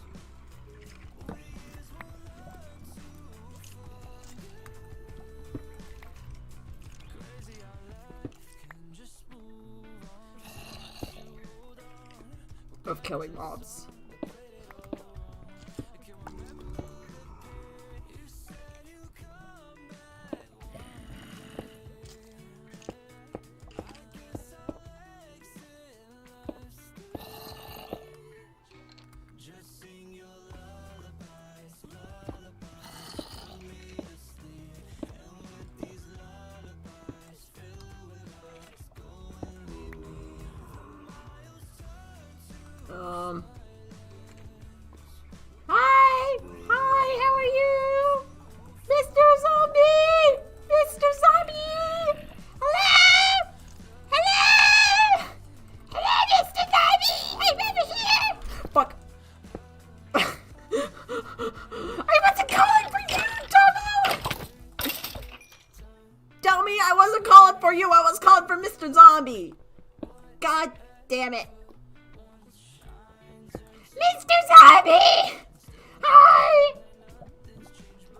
S2: Of killing mobs. Hi, how are you? Mr. Zombie! Mr. Zombie! Hello? Hello? Hello, Mr. Zombie! I'm over here! Fuck. I wasn't calling for you, Dumbo! Dummy, I wasn't calling for you, I was calling for Mr. Zombie! God damn it. Mr. Zombie! Hi!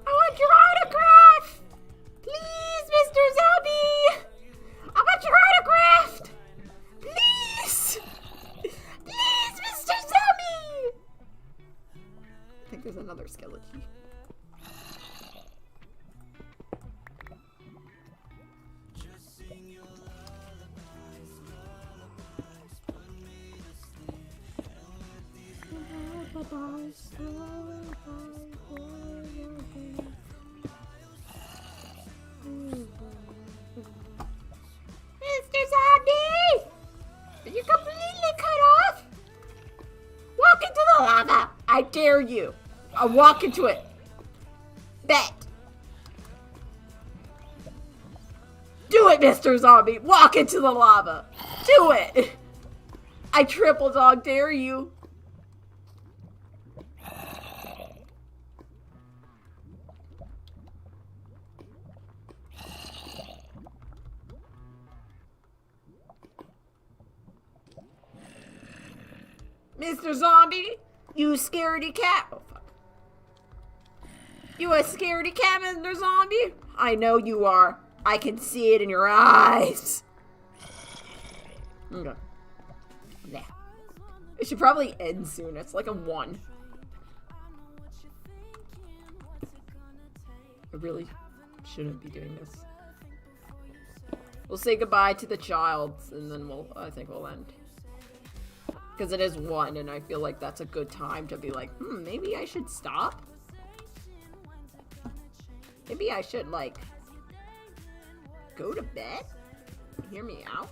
S2: I want your autograph! Please, Mr. Zombie! I want your autograph! Please! Please, Mr. Zombie! I think there's another skeleton. Mr. Zombie! Are you completely cut off? Walk into the lava! I dare you! I'll walk into it! Bet! Do it, Mr. Zombie! Walk into the lava! Do it! I triple dog dare you! Mr. Zombie, you scaredy cat. Oh, fuck. You a scaredy cat, Mr. Zombie? I know you are. I can see it in your eyes. Okay. Nah. It should probably end soon. It's like a 1. I really shouldn't be doing this. We'll say goodbye to the child, and then I think we'll end. Because it is 1, and I feel like that's a good time to be like, maybe I should stop? Maybe I should, like, go to bed? Hear me out?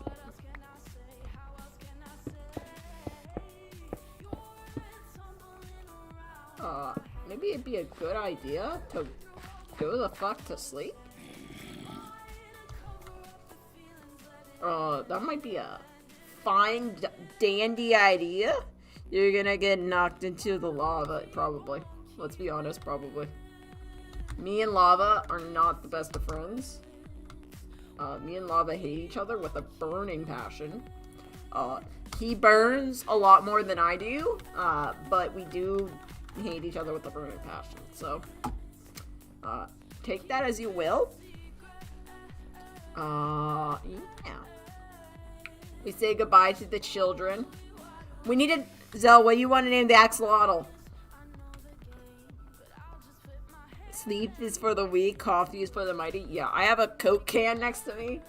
S2: Maybe it'd be a good idea to go the fuck to sleep? That might be a fine dandy idea. You're gonna get knocked into the lava, probably. Let's be honest, probably. Me and Lava are not the best of friends. Me and Lava hate each other with a burning passion. He burns a lot more than I do, but we do hate each other with a burning passion. So, take that as you will. Yeah. We say goodbye to the children. We needed... Zell, what do you want to name the axolotl? Sleep is for the weak, coffee is for the mighty. Yeah, I have a Coke can next to me.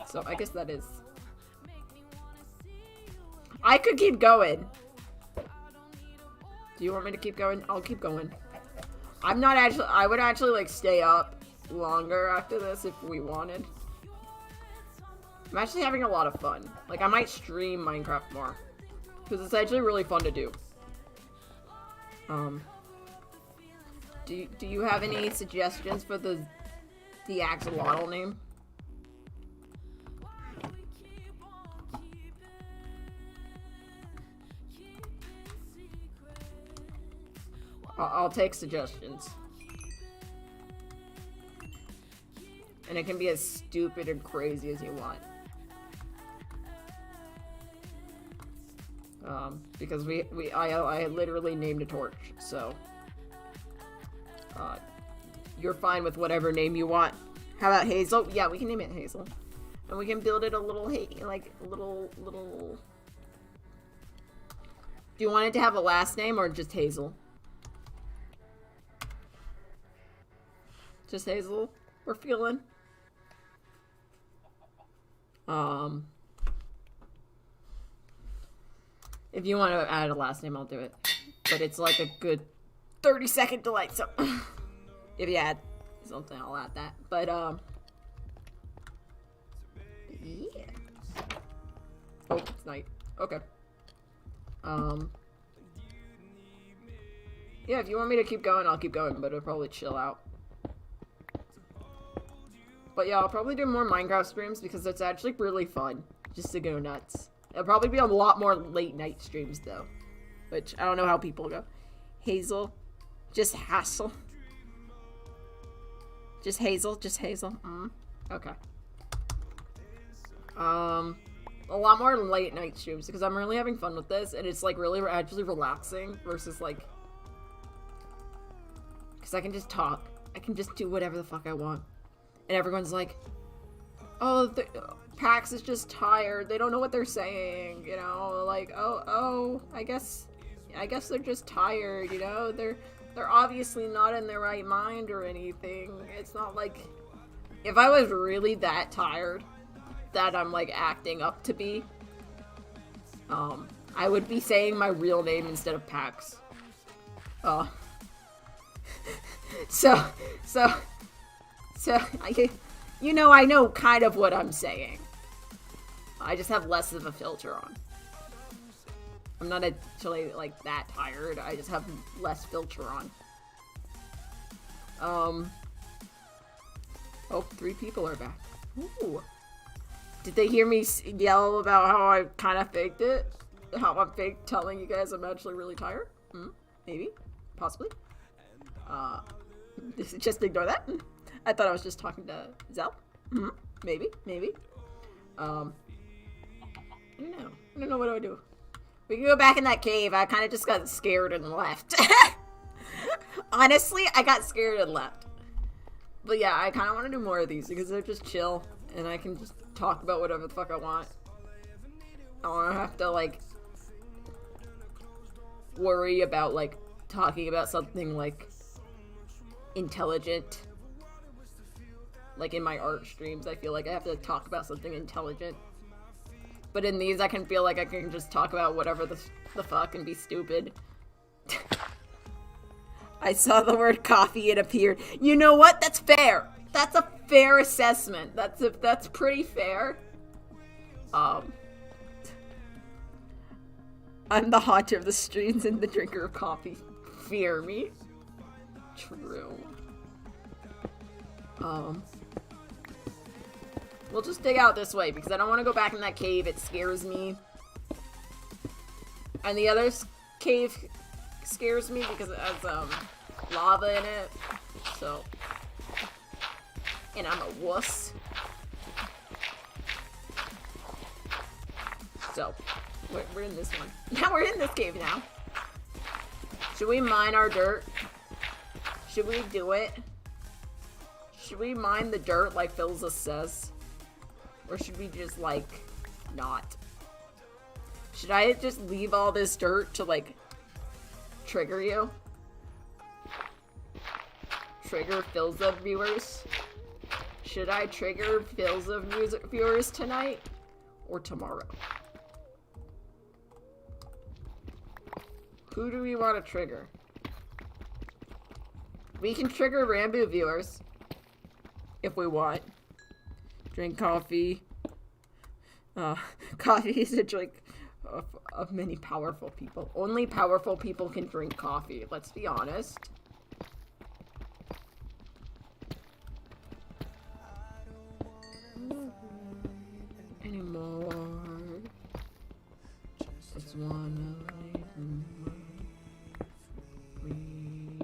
S2: So I guess that is... I could keep going. Do you want me to keep going? I'll keep going. I'm not actually... I would actually, like, stay up longer after this if we wanted. I'm actually having a lot of fun. Like, I might stream Minecraft more. Because it's actually really fun to do. Do you have any suggestions for the axolotl name? I'll take suggestions. And it can be as stupid and crazy as you want. Because I literally named a torch, so you're fine with whatever name you want. How about Hazel? Yeah, we can name it Hazel, and we can build it a little little. Do you want it to have a last name or just Hazel? Just Hazel. We're feeling. If you want to add a last name, I'll do it. But it's like a good 30-second delay, so if you add something, I'll add that. But, yeah. Oh, it's night. Okay. Yeah, if you want me to keep going, I'll keep going, but it'll probably chill out. But yeah, I'll probably do more Minecraft streams because it's actually really fun just to go nuts. It'll probably be a lot more late night streams though, which I don't know how people go. Hazel, just Hassel, just Hazel, just Hazel. Okay. A lot more late night streams because I'm really having fun with this, and it's like really actually relaxing versus like, because I can just talk, I can just do whatever the fuck I want, and everyone's like, oh, Pax is just tired. They don't know what they're saying, you know, like, oh, I guess they're just tired, you know, they're obviously not in their right mind or anything. It's not like, if I was really that tired that I'm like acting up to be, I would be saying my real name instead of Pax. So I know kind of what I'm saying. I just have less of a filter on. I'm not actually like that tired. I just have less filter on. Oh, 3 people are back. Ooh. Did they hear me yell about how I kind of faked it? How I'm fake telling you guys I'm actually really tired? Maybe. Possibly. Just ignore that. I thought I was just talking to Zell. Maybe. I don't know what do I do. We can go back in that cave. I kind of just got scared and left. Honestly, I got scared and left. But yeah, I kind of want to do more of these because they're just chill. And I can just talk about whatever the fuck I want. I don't have to, like, worry about, like, talking about something, like, intelligent. Like, in my art streams, I feel like I have to talk about something intelligent. But in these, I can feel like I can just talk about whatever the fuck and be stupid. I saw the word coffee, it appeared. You know what? That's fair. That's a fair assessment. That's pretty fair. I'm the haunter of the streets and the drinker of coffee. Fear me. True. We'll just dig out this way because I don't want to go back in that cave. It scares me. And the other cave scares me because it has lava in it. So, and I'm a wuss. So, we're in this one. Now we're in this cave now. Should we mine our dirt? Should we do it? Should we mine the dirt like Philza says? Or should we just, like, not? Should I just leave all this dirt to, like, trigger you? Trigger Philza viewers? Should I trigger Philza music viewers tonight? Or tomorrow? Who do we want to trigger? We can trigger Rambo viewers. If we want. Drink coffee. Coffee is a drink of many powerful people. Only powerful people can drink coffee. Let's be honest. Anymore. Just wanna leave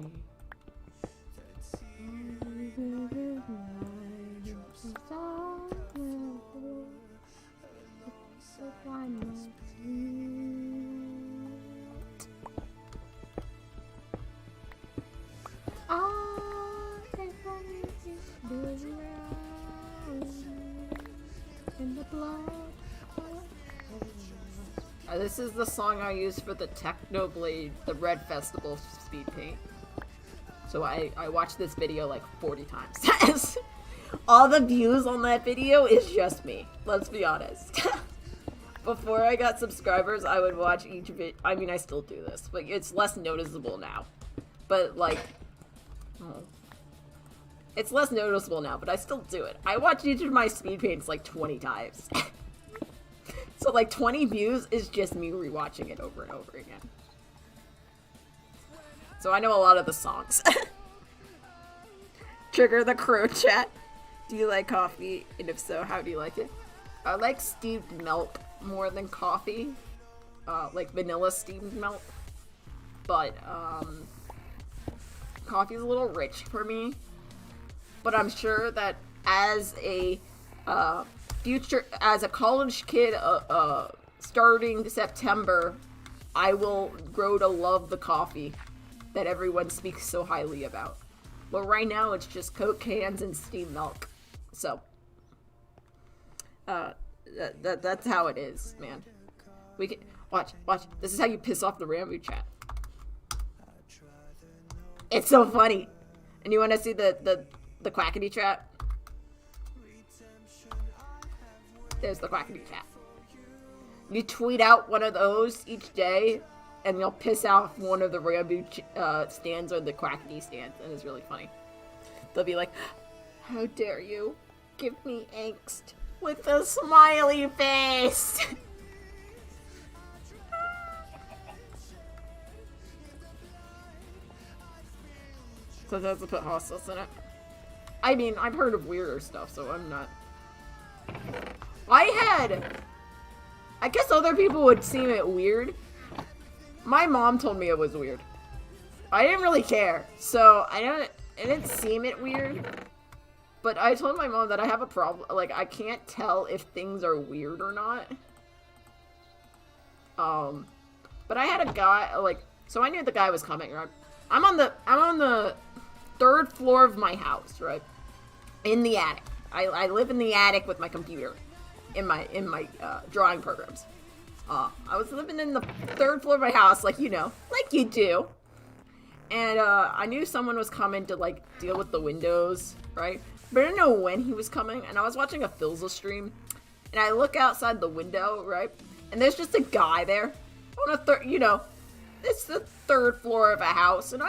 S2: This is the song I use for the Technoblade, the Red Festival speed paint. So I watched this video like 40 times. All the views on that video is just me. Let's be honest. Before I got subscribers, I would watch each video. I mean, I still do this, but it's less noticeable now. But like, it's less noticeable now, but I still do it. I watch each of my speed paints like 20 times. So like 20 views is just me rewatching it over and over again. So I know a lot of the songs. Trigger the crow chat. Do you like coffee? And if so, how do you like it? I like steamed milk more than coffee. Like vanilla steamed milk. But, coffee's a little rich for me. But I'm sure that as a, as a college kid, starting September, I will grow to love the coffee that everyone speaks so highly about. But right now, it's just Coke cans and steamed milk. So, that's how it is, man. We can watch. This is how you piss off the Rambo chat. It's so funny. And you want to see the quackity chat? There's the quackity chat. You tweet out one of those each day, and you'll piss off one of the Rambo stands or the quackity stands, and it's really funny. They'll be like, "How dare you give me angst with a smiley face?" Sometimes I put hot sauce in it. I mean, I've heard of weirder stuff, so I'm not. I guess other people would seem it weird. My mom told me it was weird. I didn't really care, so it didn't seem it weird. But I told my mom that I have a problem. Like, I can't tell if things are weird or not. But I had a guy, like, so I knew the guy was coming, right? I'm on the 3rd floor of my house, right? In the attic. I live in the attic with my computer. In my drawing programs. I was living in the 3rd floor of my house, like you do. And I knew someone was coming to like deal with the windows, right? But I didn't know when he was coming. And I was watching a Philza stream, and I look outside the window, right? And there's just a guy there on a it's the 3rd floor of a house, and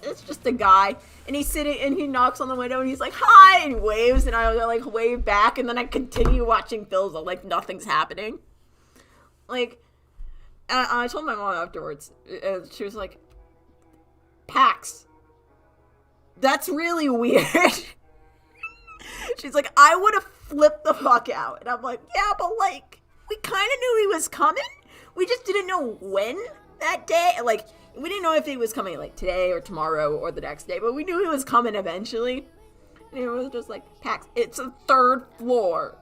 S2: it's just a guy, and he's sitting, and he knocks on the window, and he's like, "Hi," and he waves, and I like wave back, and then I continue watching Philza like nothing's happening. Like, I told my mom afterwards, and she was like, "Pax, that's really weird. She's like, I would have flipped the fuck out. And I'm like, yeah, but like, we kind of knew he was coming. We just didn't know when that day. Like, we didn't know if he was coming like today or tomorrow or the next day, but we knew he was coming eventually. And it was just like, Pax, it's the 3rd floor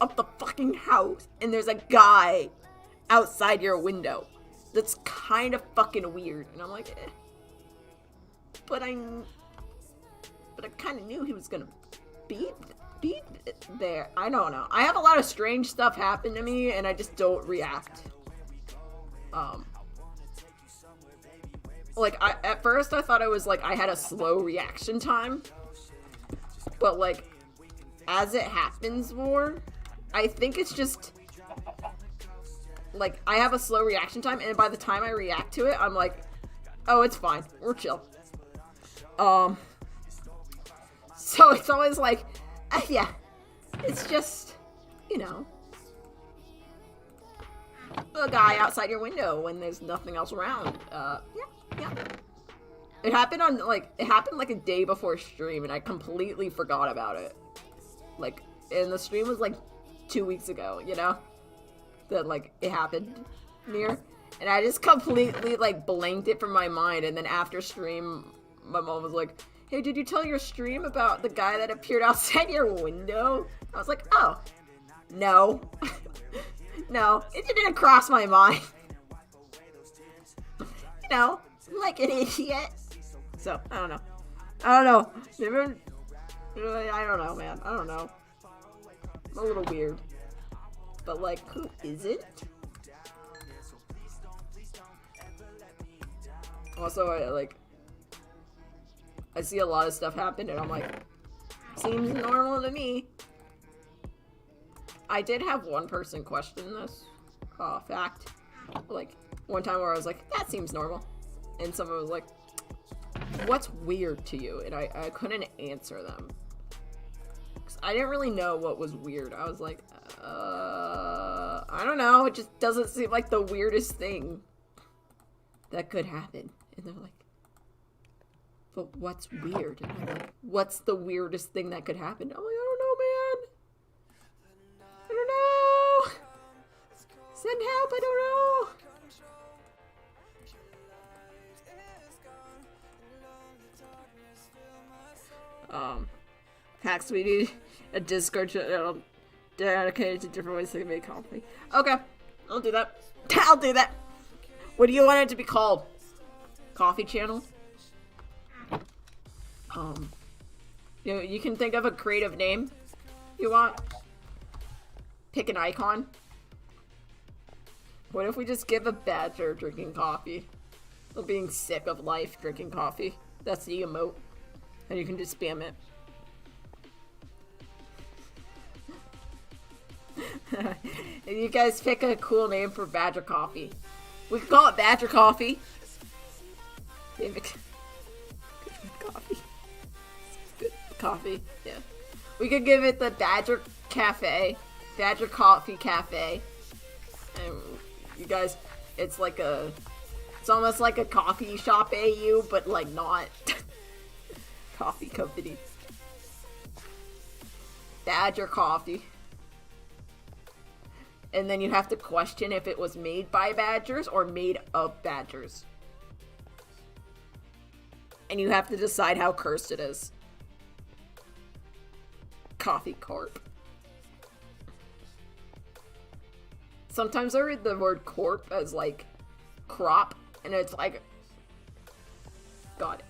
S2: of the fucking house, and there's a guy outside your window. That's kind of fucking weird. And I'm like, eh. But I kind of knew he was gonna be there. I don't know. I have a lot of strange stuff happen to me, and I just don't react. Like, at first I thought it was like I had a slow reaction time, but like, as it happens more, I think it's just like I have a slow reaction time, and by the time I react to it, I'm like, oh, it's fine, we're chill. So it's always like, yeah, it's just, you know, a guy outside your window when there's nothing else around. Yeah. It happened like a day before stream, and I completely forgot about it. Like, and the stream was like 2 weeks ago, you know? That, like, it happened near. And I just completely, like, blanked it from my mind. And then after stream, my mom was like, hey, did you tell your stream about the guy that appeared outside your window? I was like, oh, no. No, it didn't cross my mind. You know, I'm like an idiot. So, I don't know. I don't know, man. I don't know. I'm a little weird. But, like, who isn't? Also, I see a lot of stuff happen, and I'm like, seems normal to me. I did have one person question this fact. Like, one time where I was like, that seems normal. And someone was like, what's weird to you? And I couldn't answer them. 'Cause I didn't really know what was weird. I was like, I don't know. It just doesn't seem like the weirdest thing that could happen. And they're like, but what's weird? And I'm like, what's the weirdest thing that could happen? I'm like, I don't know, man. I don't know. Send help, I don't know. Hacks, we need a Discord channel dedicated to different ways to make coffee. Okay, I'll do that. I'll do that. What do you want it to be called? Coffee channel? You can think of a creative name you want. Pick an icon. What if we just give a badger drinking coffee? Or being sick of life drinking coffee. That's the emote. And you can just spam it. And you guys pick a cool name for badger coffee. We could call it badger coffee. Good coffee. Good coffee, yeah. We could give it the Badger Cafe. Badger Coffee Cafe. And you guys, it's almost like a coffee shop AU, but like not. Coffee company. Badger Coffee. And then you have to question if it was made by badgers or made of badgers. And you have to decide how cursed it is. Coffee Corp. Sometimes I read the word corp as like crop, and it's like, God.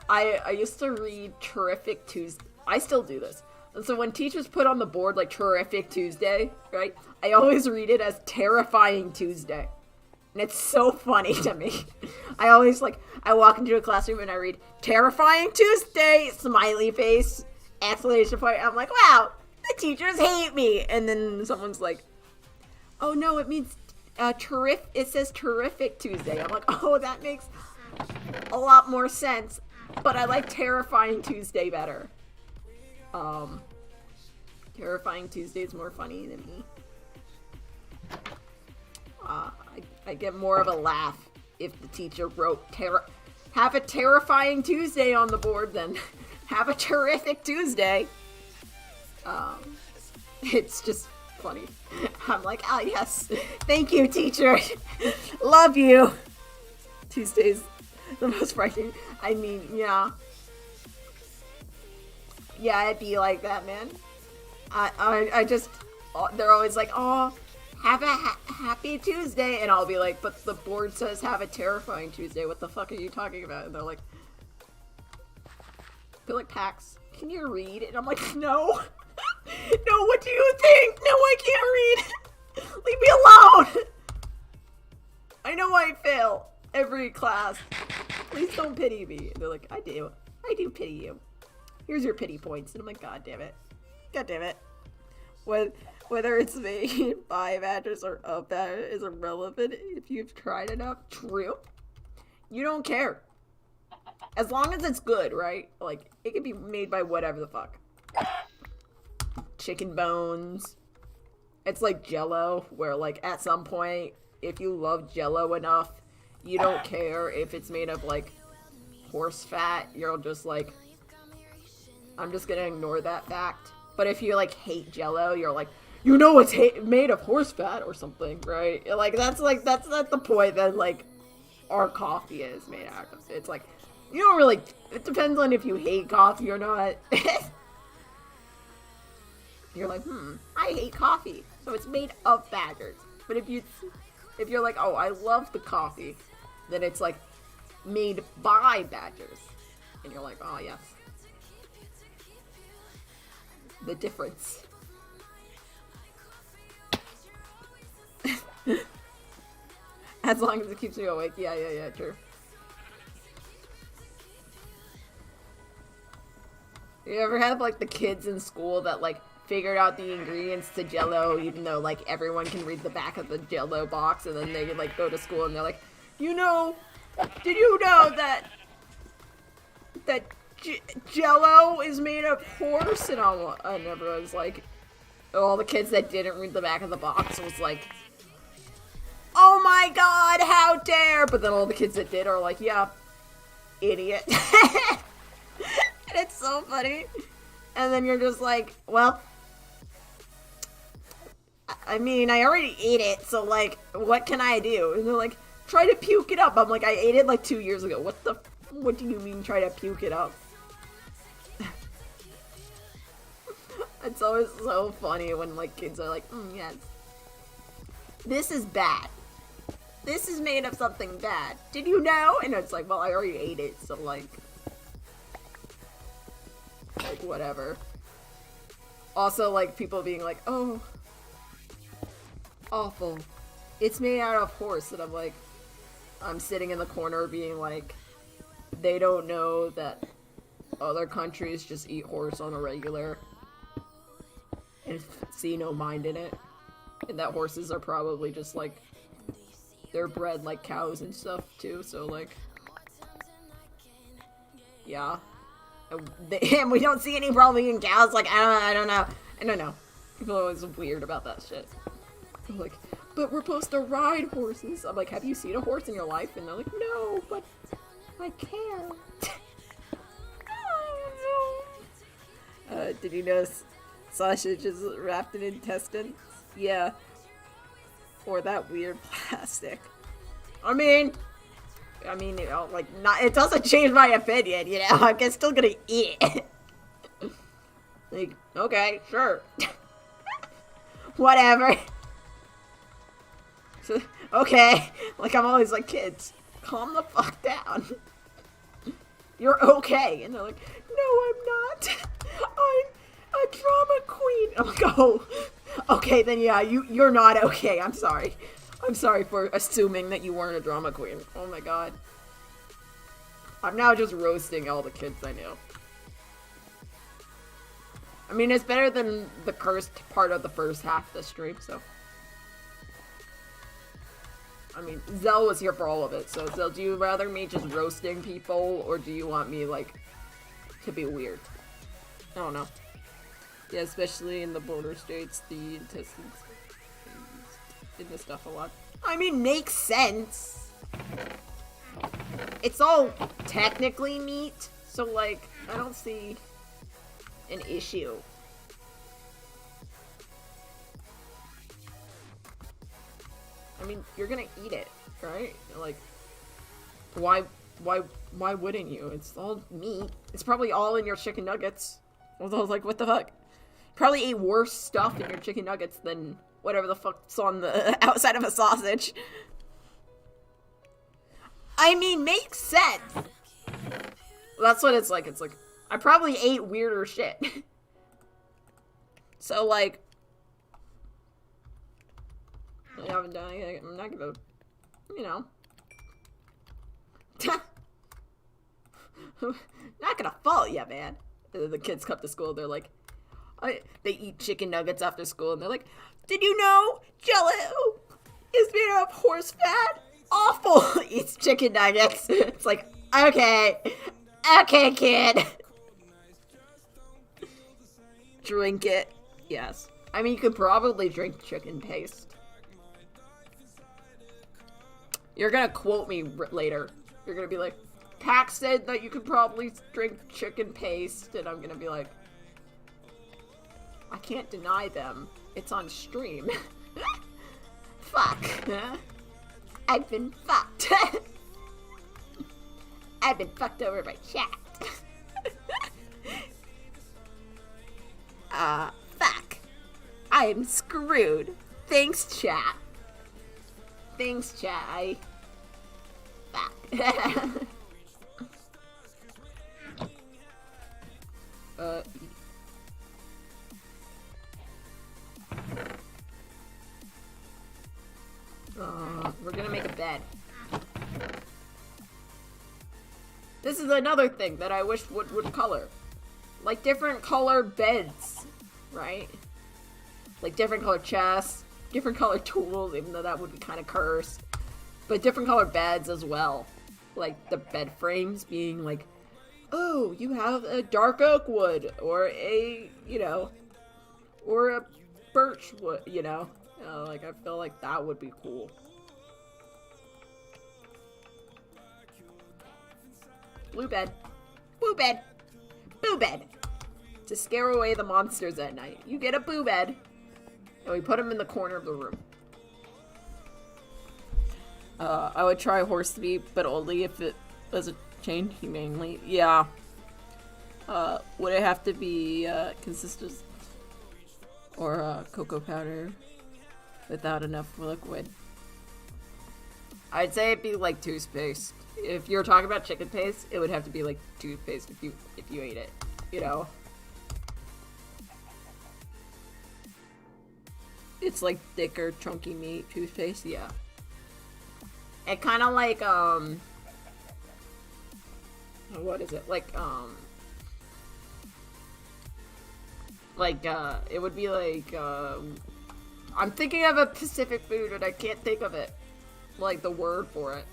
S2: I used to read Terrific Tuesday. I still do this. And so when teachers put on the board like Terrific Tuesday, right? I always read it as Terrifying Tuesday. And it's so funny to me. I walk into a classroom and I read Terrifying Tuesday, smiley face, exclamation point. I'm like, wow, the teachers hate me. And then someone's like, oh no, it means it says Terrific Tuesday. I'm like, oh, that makes a lot more sense. But I like Terrifying Tuesday better. Terrifying Tuesday is more funny than me. I get more of a laugh if the teacher wrote have a terrifying Tuesday on the board, then have a terrific Tuesday. It's just funny. I'm like, oh yes, thank you, teacher. Love you. Tuesday's the most frightening. I mean, yeah. Yeah, it'd be like that, man. I just, they're always like, oh, have a happy Tuesday. And I'll be like, but the board says have a terrifying Tuesday. What the fuck are you talking about? And they're like, they're like, Pax, can you read? And I'm like, no. No, what do you think? No, I can't read. Leave me alone. I know I fail every class. Please don't pity me. And they're like, I do pity you. Here's your pity points. And I'm like, God damn it. God damn it. Whether it's made by badgers or of badgers is irrelevant if you've tried enough. True. You don't care. As long as it's good, right? Like, it can be made by whatever the fuck. Chicken bones. It's like Jell-O, where, like, at some point, if you love Jell-O enough, you don't care if it's made of, like, horse fat. You're just like, I'm just gonna ignore that fact. But if you, like, hate Jell-O, you're like, you know it's made of horse fat or something, right? That's not the point that, like, our coffee is made out of. It's like, you don't really, it depends on if you hate coffee or not. You're like, I hate coffee, so it's made of badgers. But if you're like, oh, I love the coffee, then it's like made by badgers. And you're like, oh yes. The difference. As long as it keeps me awake. Yeah, true. You ever have, like, the kids in school that, like, figured out the ingredients to Jell-O, even though, like, everyone can read the back of the Jell-O box, and then they, like, go to school and they're like, you know, did you know that Jell-O is made of horse? And everyone's like, all the kids that didn't read the back of the box was like, oh my god, how dare! But then all the kids that did are like, yeah, idiot. And it's so funny. And then you're just like, well, I mean, I already ate it, so, like, what can I do? And they're like, try to puke it up. I'm like, I ate it, like, 2 years ago. What do you mean try to puke it up? It's always so funny when, like, kids are like, yes. This is bad. This is made of something bad. Did you know? And it's like, well, I already ate it, so, like, whatever. Also, like, people being like, oh, awful. It's made out of horse. And I'm like, I'm sitting in the corner being like, they don't know that other countries just eat horse on a regular and see no mind in it. And that horses are probably just, like, they're bred like cows and stuff, too. So, like, yeah. And we don't see any problem in cows. Like, I don't know. People are always weird about that shit. I'm like, but we're supposed to ride horses. I'm like, have you seen a horse in your life? And they're like, no, but I can. Did you notice sausage is wrapped in intestines? Yeah. Or that weird plastic. I mean, you know, like, not, it doesn't change my opinion, you know, I'm still gonna eat it. Like, okay, sure. Whatever. So, okay. Like, I'm always like, kids, calm the fuck down. You're okay. And they're like, no, I'm not. I'm a drama queen. I'm like, oh, okay, then yeah, you're not okay. I'm sorry. I'm sorry for assuming that you weren't a drama queen. Oh my god. I'm now just roasting all the kids I knew. I mean, it's better than the cursed part of the first half of the stream, so. I mean, Zell was here for all of it, so Zell, do you rather me just roasting people, or do you want me, like, to be weird? I don't know. Yeah, especially in the border states, the intestines in this stuff a lot. I mean, makes sense. it's all technically meat, so, like, I don't see an issue. I mean, you're gonna eat it, right? Like, why wouldn't you? It's all meat. It's probably all in your chicken nuggets. Although, like, what the fuck? Probably ate worse stuff in your chicken nuggets than whatever the fuck's on the outside of a sausage. I mean, makes sense. That's what it's like. It's like, I probably ate weirder shit. So, like, I haven't done anything. I'm not gonna, you know. Not gonna fault ya, man. The kids come to school, they're like, they eat chicken nuggets after school, and they're like, did you know Jello is made out of horse fat? Awful! Eats chicken nuggets. It's like, okay, kid. Drink it. Yes. I mean, you could probably drink chicken paste. You're gonna quote me later. You're gonna be like, Pax said that you could probably drink chicken paste, and I'm gonna be like, I can't deny them. It's on stream. Fuck. I've been fucked. I've been fucked over by chat. Fuck. I am screwed. Thanks, chat. Thanks, chat. Fuck. We're gonna make a bed. This is another thing that I wish would color. Like different colored beds, right? Like different colored chests, different colored tools, even though that would be kind of cursed. But different colored beds as well. Like the bed frames being like, oh, you have a dark oak wood, or a, you know, or a birch wood, you know? Like, I feel like that would be cool. Blue bed. Boo bed. Boo bed. To scare away the monsters at night. You get a boo bed. And we put them in the corner of the room. I would try horse meat, but only if it doesn't change humanely. Yeah. Would it have to be, consistent? Or, cocoa powder? Without enough liquid. I'd say it'd be like toothpaste. If you're talking about chicken paste, it would have to be like toothpaste if you ate it, you know. It's like thicker, chunky meat toothpaste, yeah. It kind of like what is it? Like it would be like I'm thinking of a Pacific food and I can't think of it. Like the word for it.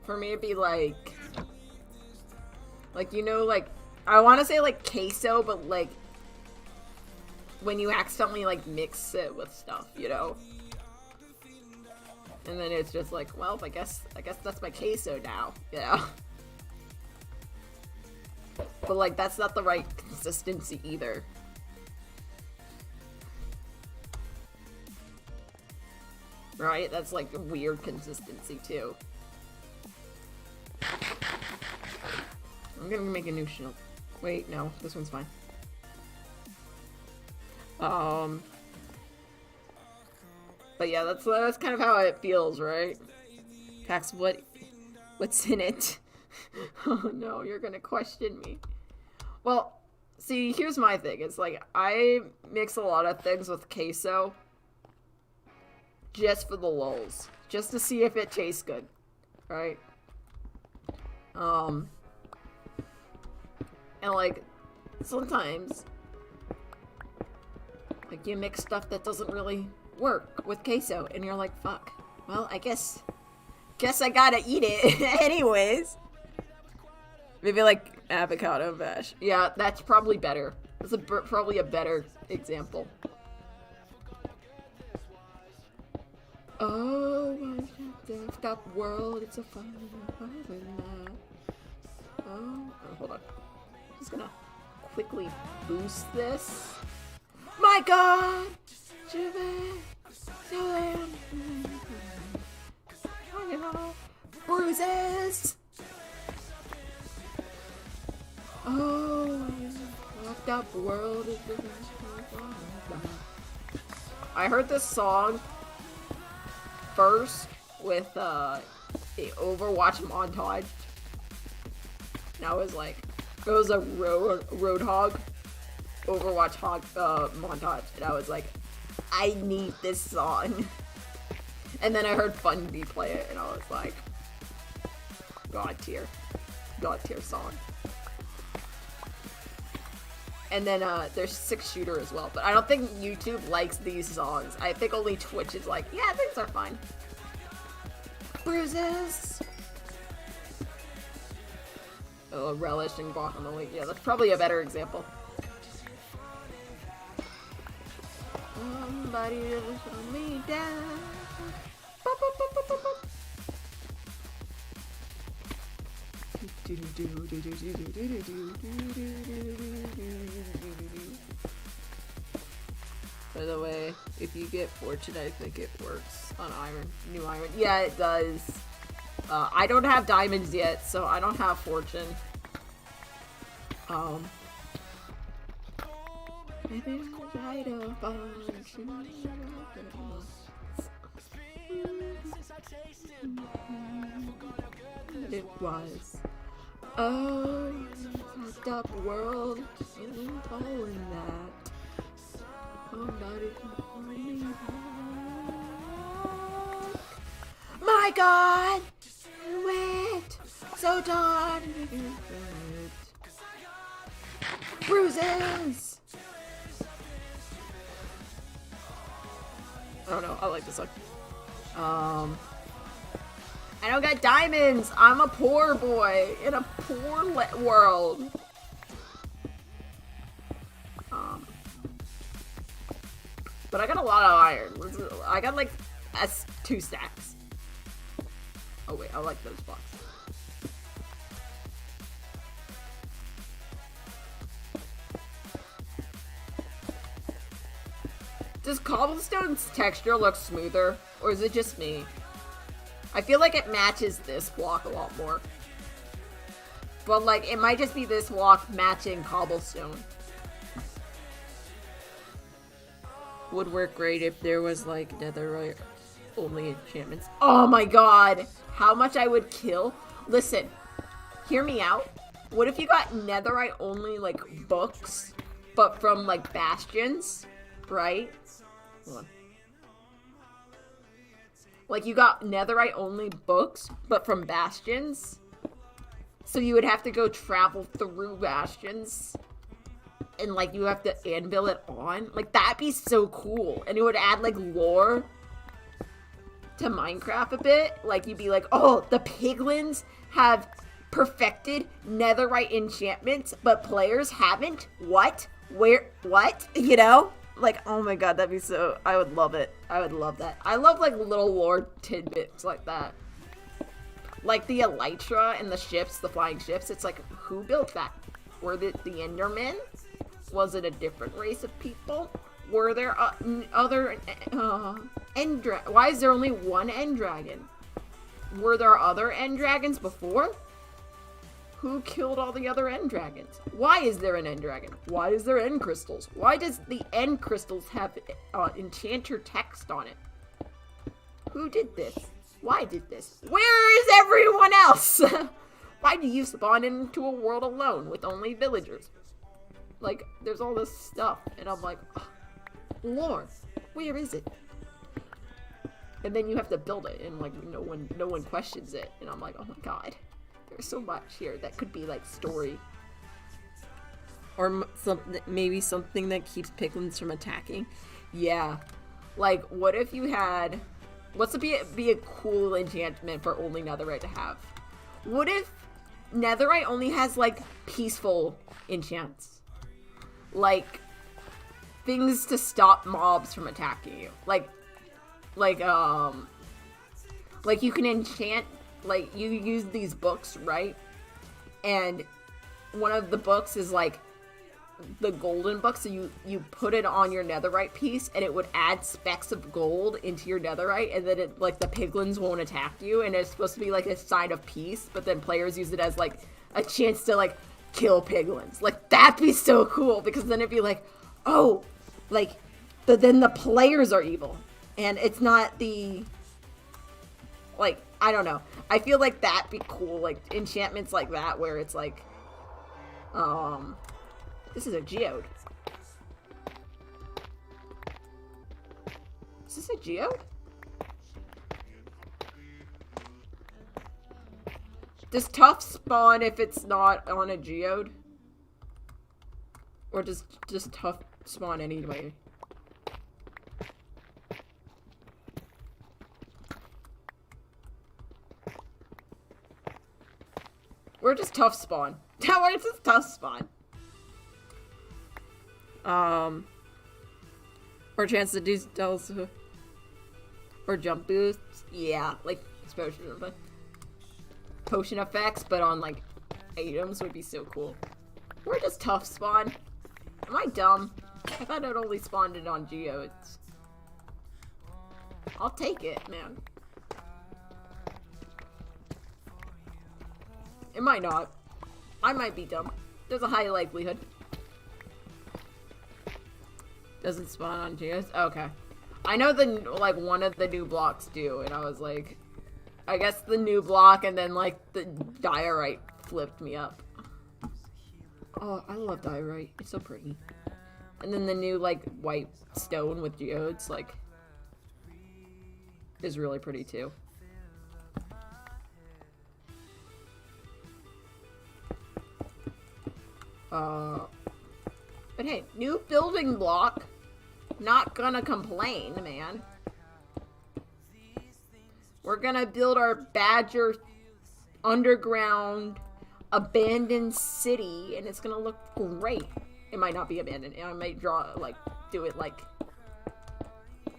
S2: For me it'd be like, you know, like, I want to say like queso, but like when you accidentally like mix it with stuff, you know? And then it's just like, well, I guess that's my queso now, you know? But like, that's not the right consistency either. Right? That's like a weird consistency too. I'm gonna make a new shield. Wait, no, this one's fine. But yeah, that's kind of how it feels, right? Pax, what's in it? Oh no, you're gonna question me. Well, see, here's my thing. It's like, I mix a lot of things with queso just for the lulz. Just to see if it tastes good, right? And like, sometimes, like, you mix stuff that doesn't really work with queso, and you're like, fuck. Well, I guess I gotta eat it anyways. Maybe like avocado mash. Yeah, that's probably better. That's probably a better example. Oh, stop world, it's a fun night. Oh, hold on. I'm just gonna quickly boost this. My God! Bruises! Oh, fucked up world. I heard this song first with a Overwatch montage. And I was like, it was a Roadhog Overwatch montage, and I was like, I need this song. And then I heard Fundy play it, and I was like, God tier song. And then there's 6 Shooter as well, but I don't think YouTube likes these songs. I think only Twitch is like, yeah, these are fine. Bruises. Oh, relish and guacamole. Yeah, that's probably a better example. Somebody just let me down. Bop, bop, bop, bop, bop, bop. By the way, if you get fortune, I think it works on new iron. Yeah, it does. I don't have diamonds yet, so I don't have fortune. Maybe I'll try to find it was. Oh, fucked up world. All in that. Somebody can find me back. My God! Wait! So done! Bruises! I don't know, I like this song. I don't got diamonds! I'm a poor boy in a poor world. But I got a lot of iron. I got like 2 stacks. Oh wait, I like those blocks. Does cobblestone's texture look smoother, or is it just me? I feel like it matches this block a lot more. But like, it might just be this block matching cobblestone. Would work great if there was like netherite only enchantments. Oh my God, how much I would kill. Listen, hear me out. What if you got netherite only like books, but from like bastions, right? Hold on. Like you got netherite only books, but from bastions. So you would have to go travel through bastions. And like you have to anvil it on. Like that'd be so cool. And it would add like lore to Minecraft a bit. Like you'd be like, oh, the piglins have perfected netherite enchantments, but players haven't? What? Where? What? You know? Like, oh my God, that'd be so... I would love it. I would love that. I love like little lore tidbits like that. Like the elytra and the ships, the flying ships. It's like, who built that? Were the Endermen? Was it a different race of people? Were there other end dragons? Why is there only one end dragon? Were there other end dragons before? Who killed all the other end dragons? Why is there an end dragon? Why is there end crystals? Why does the end crystals have enchanter text on it? Who did this? Why did this? Where is everyone else? Why do you spawn into a world alone with only villagers? Like, there's all this stuff, and I'm like, oh, Lord, where is it? And then you have to build it, and like no one questions it, and I'm like, oh my God, there's so much here that could be like story, or maybe something that keeps piglins from attacking. Yeah, Like, what if you had... What's to be a cool enchantment for only netherite to have? What if netherite only has, like, peaceful enchants? Like, things to stop mobs from attacking you. Like you can enchant, like, you use these books, right? And one of the books is, like, the golden book, so you put it on your netherite piece, and it would add specks of gold into your netherite, and then it, like, the piglins won't attack you, and it's supposed to be, like, a sign of peace, but then players use it as, like, a chance to, like, kill piglins. Like, that'd be so cool, because then it'd be like, oh, like, but then the players are evil, and it's not the, like, I don't know. I feel like that'd be cool, like, enchantments like that, where it's like, this is a geode. Is this a geode? Does tough spawn if it's not on a geode? Or does just tough spawn anyway? Where does tough spawn? Where does tough spawn? Or chance to do stealth, or jump boosts. Yeah, like potion effects, but on like items would be so cool. Where does tough spawn? Am I dumb? I thought it only spawned it on geodes. I'll take it, man. It might not. I might be dumb. There's a high likelihood. Doesn't spawn on geodes? Okay. I know like one of the new blocks do, and I was like, I guess the new block and then like the diorite flipped me up. Oh, I love diorite. It's so pretty. And then the new like white stone with geodes like is really pretty too. But hey, new building block. Not gonna complain, man. We're gonna build our Badger underground abandoned city, and it's gonna look great. It might not be abandoned. I might draw, like, do it, like,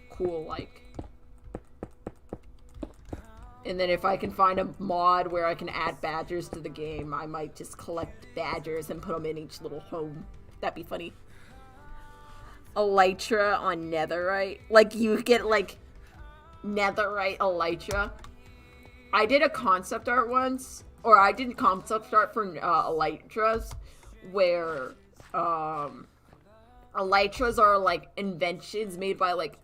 S2: cool, like. And then if I can find a mod where I can add badgers to the game, I might just collect badgers and put them in each little home. That'd be funny. Elytra on netherite. Like, you get, like, netherite elytra. I did a concept art once, or I did concept art for elytras, where elytras are, like, inventions made by, like,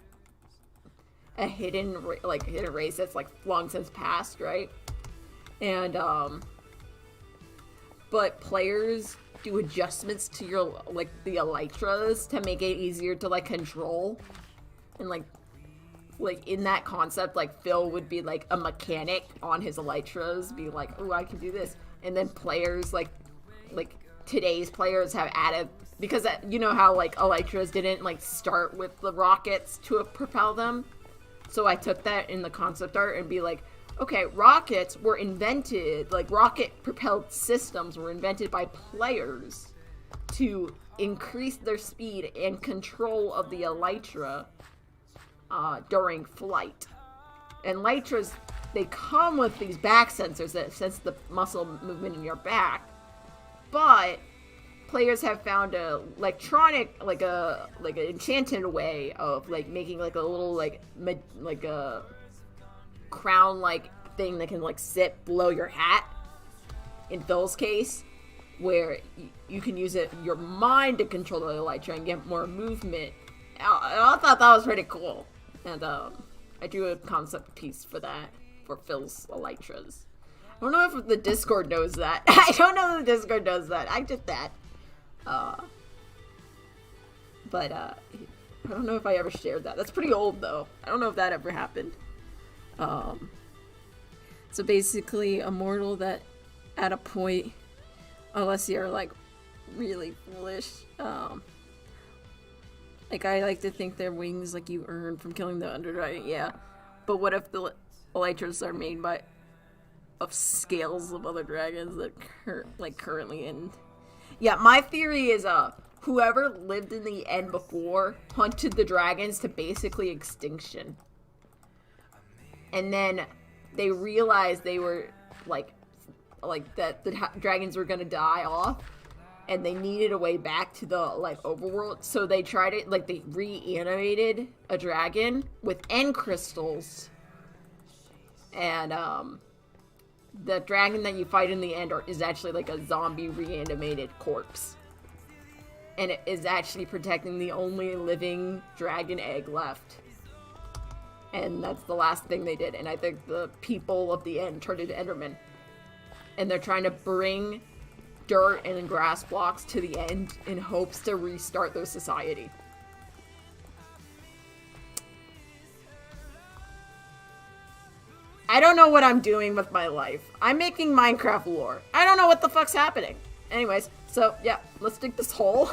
S2: a hidden race that's, like, long since passed, right? And, but players do adjustments to your, like, the elytras to make it easier to, like, control. And, like, in that concept, like, Phil would be, like, a mechanic on his elytras, be like, oh, I can do this. And then players, like, today's players have added, because, you know how, like, elytras didn't, like, start with the rockets to propel them? So I took that in the concept art and be like, okay, rockets were invented, like, rocket-propelled systems were invented by players to increase their speed and control of the elytra during flight. And elytras, they come with these back sensors that sense the muscle movement in your back, but players have found a electronic, like an enchanted way of, like, making, like, a little, like a crown-like thing that can, like, sit below your hat, in Phil's case, where you can use your mind to control the elytra and get more movement. I thought that was pretty cool, and I drew a concept piece for that, for Phil's elytras. I don't know if the Discord knows that. I don't know if the Discord knows that. I did that. But I don't know if I ever shared that. That's pretty old, though. I don't know if that ever happened. So basically, a mortal that at a point, unless you're, like, really foolish, Like, I like to think their wings, like, you earn from killing the Underdragon, yeah. But what if the elytras are made of scales of other dragons that currently in... Yeah, my theory is, whoever lived in the end before hunted the dragons to basically extinction. And then they realized they were, like that the dragons were gonna die off, and they needed a way back to the, like, overworld, so they tried it, like, they reanimated a dragon with end crystals, and, the dragon that you fight in the end is actually, like, a zombie reanimated corpse, and it is actually protecting the only living dragon egg left, and that's the last thing they did, and I think the people of the end turned into Endermen. And they're trying to bring dirt and grass blocks to the end in hopes to restart their society. I don't know what I'm doing with my life. I'm making Minecraft lore. I don't know what the fuck's happening. Anyways, so yeah, let's dig this hole.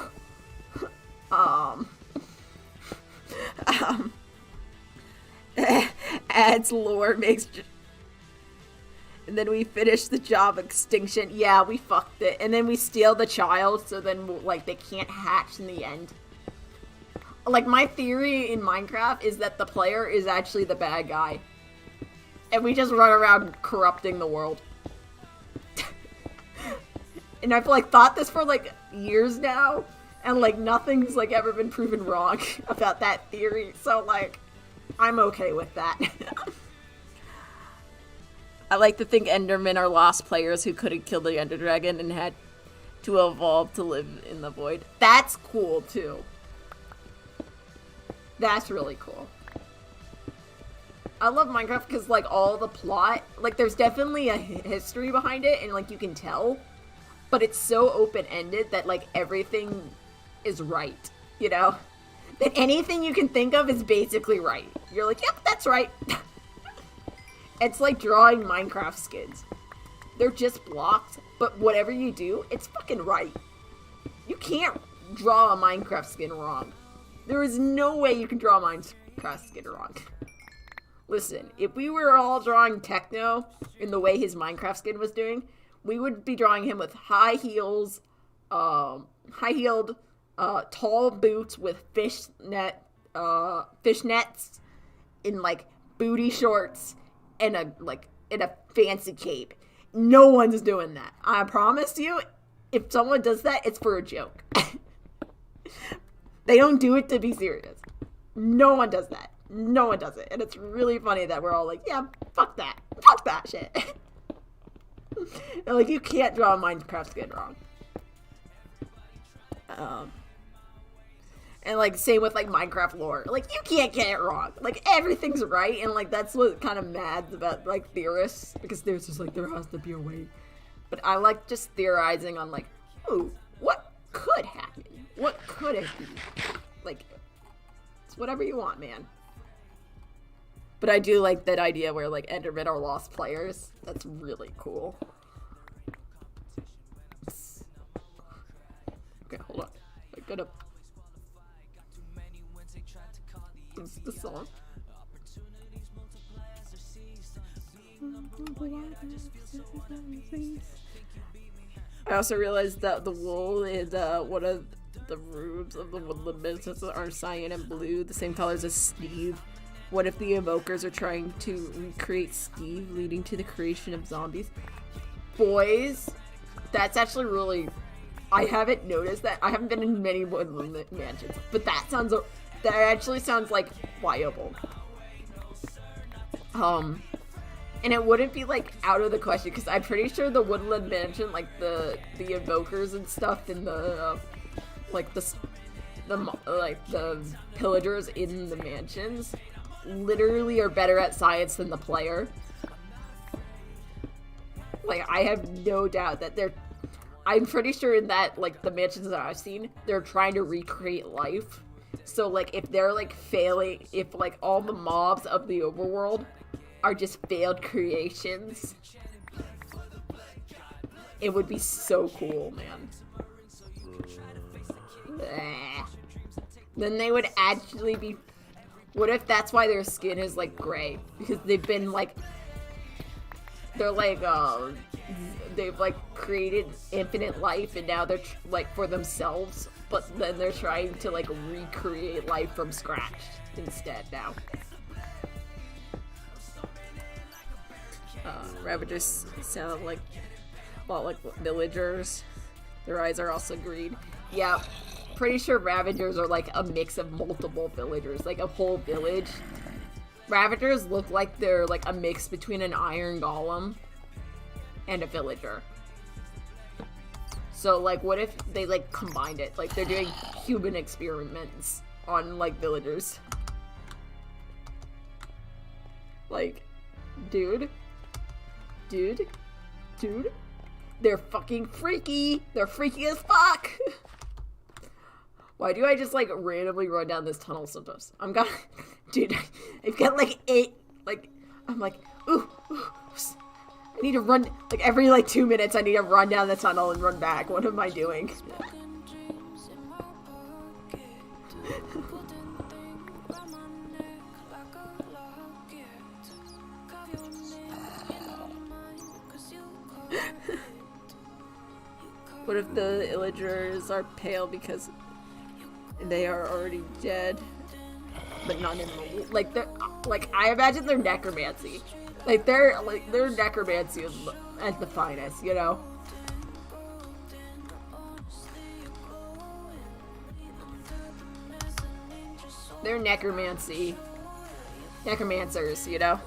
S2: Adds lore, makes... And then we finish the job extinction. Yeah, we fucked it. And then we steal the child, so then, like, they can't hatch in the end. Like, my theory in Minecraft is that the player is actually the bad guy. And we just run around corrupting the world. And I've, like, thought this for, like, years now. And, like, nothing's, like, ever been proven wrong about that theory. So, like, I'm okay with that. I like to think Endermen are lost players who couldn't kill the Ender Dragon and had to evolve to live in the void. That's cool, too. That's really cool. I love Minecraft because, like, all the plot, like, there's definitely a history behind it, and, like, you can tell. But it's so open-ended that, like, everything is right, you know? That anything you can think of is basically right. You're like, yep, that's right. It's like drawing Minecraft skins. They're just blocks, but whatever you do, it's fucking right. You can't draw a Minecraft skin wrong. There is no way you can draw a Minecraft skin wrong. Listen, if we were all drawing Techno in the way his Minecraft skin was doing, we would be drawing him with high heels, high-heeled, tall boots with fishnets in, like, booty shorts, in a fancy cape. No one's doing that. I promise you, if someone does that, it's for a joke. They don't do it to be serious. No one does that. No one does it. And it's really funny that we're all like, yeah, fuck that. Fuck that shit. And, like, you can't draw a Minecraft skin wrong. And, like, same with, like, Minecraft lore. Like, you can't get it wrong. Like, everything's right, and, like, that's what kind of mad about, like, theorists. Because there's just, like, there has to be a way. But I like just theorizing on, like, ooh, what could happen? What could it be? Like, it's whatever you want, man. But I do like that idea where, like, Endermen are lost players. That's really cool. Okay, hold on. I gotta... It's the song. I also realized that the wool is one of the roots of the woodland businesses are cyan and blue, the same colors as Steve. What if the evokers are trying to recreate Steve, leading to the creation of zombies? Boys, that's actually really... I haven't noticed that. I haven't been in many woodland mansions, but that actually sounds, like, viable. And it wouldn't be, like, out of the question, because I'm pretty sure the woodland mansion, like, the evokers and stuff, and the pillagers in the mansions literally are better at science than the player. Like, I have no doubt that I'm pretty sure in that, like, the mansions that I've seen, they're trying to recreate life. So, like, if they're, like, failing, if, like, all the mobs of the overworld are just failed creations, it would be so cool, man. Then they would actually be... What if that's why their skin is, like, gray? Because they've been, like... They're, like, they've, like, created infinite life, and now they're, like, for themselves. But then they're trying to, like, recreate life from scratch instead now. Ravagers sound like... a lot like villagers. Their eyes are also green. Yeah, pretty sure Ravagers are like a mix of multiple villagers, like a whole village. Ravagers look like they're like a mix between an iron golem and a villager. So like what if they like combined it? Like they're doing human experiments on like villagers. Like, dude. They're fucking freaky. They're freaky as fuck. Why do I just like randomly run down this tunnel sometimes? Dude, I've got like 8, like, I'm like, ooh, I need to run, like every like 2 minutes I need to run down the tunnel and run back. What am I doing? What if the illagers are pale because they are already dead, but not in the like they're like I imagine they're necromancy, like they're necromancy at the finest, you know. They're necromancers, you know.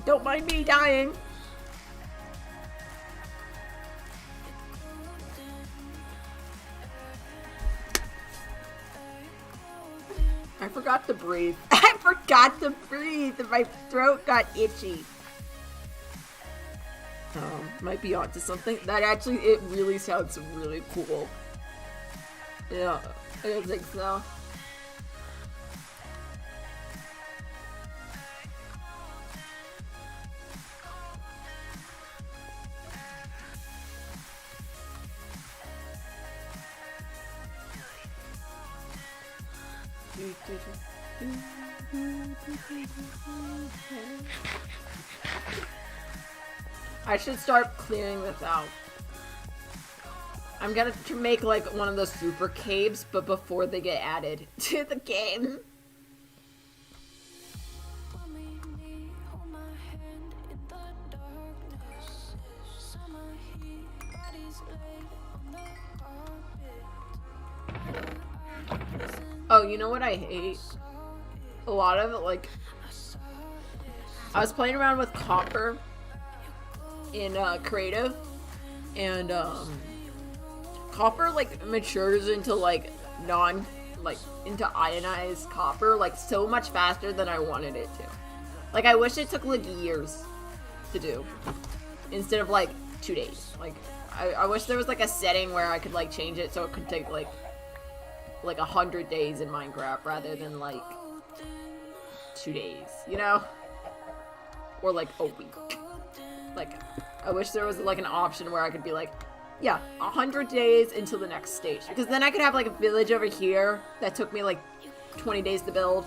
S2: Don't mind me dying. I forgot to breathe. I forgot to breathe and my throat got itchy. Might be onto something. That actually, it really sounds really cool. Yeah, I don't think so. I should start clearing this out. I'm gonna make like one of those super caves, but before they get added to the game. Oh, you know what I hate? A lot of it, like, I was playing around with copper in creative, and copper like matures into like into ionized copper like so much faster than I wanted it to. Like I wish it took like years to do instead of like 2 days. Like I wish there was like a setting where I could like change it so it could take like 100 days in Minecraft rather than like 2 days, you know? Or like a week. Like, I wish there was like an option where I could be like, yeah, 100 days until the next stage. Because then I could have like a village over here that took me like 20 days to build,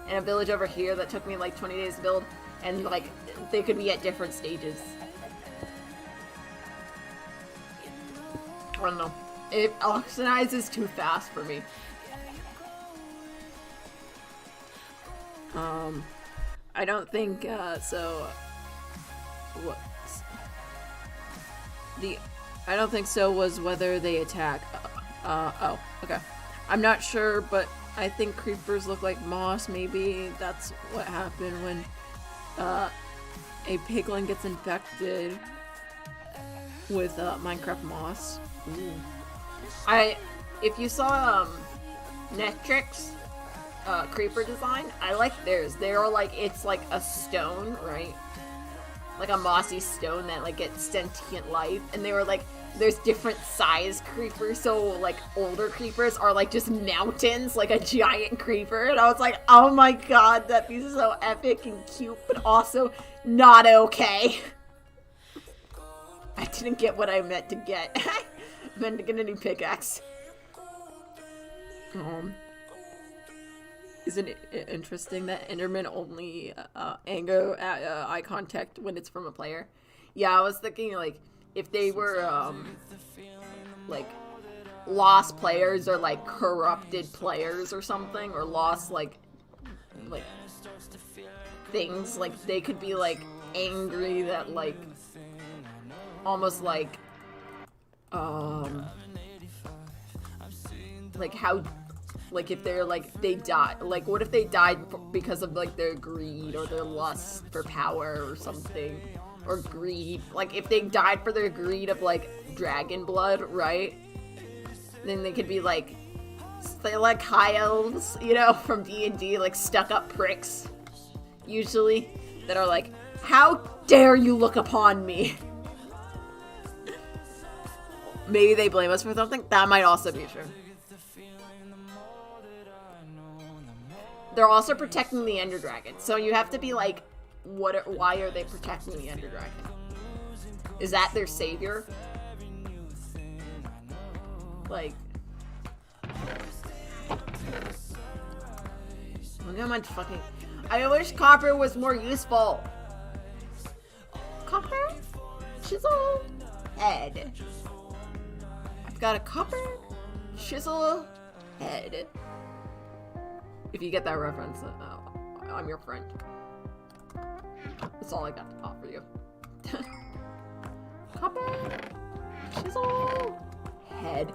S2: and a village over here that took me like 20 days to build, and like they could be at different stages. I don't know. It oxidizes too fast for me. I don't think, so... What? I don't think so was whether they attack. Oh, okay. I'm not sure, but I think creepers look like moss. Maybe that's what happened when, a piglin gets infected with, Minecraft moss. Ooh. If you saw, Netrix, creeper design, I like theirs. They're like, it's like a stone, right? Like a mossy stone that like gets sentient life, and they were like, there's different size creepers, so like older creepers are like just mountains, like a giant creeper, and I was like, oh my god, that'd be so epic and cute, but also not okay. I didn't get what I meant to get. Meant to get a new pickaxe. Isn't it interesting that Endermen only angle at eye contact when it's from a player? Yeah, I was thinking, like, if they were, like, lost players or, like, corrupted players or something, or lost, like, things, like, they could be, like, angry that, like, almost like, like, how, like, if they're, like, they die, like, what if they died because of, like, their greed or their lust for power or something, or greed, like, if they died for their greed of, like, dragon blood, right, then they could be, like, they're like high elves, you know, from D&D, like, stuck-up pricks, usually, that are like, how dare you look upon me? Maybe they blame us for something. That might also be true. They're also protecting the Ender Dragon. So you have to be like, why are they protecting the Ender Dragon? Is that their savior? Like, look how much fucking... I wish copper was more useful. Copper? Chisel? Head. I've got a copper chisel head. If you get that reference, I'm your friend. That's all I got to offer you. Copper chisel head.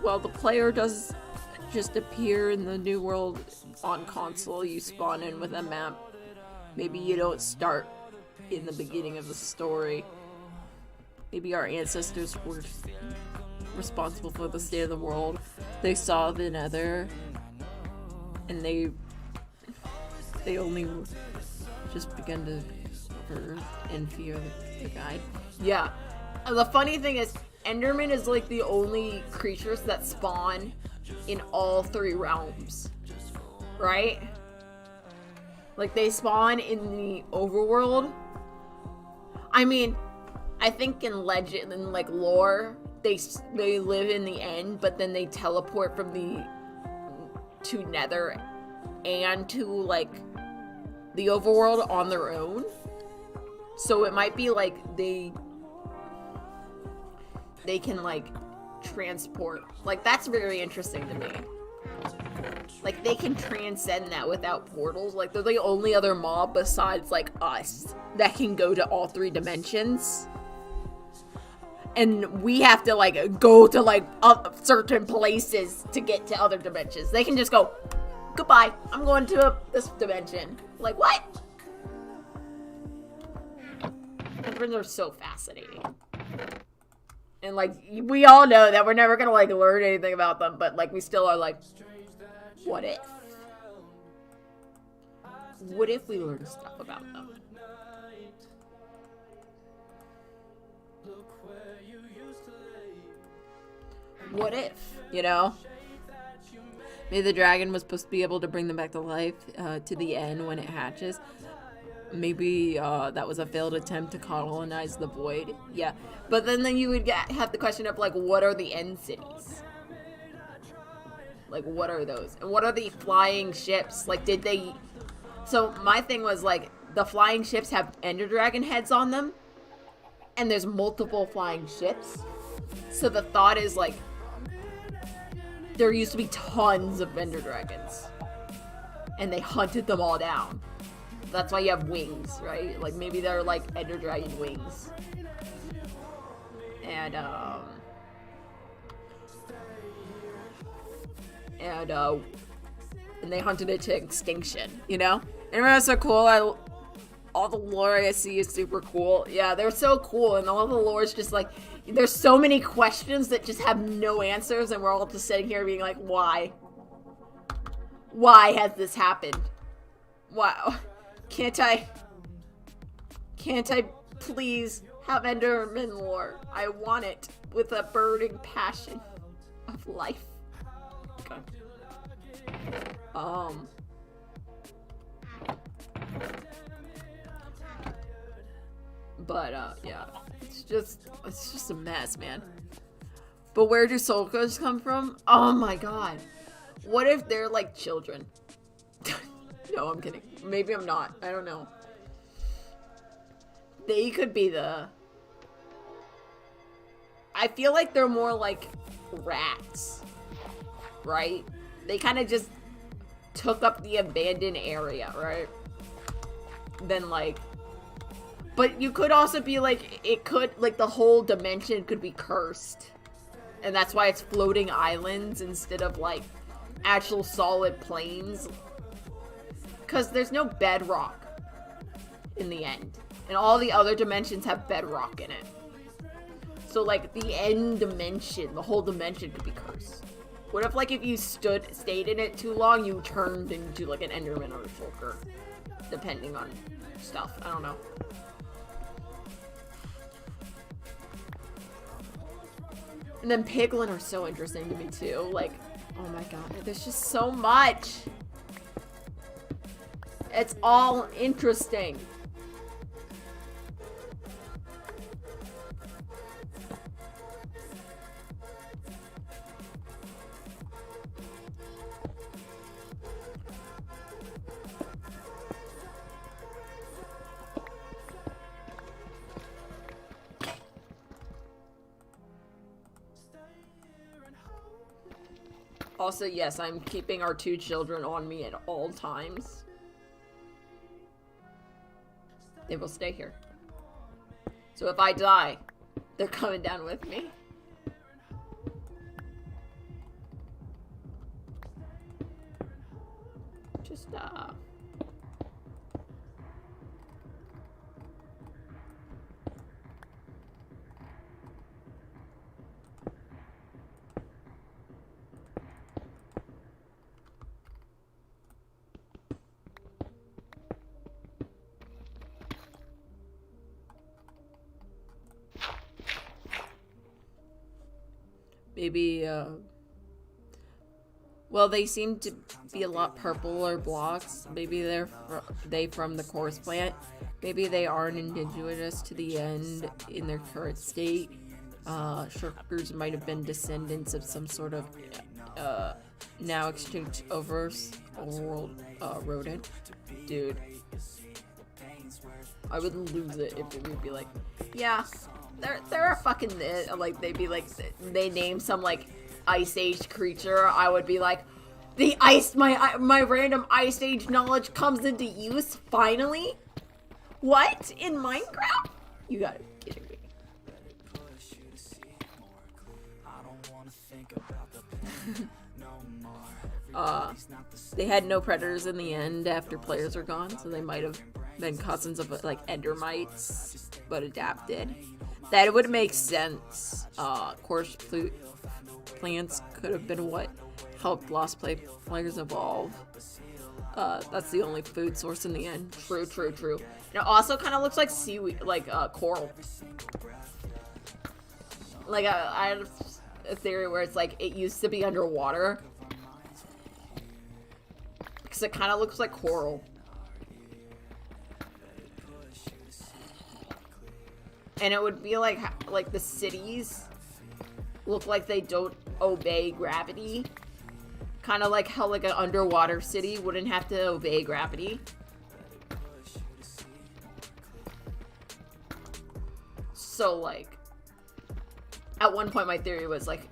S2: Well, the player does just appear in the new world on console. You spawn in with a map. Maybe you don't start in the beginning of the story. Maybe our ancestors were responsible for the state of the world. They saw the Nether, and they only just began to hurt and fear the guide. Yeah. The funny thing is, Enderman is like the only creatures that spawn in all three realms, right? Like, they spawn in the overworld. I mean, I think in legend and like lore, they live in the end, but then they teleport from to Nether and to like the overworld on their own. So it might be like they can like transport. Like, that's very interesting to me. Like, they can transcend that without portals. Like, they're the only other mob besides like us that can go to all three dimensions. And we have to like go to like certain places to get to other dimensions. They can just go, goodbye, I'm going to this dimension. Like, what? Endermen are so fascinating. And, like, we all know that we're never gonna, like, learn anything about them, but, like, we still are like, what if? What if we learned stuff about them? What if, you know? Maybe the dragon was supposed to be able to bring them back to life to the end when it hatches. Maybe that was a failed attempt to colonize the void. Yeah, but then you would have the question of, like, what are the end cities? Like, what are those? And what are the flying ships? Like, did they... So my thing was, like, the flying ships have Ender Dragon heads on them. And there's multiple flying ships. So the thought is, like, there used to be tons of Ender Dragons. And they hunted them all down. That's why you have wings, right? Like, maybe they're like Ender Dragon wings. And they hunted it to extinction, you know? And it was so cool. all the lore I see is super cool. Yeah, they're so cool, and all the lore is just like, there's so many questions that just have no answers, and we're all just sitting here being like, why? Why has this happened? Wow. Can't I please have Enderman lore? I want it with a burning passion of life. Okay. But, yeah. It's just a mess, man. But where do soul codes come from? Oh my god. What if they're like children? No, I'm kidding. Maybe I'm not. I don't know. They could be the... I feel like they're more like rats. Right? They kind of just took up the abandoned area, right? Then like... But you could also be like, it could, like the whole dimension could be cursed. And that's why it's floating islands instead of like actual solid plains. Because there's no bedrock in the end. And all the other dimensions have bedrock in it. So like the end dimension, the whole dimension could be cursed. What if like if you stayed in it too long, you turned into like an Enderman or a Shulker? Depending on stuff. I don't know. And then Piglin are so interesting to me too. Like, oh my god, there's just so much. It's all interesting. Also, yes, I'm keeping our 2 children on me at all times. They will stay here. So if I die, they're coming down with me. Just, maybe, well, they seem to be a lot purpler blocks. Maybe they're from the course plant. Maybe they aren't indigenous to the end in their current state. Shulkers might have been descendants of some sort of now extinct overworld rodent. Dude, I would lose it if it would be like, yeah. They're a fucking, like, they'd be like, they name some, like, Ice Age creature. I would be like, my random Ice Age knowledge comes into use, finally? What? In Minecraft? You gotta be kidding me. They had no predators in the end after players are gone, so they might have been cousins of, like, endermites, but adapted. That would make sense. Course plants could have been what helped lost players evolve. That's the only food source in the end. True. And it also kind of looks like seaweed, like coral. Like I have a theory where it's like it used to be underwater because it kind of looks like coral. And it would be like the cities look like they don't obey gravity. Kind of like how like an underwater city wouldn't have to obey gravity. So like, at one point my theory was like,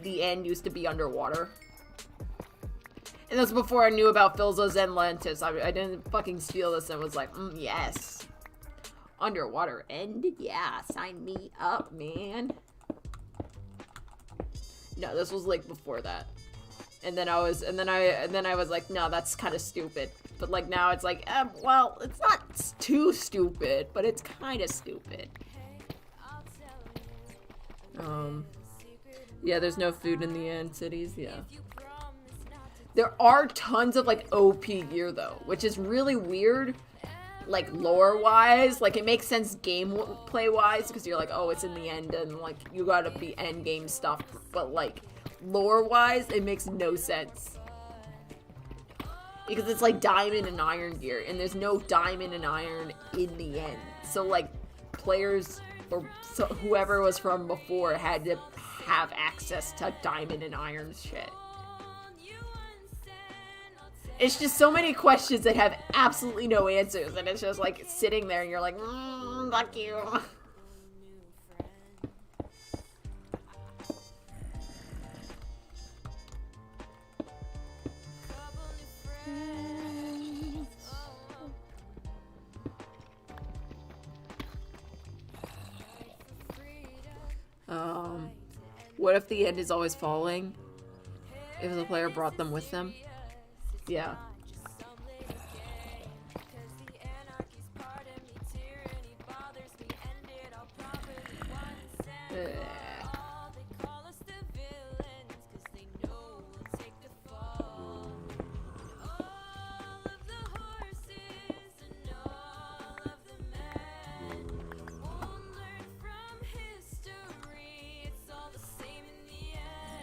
S2: the end used to be underwater. And that's before I knew about Philzos and Lentis. I didn't fucking steal this and was like, yes. Underwater end? Yeah, sign me up, man. No, this was like before that. And then I was like, no, that's kind of stupid. But like now it's like, well, it's not too stupid, but it's kind of stupid. Yeah, there's no food in the end cities, yeah. There are tons of like OP gear though, which is really weird, like lore-wise. Like it makes sense gameplay-wise because you're like, oh, it's in the end and like you gotta be end game stuff. But like lore-wise, it makes no sense because it's like diamond and iron gear, and there's no diamond and iron in the end. So like players or whoever was from before had to have access to diamond and iron shit. It's just so many questions that have absolutely no answers, and it's just like sitting there and you're like, fuck you. What if the end is always falling? If the player brought them with them? Yeah.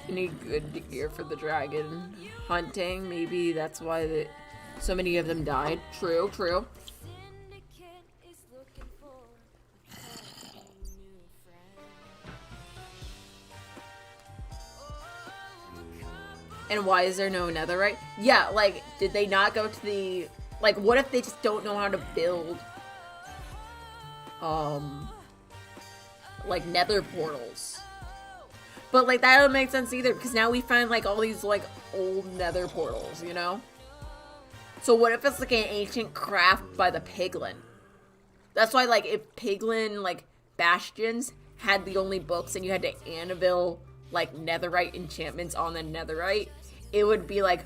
S2: Any good gear for the dragon hunting? Maybe that's why so many of them died. True, true. And why is there no netherite? Yeah, like, did they not go to the... Like, what if they just don't know how to build... like, nether portals? But, like, that doesn't make sense either, because now we find, like, all these, like, old nether portals, you know? So what if it's, like, an ancient craft by the piglin? That's why, like, if piglin, like, bastions had the only books and you had to anvil, like, netherite enchantments on the netherite, it would be like,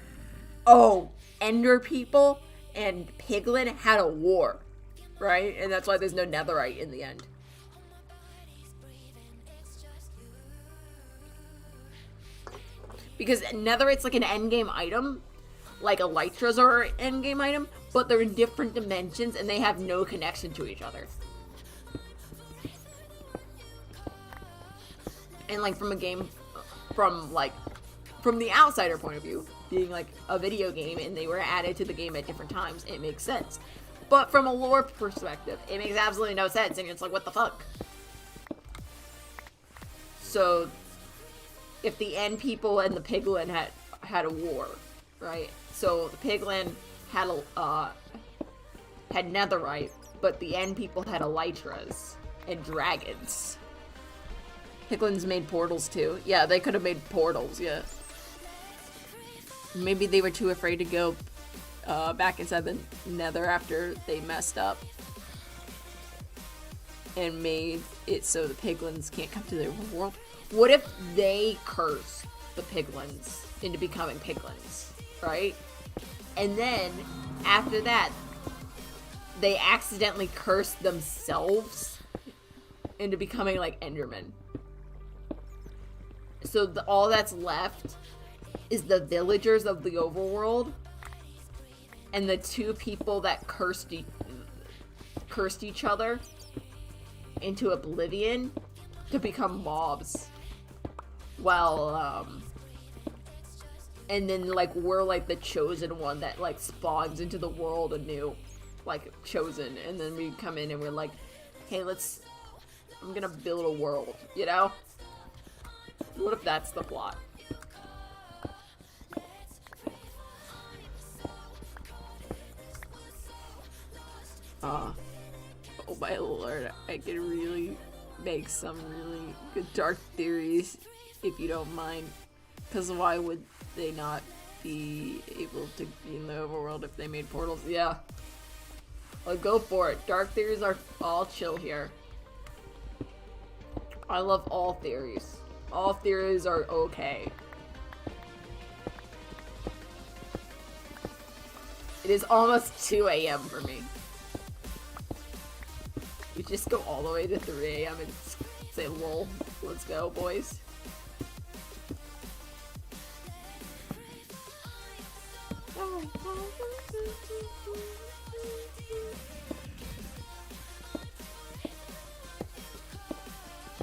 S2: oh, ender people and piglin had a war, right? And that's why there's no netherite in the end. Because netherite's like an endgame item, like elytras are an endgame item, but they're in different dimensions and they have no connection to each other. And like from the outsider point of view, being like a video game and they were added to the game at different times, it makes sense. But from a lore perspective, it makes absolutely no sense, and it's like, what the fuck? So if the end people and the piglin had a war, right? So the piglin had netherite, but the end people had elytras and dragons. Piglins made portals too. Yeah, they could have made portals, yeah. Maybe they were too afraid to go back inside the nether after they messed up. And made it so the piglins can't come to their world. What if they curse the piglins into becoming piglins, right? And then, after that, they accidentally curse themselves into becoming, like, endermen. So all that's left is the villagers of the overworld and the two people that cursed each other into oblivion to become mobs. Well, and then, like, we're, like, the chosen one that, like, spawns into the world anew. Like, chosen. And then we come in and we're like, hey, I'm gonna build a world, you know? What if that's the plot? Oh my lord, I could really make some really good dark theories, if you don't mind. Because why would they not be able to be in the overworld if they made portals? Yeah. Well, go for it. Dark theories are all chill here. I love all theories. All theories are okay. It is almost 2 a.m. for me. We just go all the way to 3 a.m. and say, lol, let's go, boys.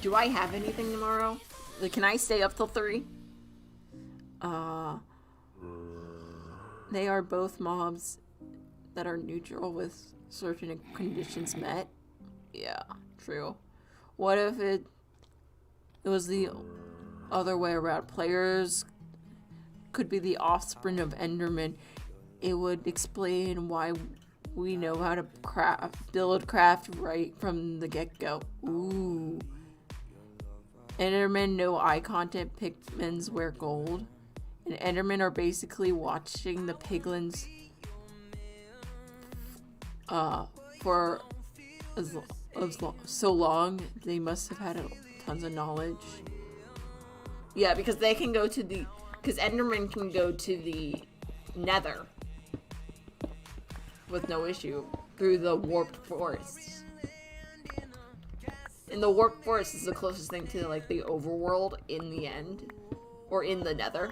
S2: Do I have anything tomorrow? Like, can I stay up till 3? They are both mobs that are neutral with certain conditions met. Yeah, true. What if it was the other way around? Players could be the offspring of Enderman. It would explain why we know how to craft right from the get-go. Ooh. Endermen know eye contact, pigments wear gold. And Endermen are basically watching the piglins for so long. They must have had tons of knowledge. Yeah, because they can go to because Endermen can go to the Nether with no issue through the warped forests. And the warped forest is the closest thing to like the overworld in the end, or in the Nether.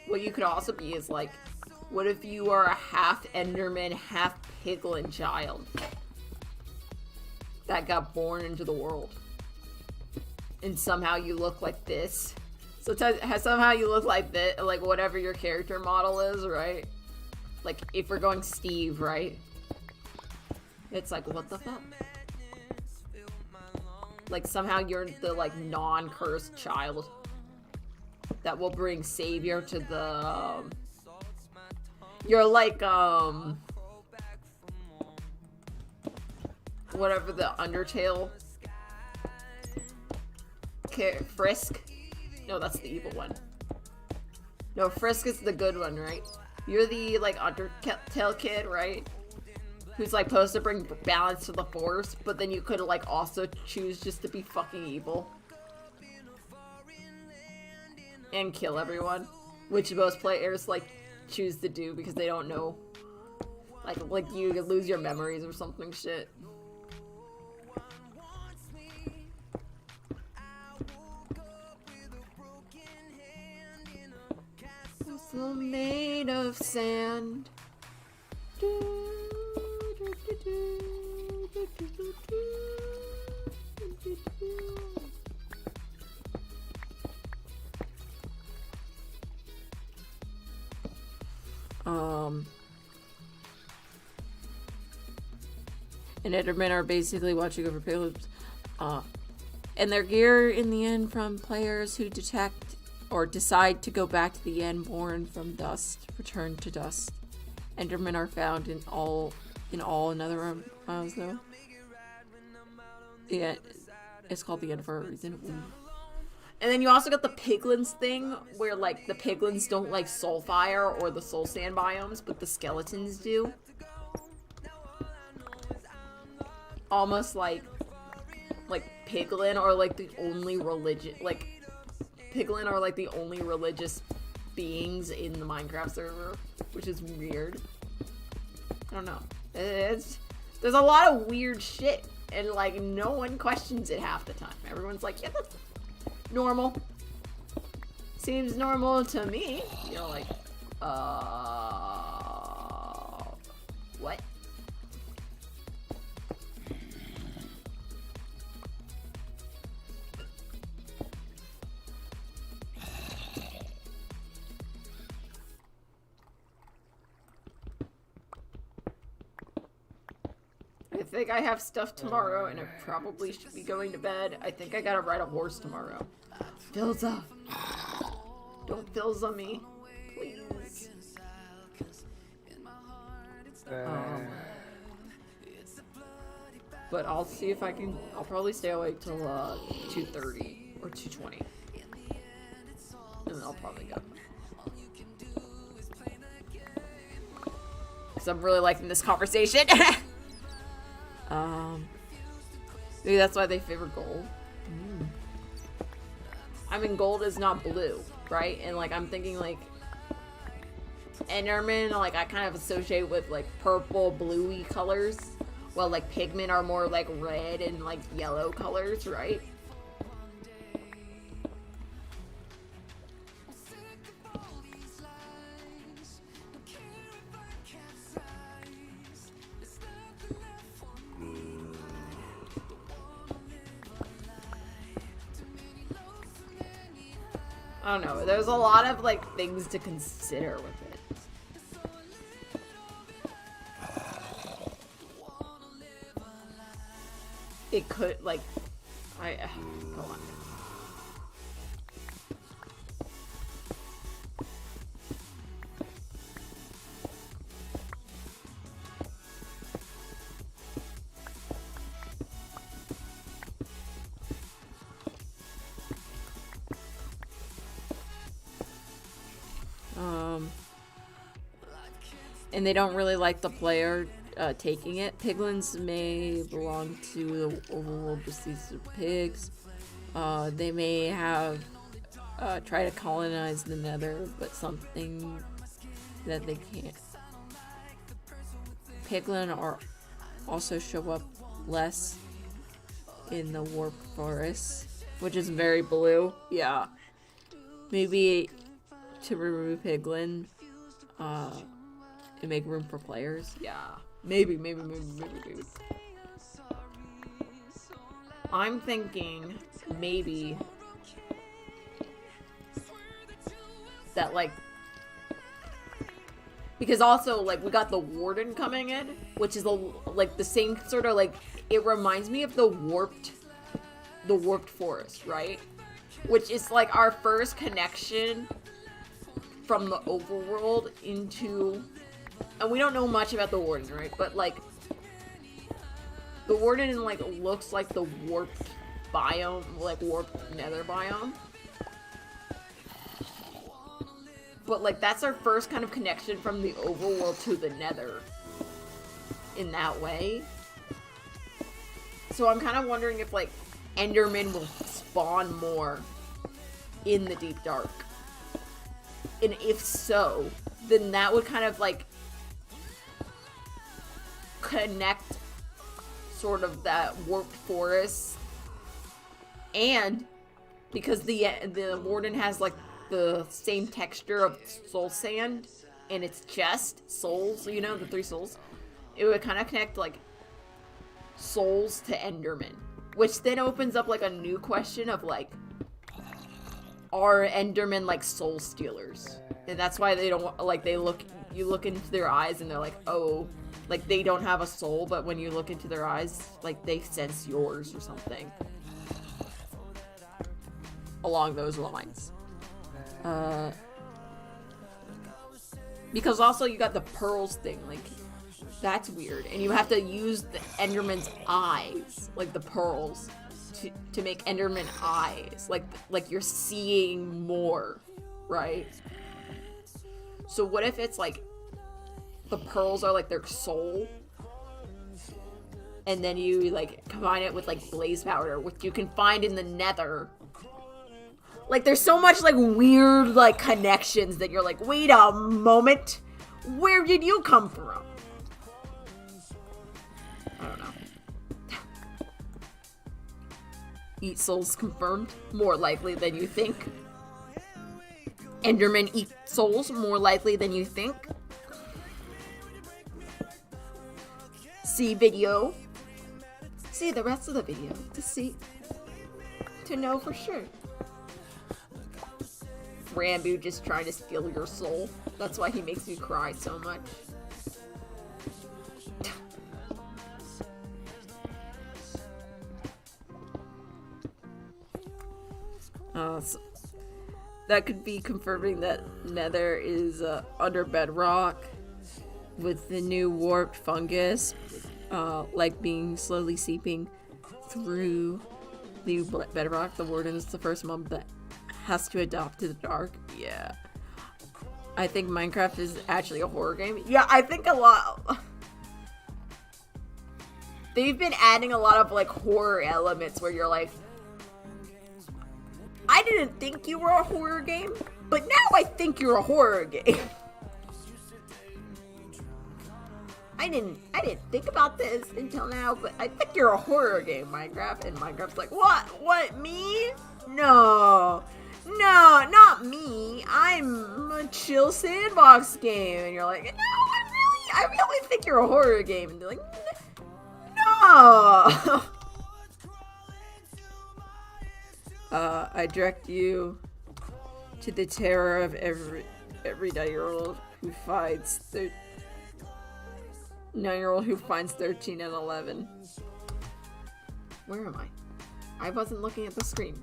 S2: What you could also be is like, what if you are a half Enderman, half Piglin child that got born into the world, and somehow you look like this? So somehow you look like this, like whatever your character model is, right? Like if we're going Steve, right? It's like, what the fuck? Like somehow you're the like non-cursed child that will bring savior to the you're like whatever the Undertale Frisk. No, that's the evil one. No, Frisk is the good one, right? You're the like Undertale kid, right? Who's like supposed to bring balance to the force, but then you could like also choose just to be fucking evil and kill everyone, which most players like choose to do because they don't know, like you could lose your memories or something shit. So made of sand. And Endermen are basically watching over payloads. And their gear in the end from players who detect or decide to go back to the end, born from dust, return to dust. Endermen are found in all Nether miles though. Yeah, it's called the end for a reason. Ooh. And then you also got the piglins thing, where like the piglins don't like soul fire or the soul sand biomes, but the skeletons do. Almost like piglin are like the only piglin are like the only religious beings in the Minecraft server, which is weird. I don't know. There's a lot of weird shit, and like no one questions it half the time. Everyone's like, yeah, that's normal. Seems normal to me. You're like, what? I think I have stuff tomorrow, and I probably should be going to bed. I think I gotta ride a horse tomorrow. Filza. Don't Filza me. Please. But I'll see if I can. I'll probably stay awake till 2:30 or 2:20. And then I'll probably go. Because I'm really liking this conversation. Maybe that's why they favor gold. I mean, gold is not blue, right? And, like, I'm thinking, like, Enderman, like, I kind of associate with, like, purple, bluey colors. While, like, pigmen are more, like, red and, like, yellow colors, right? I don't know. There's a lot of, like, things to consider with it. It could, like, hold on. And they don't really like the player taking it. Piglins may belong to the overworld species of pigs. They may have try to colonize the Nether, but something that they can't. Piglin are also show up less in the warp forest, which is very blue. Yeah, maybe to remove Piglin, and make room for players. Yeah, maybe. I'm thinking maybe that, like, because also, like, we got the warden coming in, which is like the same sort of, like, it reminds me of the warped forest, right? Which is like our first connection from the overworld into, and we don't know much about the warden, right? But, like, the warden, like, looks like the warped biome, like, warped nether biome. But, like, that's our first kind of connection from the overworld to the nether in that way. So I'm kind of wondering if, like, Endermen will spawn more in the deep dark. And if so, then that would kind of, like, connect sort of that warped forest. And because the warden has, like, the same texture of soul sand in its chest, souls, you know, the 3 souls, it would kind of connect, like, souls to Endermen, which then opens up, like, a new question of, like, are Endermen, like, soul stealers? And that's why they don't, like, you look into their eyes and they're like, oh, like, they don't have a soul, but when you look into their eyes, like, they sense yours or something along those lines. Because also you got the pearls thing, like, that's weird. And you have to use the Enderman's eyes, like the pearls, to make Enderman eyes. Like you're seeing more, right? So what if it's like the pearls are like their soul, and then you, like, combine it with, like, blaze powder, which you can find in the nether. Like, there's so much, like, weird, like, connections that you're like, wait a moment, where did you come from? I don't know. Eat souls confirmed? More likely than you think. Endermen eat souls more likely than you think. See video. See the rest of the video to know for sure. Rambo just trying to steal your soul. That's why he makes you cry so much. So that could be confirming that Nether is under bedrock with the new warped fungus, like, being slowly seeping through the bedrock. The warden is the first mob that has to adopt to the dark. Yeah. I think Minecraft is actually a horror game. Yeah, I think a lot. They've been adding a lot of, like, horror elements where you're like, I didn't think you were a horror game, but now I think you're a horror game. I didn't think about this until now, but I think you're a horror game, Minecraft. And Minecraft's like, what? What, me? No, not me. I'm a chill sandbox game. And you're like, no, I really think you're a horror game. And they're like, no. I direct you to the terror of every 9-year-old who finds 9-year-old who finds 13 and 11. Where am I? I wasn't looking at the screen.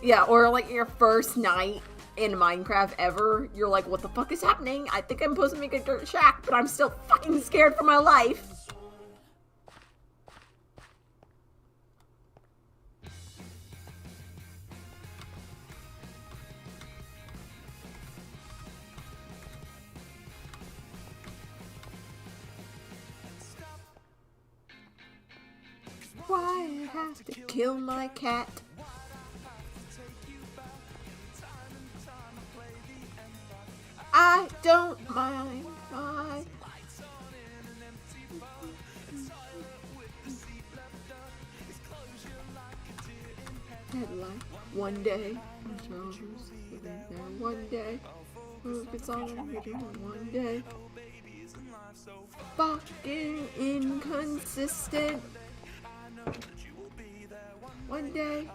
S2: Yeah, or like your first night in Minecraft ever. You're like, what the fuck is happening? I think I'm supposed to make a dirt shack, but I'm still fucking scared for my life. Why I have to kill my cat? I don't mind. Headline. One day. One day. It's all one day. Fucking inconsistent. One day.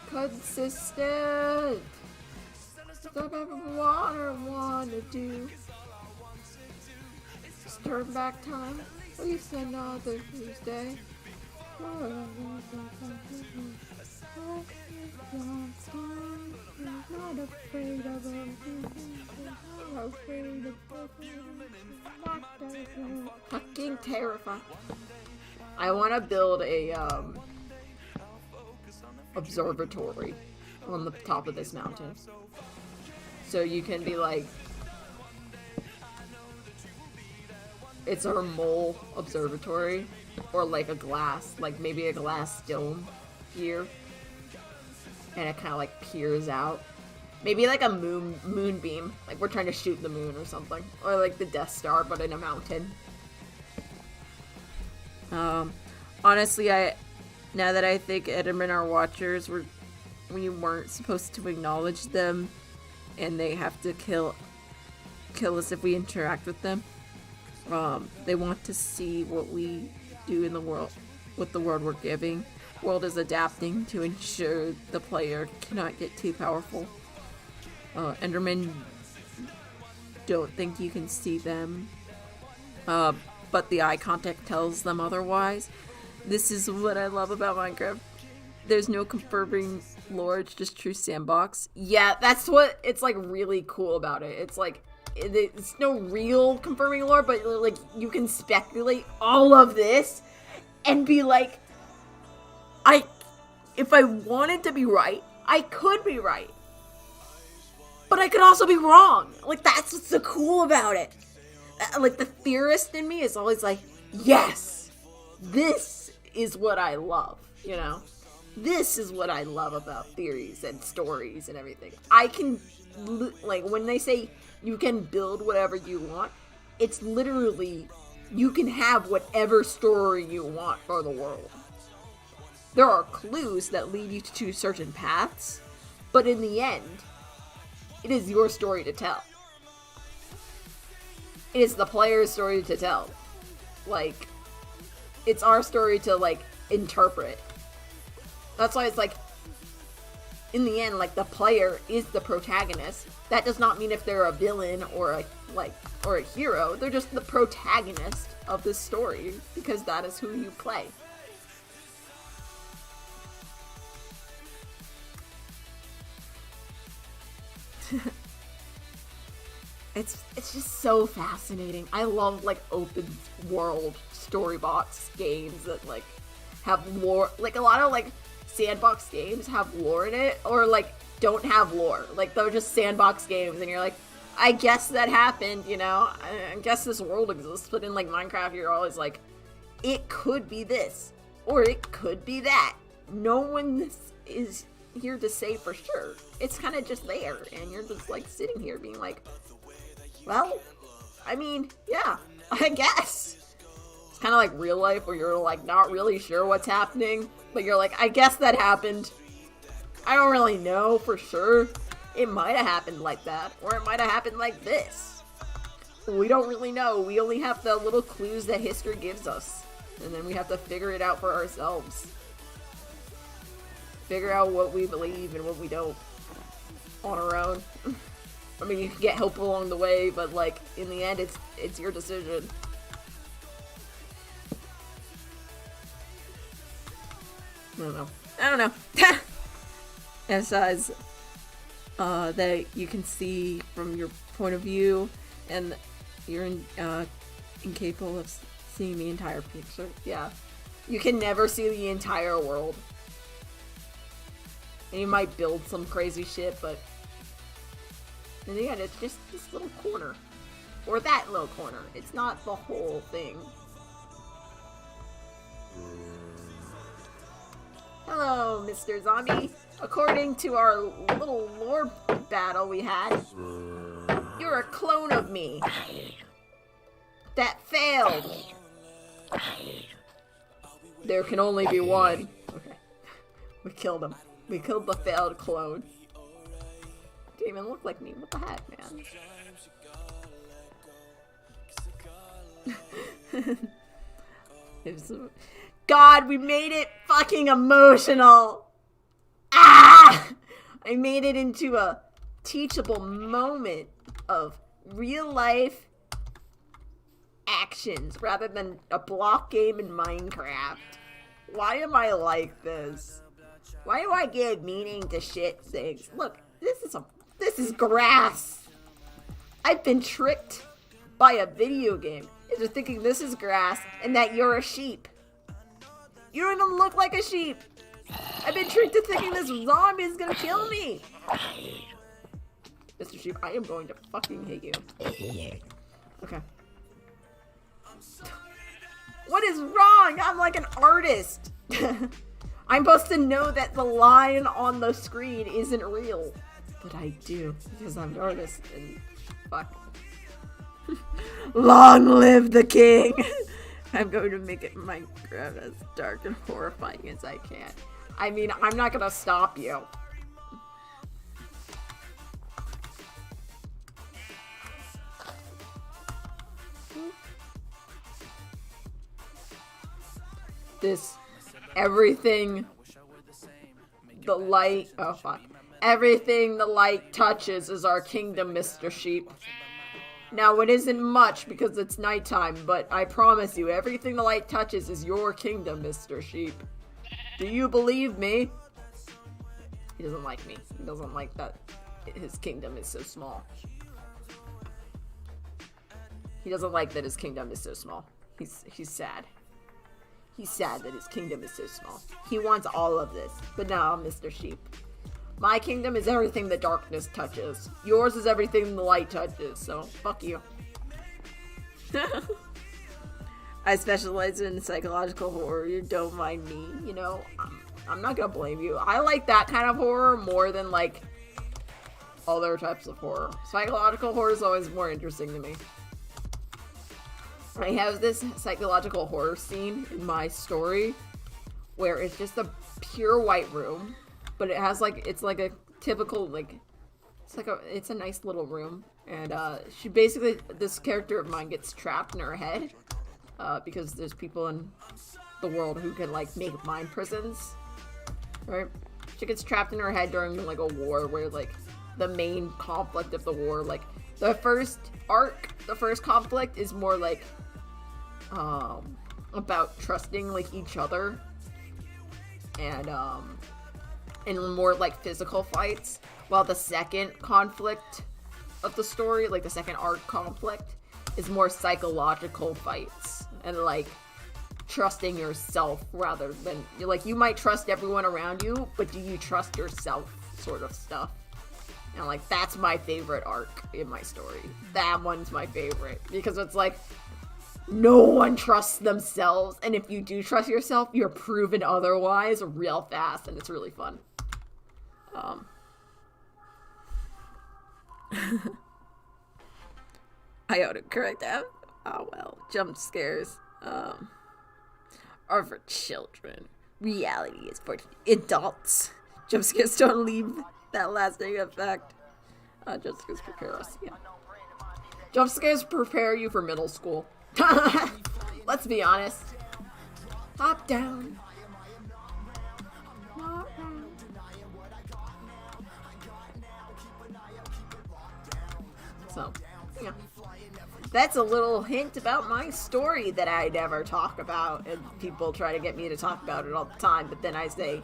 S2: Consistent. Stuff I wanna do. Just turn back time. At least another Tuesday. Not afraid of fucking terrified. I want to build a observatory on the top of this mountain, so you can be like, it's our mole observatory, or like a glass, like maybe a glass dome here, and it kind of like peers out. Maybe like a moonbeam, like we're trying to shoot the moon or something, or like the Death Star, but in a mountain. Honestly, now that I think Endermen are watchers, we weren't supposed to acknowledge them, and they have to kill us if we interact with them. They want to see what we do in the world, what the world we're giving. World is adapting to ensure the player cannot get too powerful. Endermen don't think you can see them, but the eye contact tells them otherwise. This is what I love about Minecraft. There's no confirming lore, it's just true sandbox. Yeah, that's what it's like really cool about it. It's like, it's no real confirming lore, but like you can speculate all of this and be like, if I wanted to be right, I could be right. But I could also be wrong. Like, that's what's so cool about it. Like, the theorist in me is always like, yes, this is what I love, you know? This is what I love about theories and stories and everything. I can, like, when they say you can build whatever you want, it's literally, you can have whatever story you want for the world. There are clues that lead you to certain paths, but in the end, it is your story to tell. It is the player's story to tell. Like, it's our story to, like, interpret. That's why it's like, in the end, like, the player is the protagonist. That does not mean if they're a villain or a hero. They're just the protagonist of this story, because that is who you play. It's just so fascinating. I love like open world story box games that like have lore. Like a lot of like sandbox games have lore in it, or like don't have lore. Like they're just sandbox games, and you're like, I guess that happened, you know. I guess this world exists. But in like Minecraft, you're always like, it could be this, or it could be that. No one is here to say for sure. It's kind of just there, and you're just like sitting here being like, well, I mean, yeah, I guess. It's kind of like real life where you're like not really sure what's happening, but you're like, I guess that happened. I don't really know for sure. It might have happened like that, or it might have happened like this. We don't really know. We only have the little clues that history gives us, and then we have to figure it out for ourselves. Figure out what we believe and what we don't on our own. I mean, you can get help along the way, but like in the end, it's your decision. I don't know. And besides, that you can see from your point of view, and you're incapable of seeing the entire picture. Yeah, you can never see the entire world. And you might build some crazy shit, but in the end, it's just this little corner. Or that little corner. It's not the whole thing. Hello, Mr. Zombie. According to our little lore battle we had, you're a clone of me. That failed. There can only be one. Okay. We killed him. We killed the failed clone. Didn't even look like me. What the heck, man? God, we made it fucking emotional. Ah! I made it into a teachable moment of real life actions rather than a block game in Minecraft. Why am I like this? Why do I give meaning to shit things? Look, this is grass. I've been tricked by a video game into thinking this is grass and that you're a sheep. You don't even look like a sheep. I've been tricked to thinking this zombie is gonna kill me. Mr. Sheep, I am going to fucking hit you. Okay. What is wrong? I'm like an artist. I'm supposed to know that the line on the screen isn't real. But I do, because I'm an artist, and fuck. Long live the king! I'm going to make it Minecraft as dark and horrifying as I can. I mean, I'm not gonna stop you. This, everything, the light, oh fuck. Everything the light touches is our kingdom, Mr. Sheep. Now, it isn't much because it's nighttime, but I promise you, everything the light touches is your kingdom, Mr. Sheep. Do you believe me? He doesn't like me. He doesn't like that his kingdom is so small. He doesn't like that his kingdom is so small. He's sad. He's sad that his kingdom is so small. He wants all of this. But now, Mr. Sheep. My kingdom is everything the darkness touches. Yours is everything the light touches, so fuck you. I specialize in psychological horror. You don't mind me, you know? I'm not gonna blame you. I like that kind of horror more than, like, other types of horror. Psychological horror is always more interesting to me. I have this psychological horror scene in my story where it's just a pure white room, but it has like, it's like a typical, like, it's a nice little room, and she basically, this character of mine gets trapped in her head because there's people in the world who can like make mind prisons, right? She gets trapped in her head during like a war where like the main conflict of the war, like the first arc, the first conflict is more like about trusting like each other and more like physical fights, while the second conflict of the story, like the second arc conflict, is more psychological fights and like trusting yourself rather than, like, you might trust everyone around you, but do you trust yourself sort of stuff. And like, that's my favorite arc in my story. That one's my favorite because it's like, no one trusts themselves, and if you do trust yourself, you're proven otherwise real fast, and it's really fun. I autocorrect that. Oh well, jump scares are for children. Reality is for adults. Jump scares don't leave that lasting effect. Jump scares prepare us, yeah. Jump scares prepare you for middle school. Let's be honest. Hop down. So, yeah. That's a little hint about my story that I never talk about, and people try to get me to talk about it all the time, but then I say,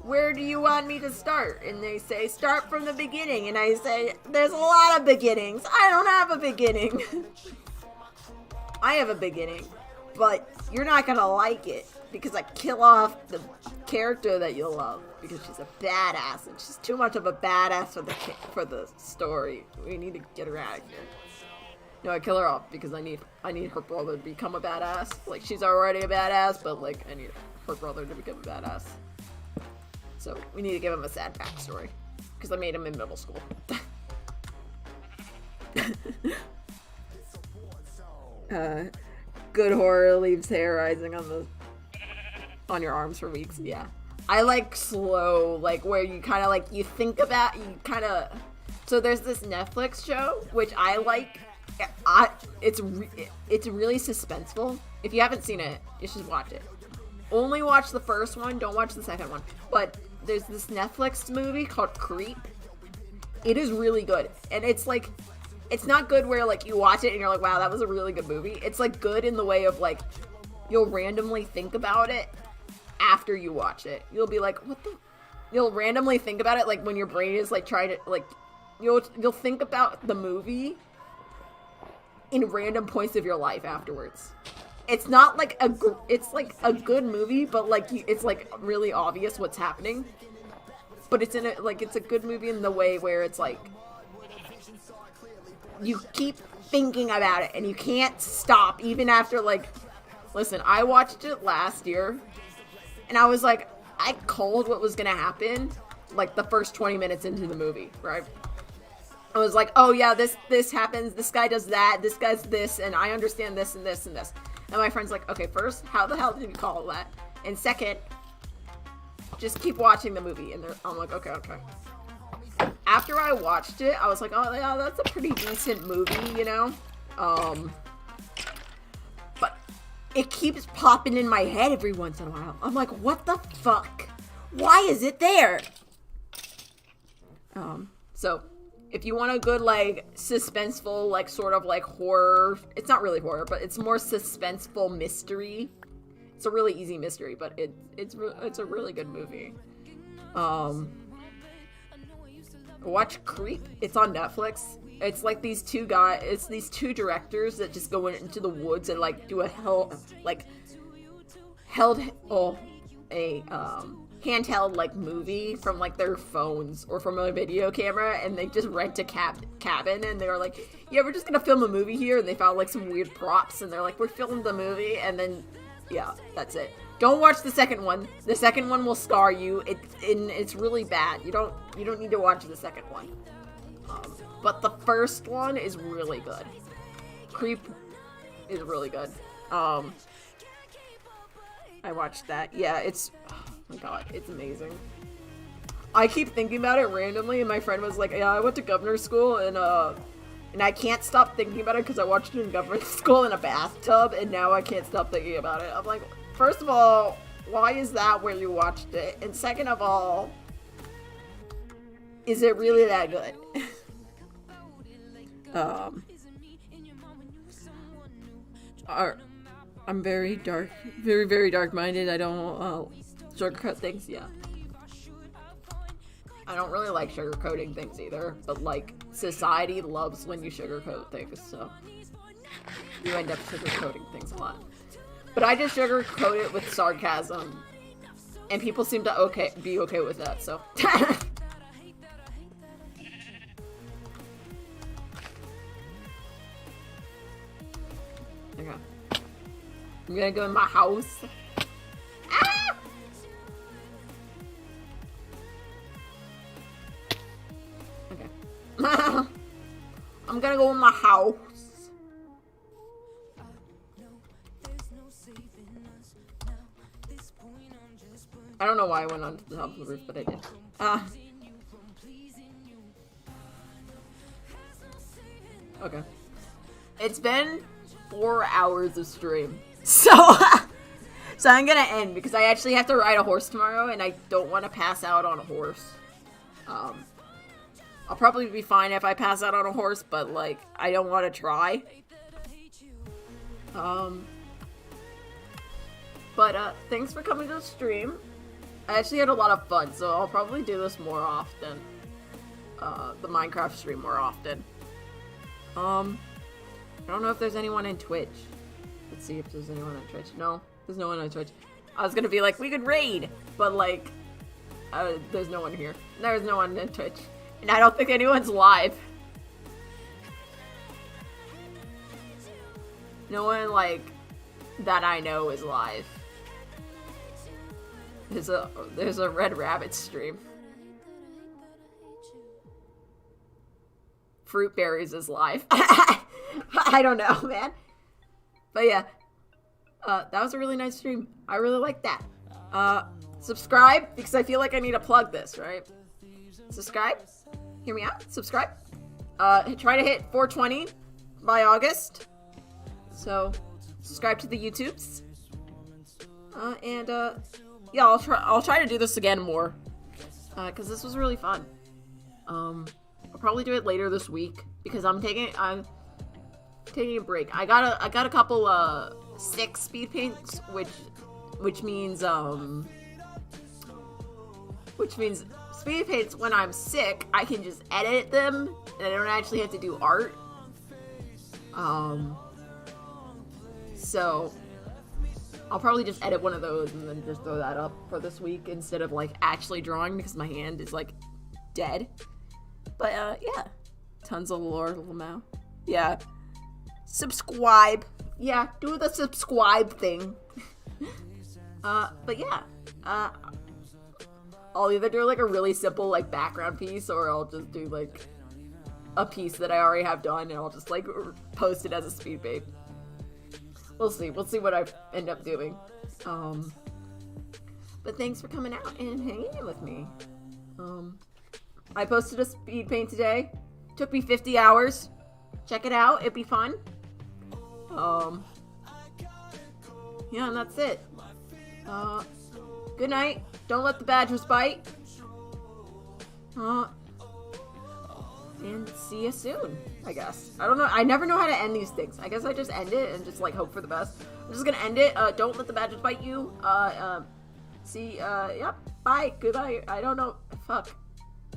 S2: where do you want me to start? And they say, start from the beginning, and I say, there's a lot of beginnings. I don't have a beginning. I have a beginning, but you're not gonna like it, because I kill off the character that you love, because she's a badass, and she's too much of a badass for the story. We need to get her out of here. No, I kill her off because I need her brother to become a badass. Like, she's already a badass, but like, I need her brother to become a badass. So we need to give him a sad backstory, because I made him in middle school. Good horror leaves hair rising on your arms for weeks. Yeah, I like slow, like where you kind of like so there's this Netflix show which I like. It's really suspenseful. If you haven't seen it, you should watch it. Only watch the first one, don't watch the second one. But there's this Netflix movie called Creep. It is really good, and it's like, it's not good where like you watch it and you're like, wow, that was a really good movie. It's like good in the way of like, you'll randomly think about it after you watch it. You'll be like, you'll randomly think about it, like when your brain is like trying to like, you'll think about the movie in random points of your life afterwards. It's not like it's like a good movie, but like it's like really obvious what's happening. But it's it's a good movie in the way where it's like, you keep thinking about it and you can't stop even after like, listen, I watched it last year and I was like, I called what was gonna happen like the first 20 minutes into the movie, right? I was like, oh yeah, this happens, this guy does that, this guy's this, and I understand this and this and this. And my friend's like, okay, first, how the hell did you call that? And second, just keep watching the movie. And I'm like, okay. After I watched it, I was like, oh yeah, that's a pretty decent movie, you know? But it keeps popping in my head every once in a while. I'm like, what the fuck? Why is it there? So if you want a good, like, suspenseful, like, sort of, like, horror... It's not really horror, but it's more suspenseful mystery. It's a really easy mystery, but it's a really good movie. Watch Creep. It's on Netflix. It's, like, these two directors that just go into the woods and, like, do a handheld like movie from like their phones or from a video camera, and they just rent a cabin, and they're like, yeah, we're just gonna film a movie here, and they found like some weird props, and they're like, we're filming the movie, and then yeah, that's it. Don't watch the second one. The second one will scar you. It's really bad. You don't need to watch the second one. But the first one is really good. Creep is really good. I watched that. Yeah, it's... Oh my god, it's amazing. I keep thinking about it randomly, and my friend was like, yeah, I went to governor's school, and I can't stop thinking about it because I watched it in governor's school in a bathtub, and now I can't stop thinking about it. I'm like, first of all, why is that where you watched it? And second of all, is it really that good? I'm very dark, very, very dark-minded. I don't, sugarcoat things, yeah. I don't really like sugarcoating things either, but like, society loves when you sugarcoat things, so you end up sugarcoating things a lot. But I just sugarcoat it with sarcasm, and people seem to be okay with that, so. I'm gonna go in my house. Ah! Okay. I'm gonna go in my house. I don't know why I went onto the top of the roof, but I did. Okay. It's been 4 hours of stream. So I'm gonna end because I actually have to ride a horse tomorrow and I don't want to pass out on a horse. I'll probably be fine if I pass out on a horse, but like, I don't want to try. Thanks for coming to the stream. I actually had a lot of fun, so I'll probably do this more often. The Minecraft stream more often. I don't know if there's anyone in Twitch. Let's see if there's anyone on Twitch. No, there's no one on Twitch. I was gonna be like, we could raid, but like, there's no one here. There's no one in Twitch. And I don't think anyone's live. No one, like, that I know is live. There's a Red Rabbit stream. Fruit Berries is live. I don't know, man. But yeah. That was a really nice stream. I really like that. Subscribe, because I feel like I need to plug this, right? Subscribe. Hear me out. Subscribe. Try to hit 420 by August. So, subscribe to the YouTubes. Yeah, I'll try to do this again more. Because this was really fun. I'll probably do it later this week because I'm taking a break. I got a couple 6 speed paints, which means speed paints when I'm sick, I can just edit them and I don't actually have to do art. So I'll probably just edit one of those and then just throw that up for this week instead of like actually drawing because my hand is like dead. But yeah, tons of lore, Lamau. Yeah, subscribe. Yeah, do the subscribe thing. But yeah, I'll either do like a really simple like background piece or I'll just do like a piece that I already have done and I'll just like post it as a speed paint. We'll see what I end up doing. But thanks for coming out and hanging in with me. I posted a speed paint today. Took me 50 hours. Check it out. It'd be fun. Yeah, and that's it. Good night. Don't let the badgers bite. And see you soon, I guess. I don't know. I never know how to end these things. I guess I just end it and just like hope for the best. I'm just gonna end it. Don't let the badgers bite you. Yep. Bye. Goodbye. I don't know. Fuck.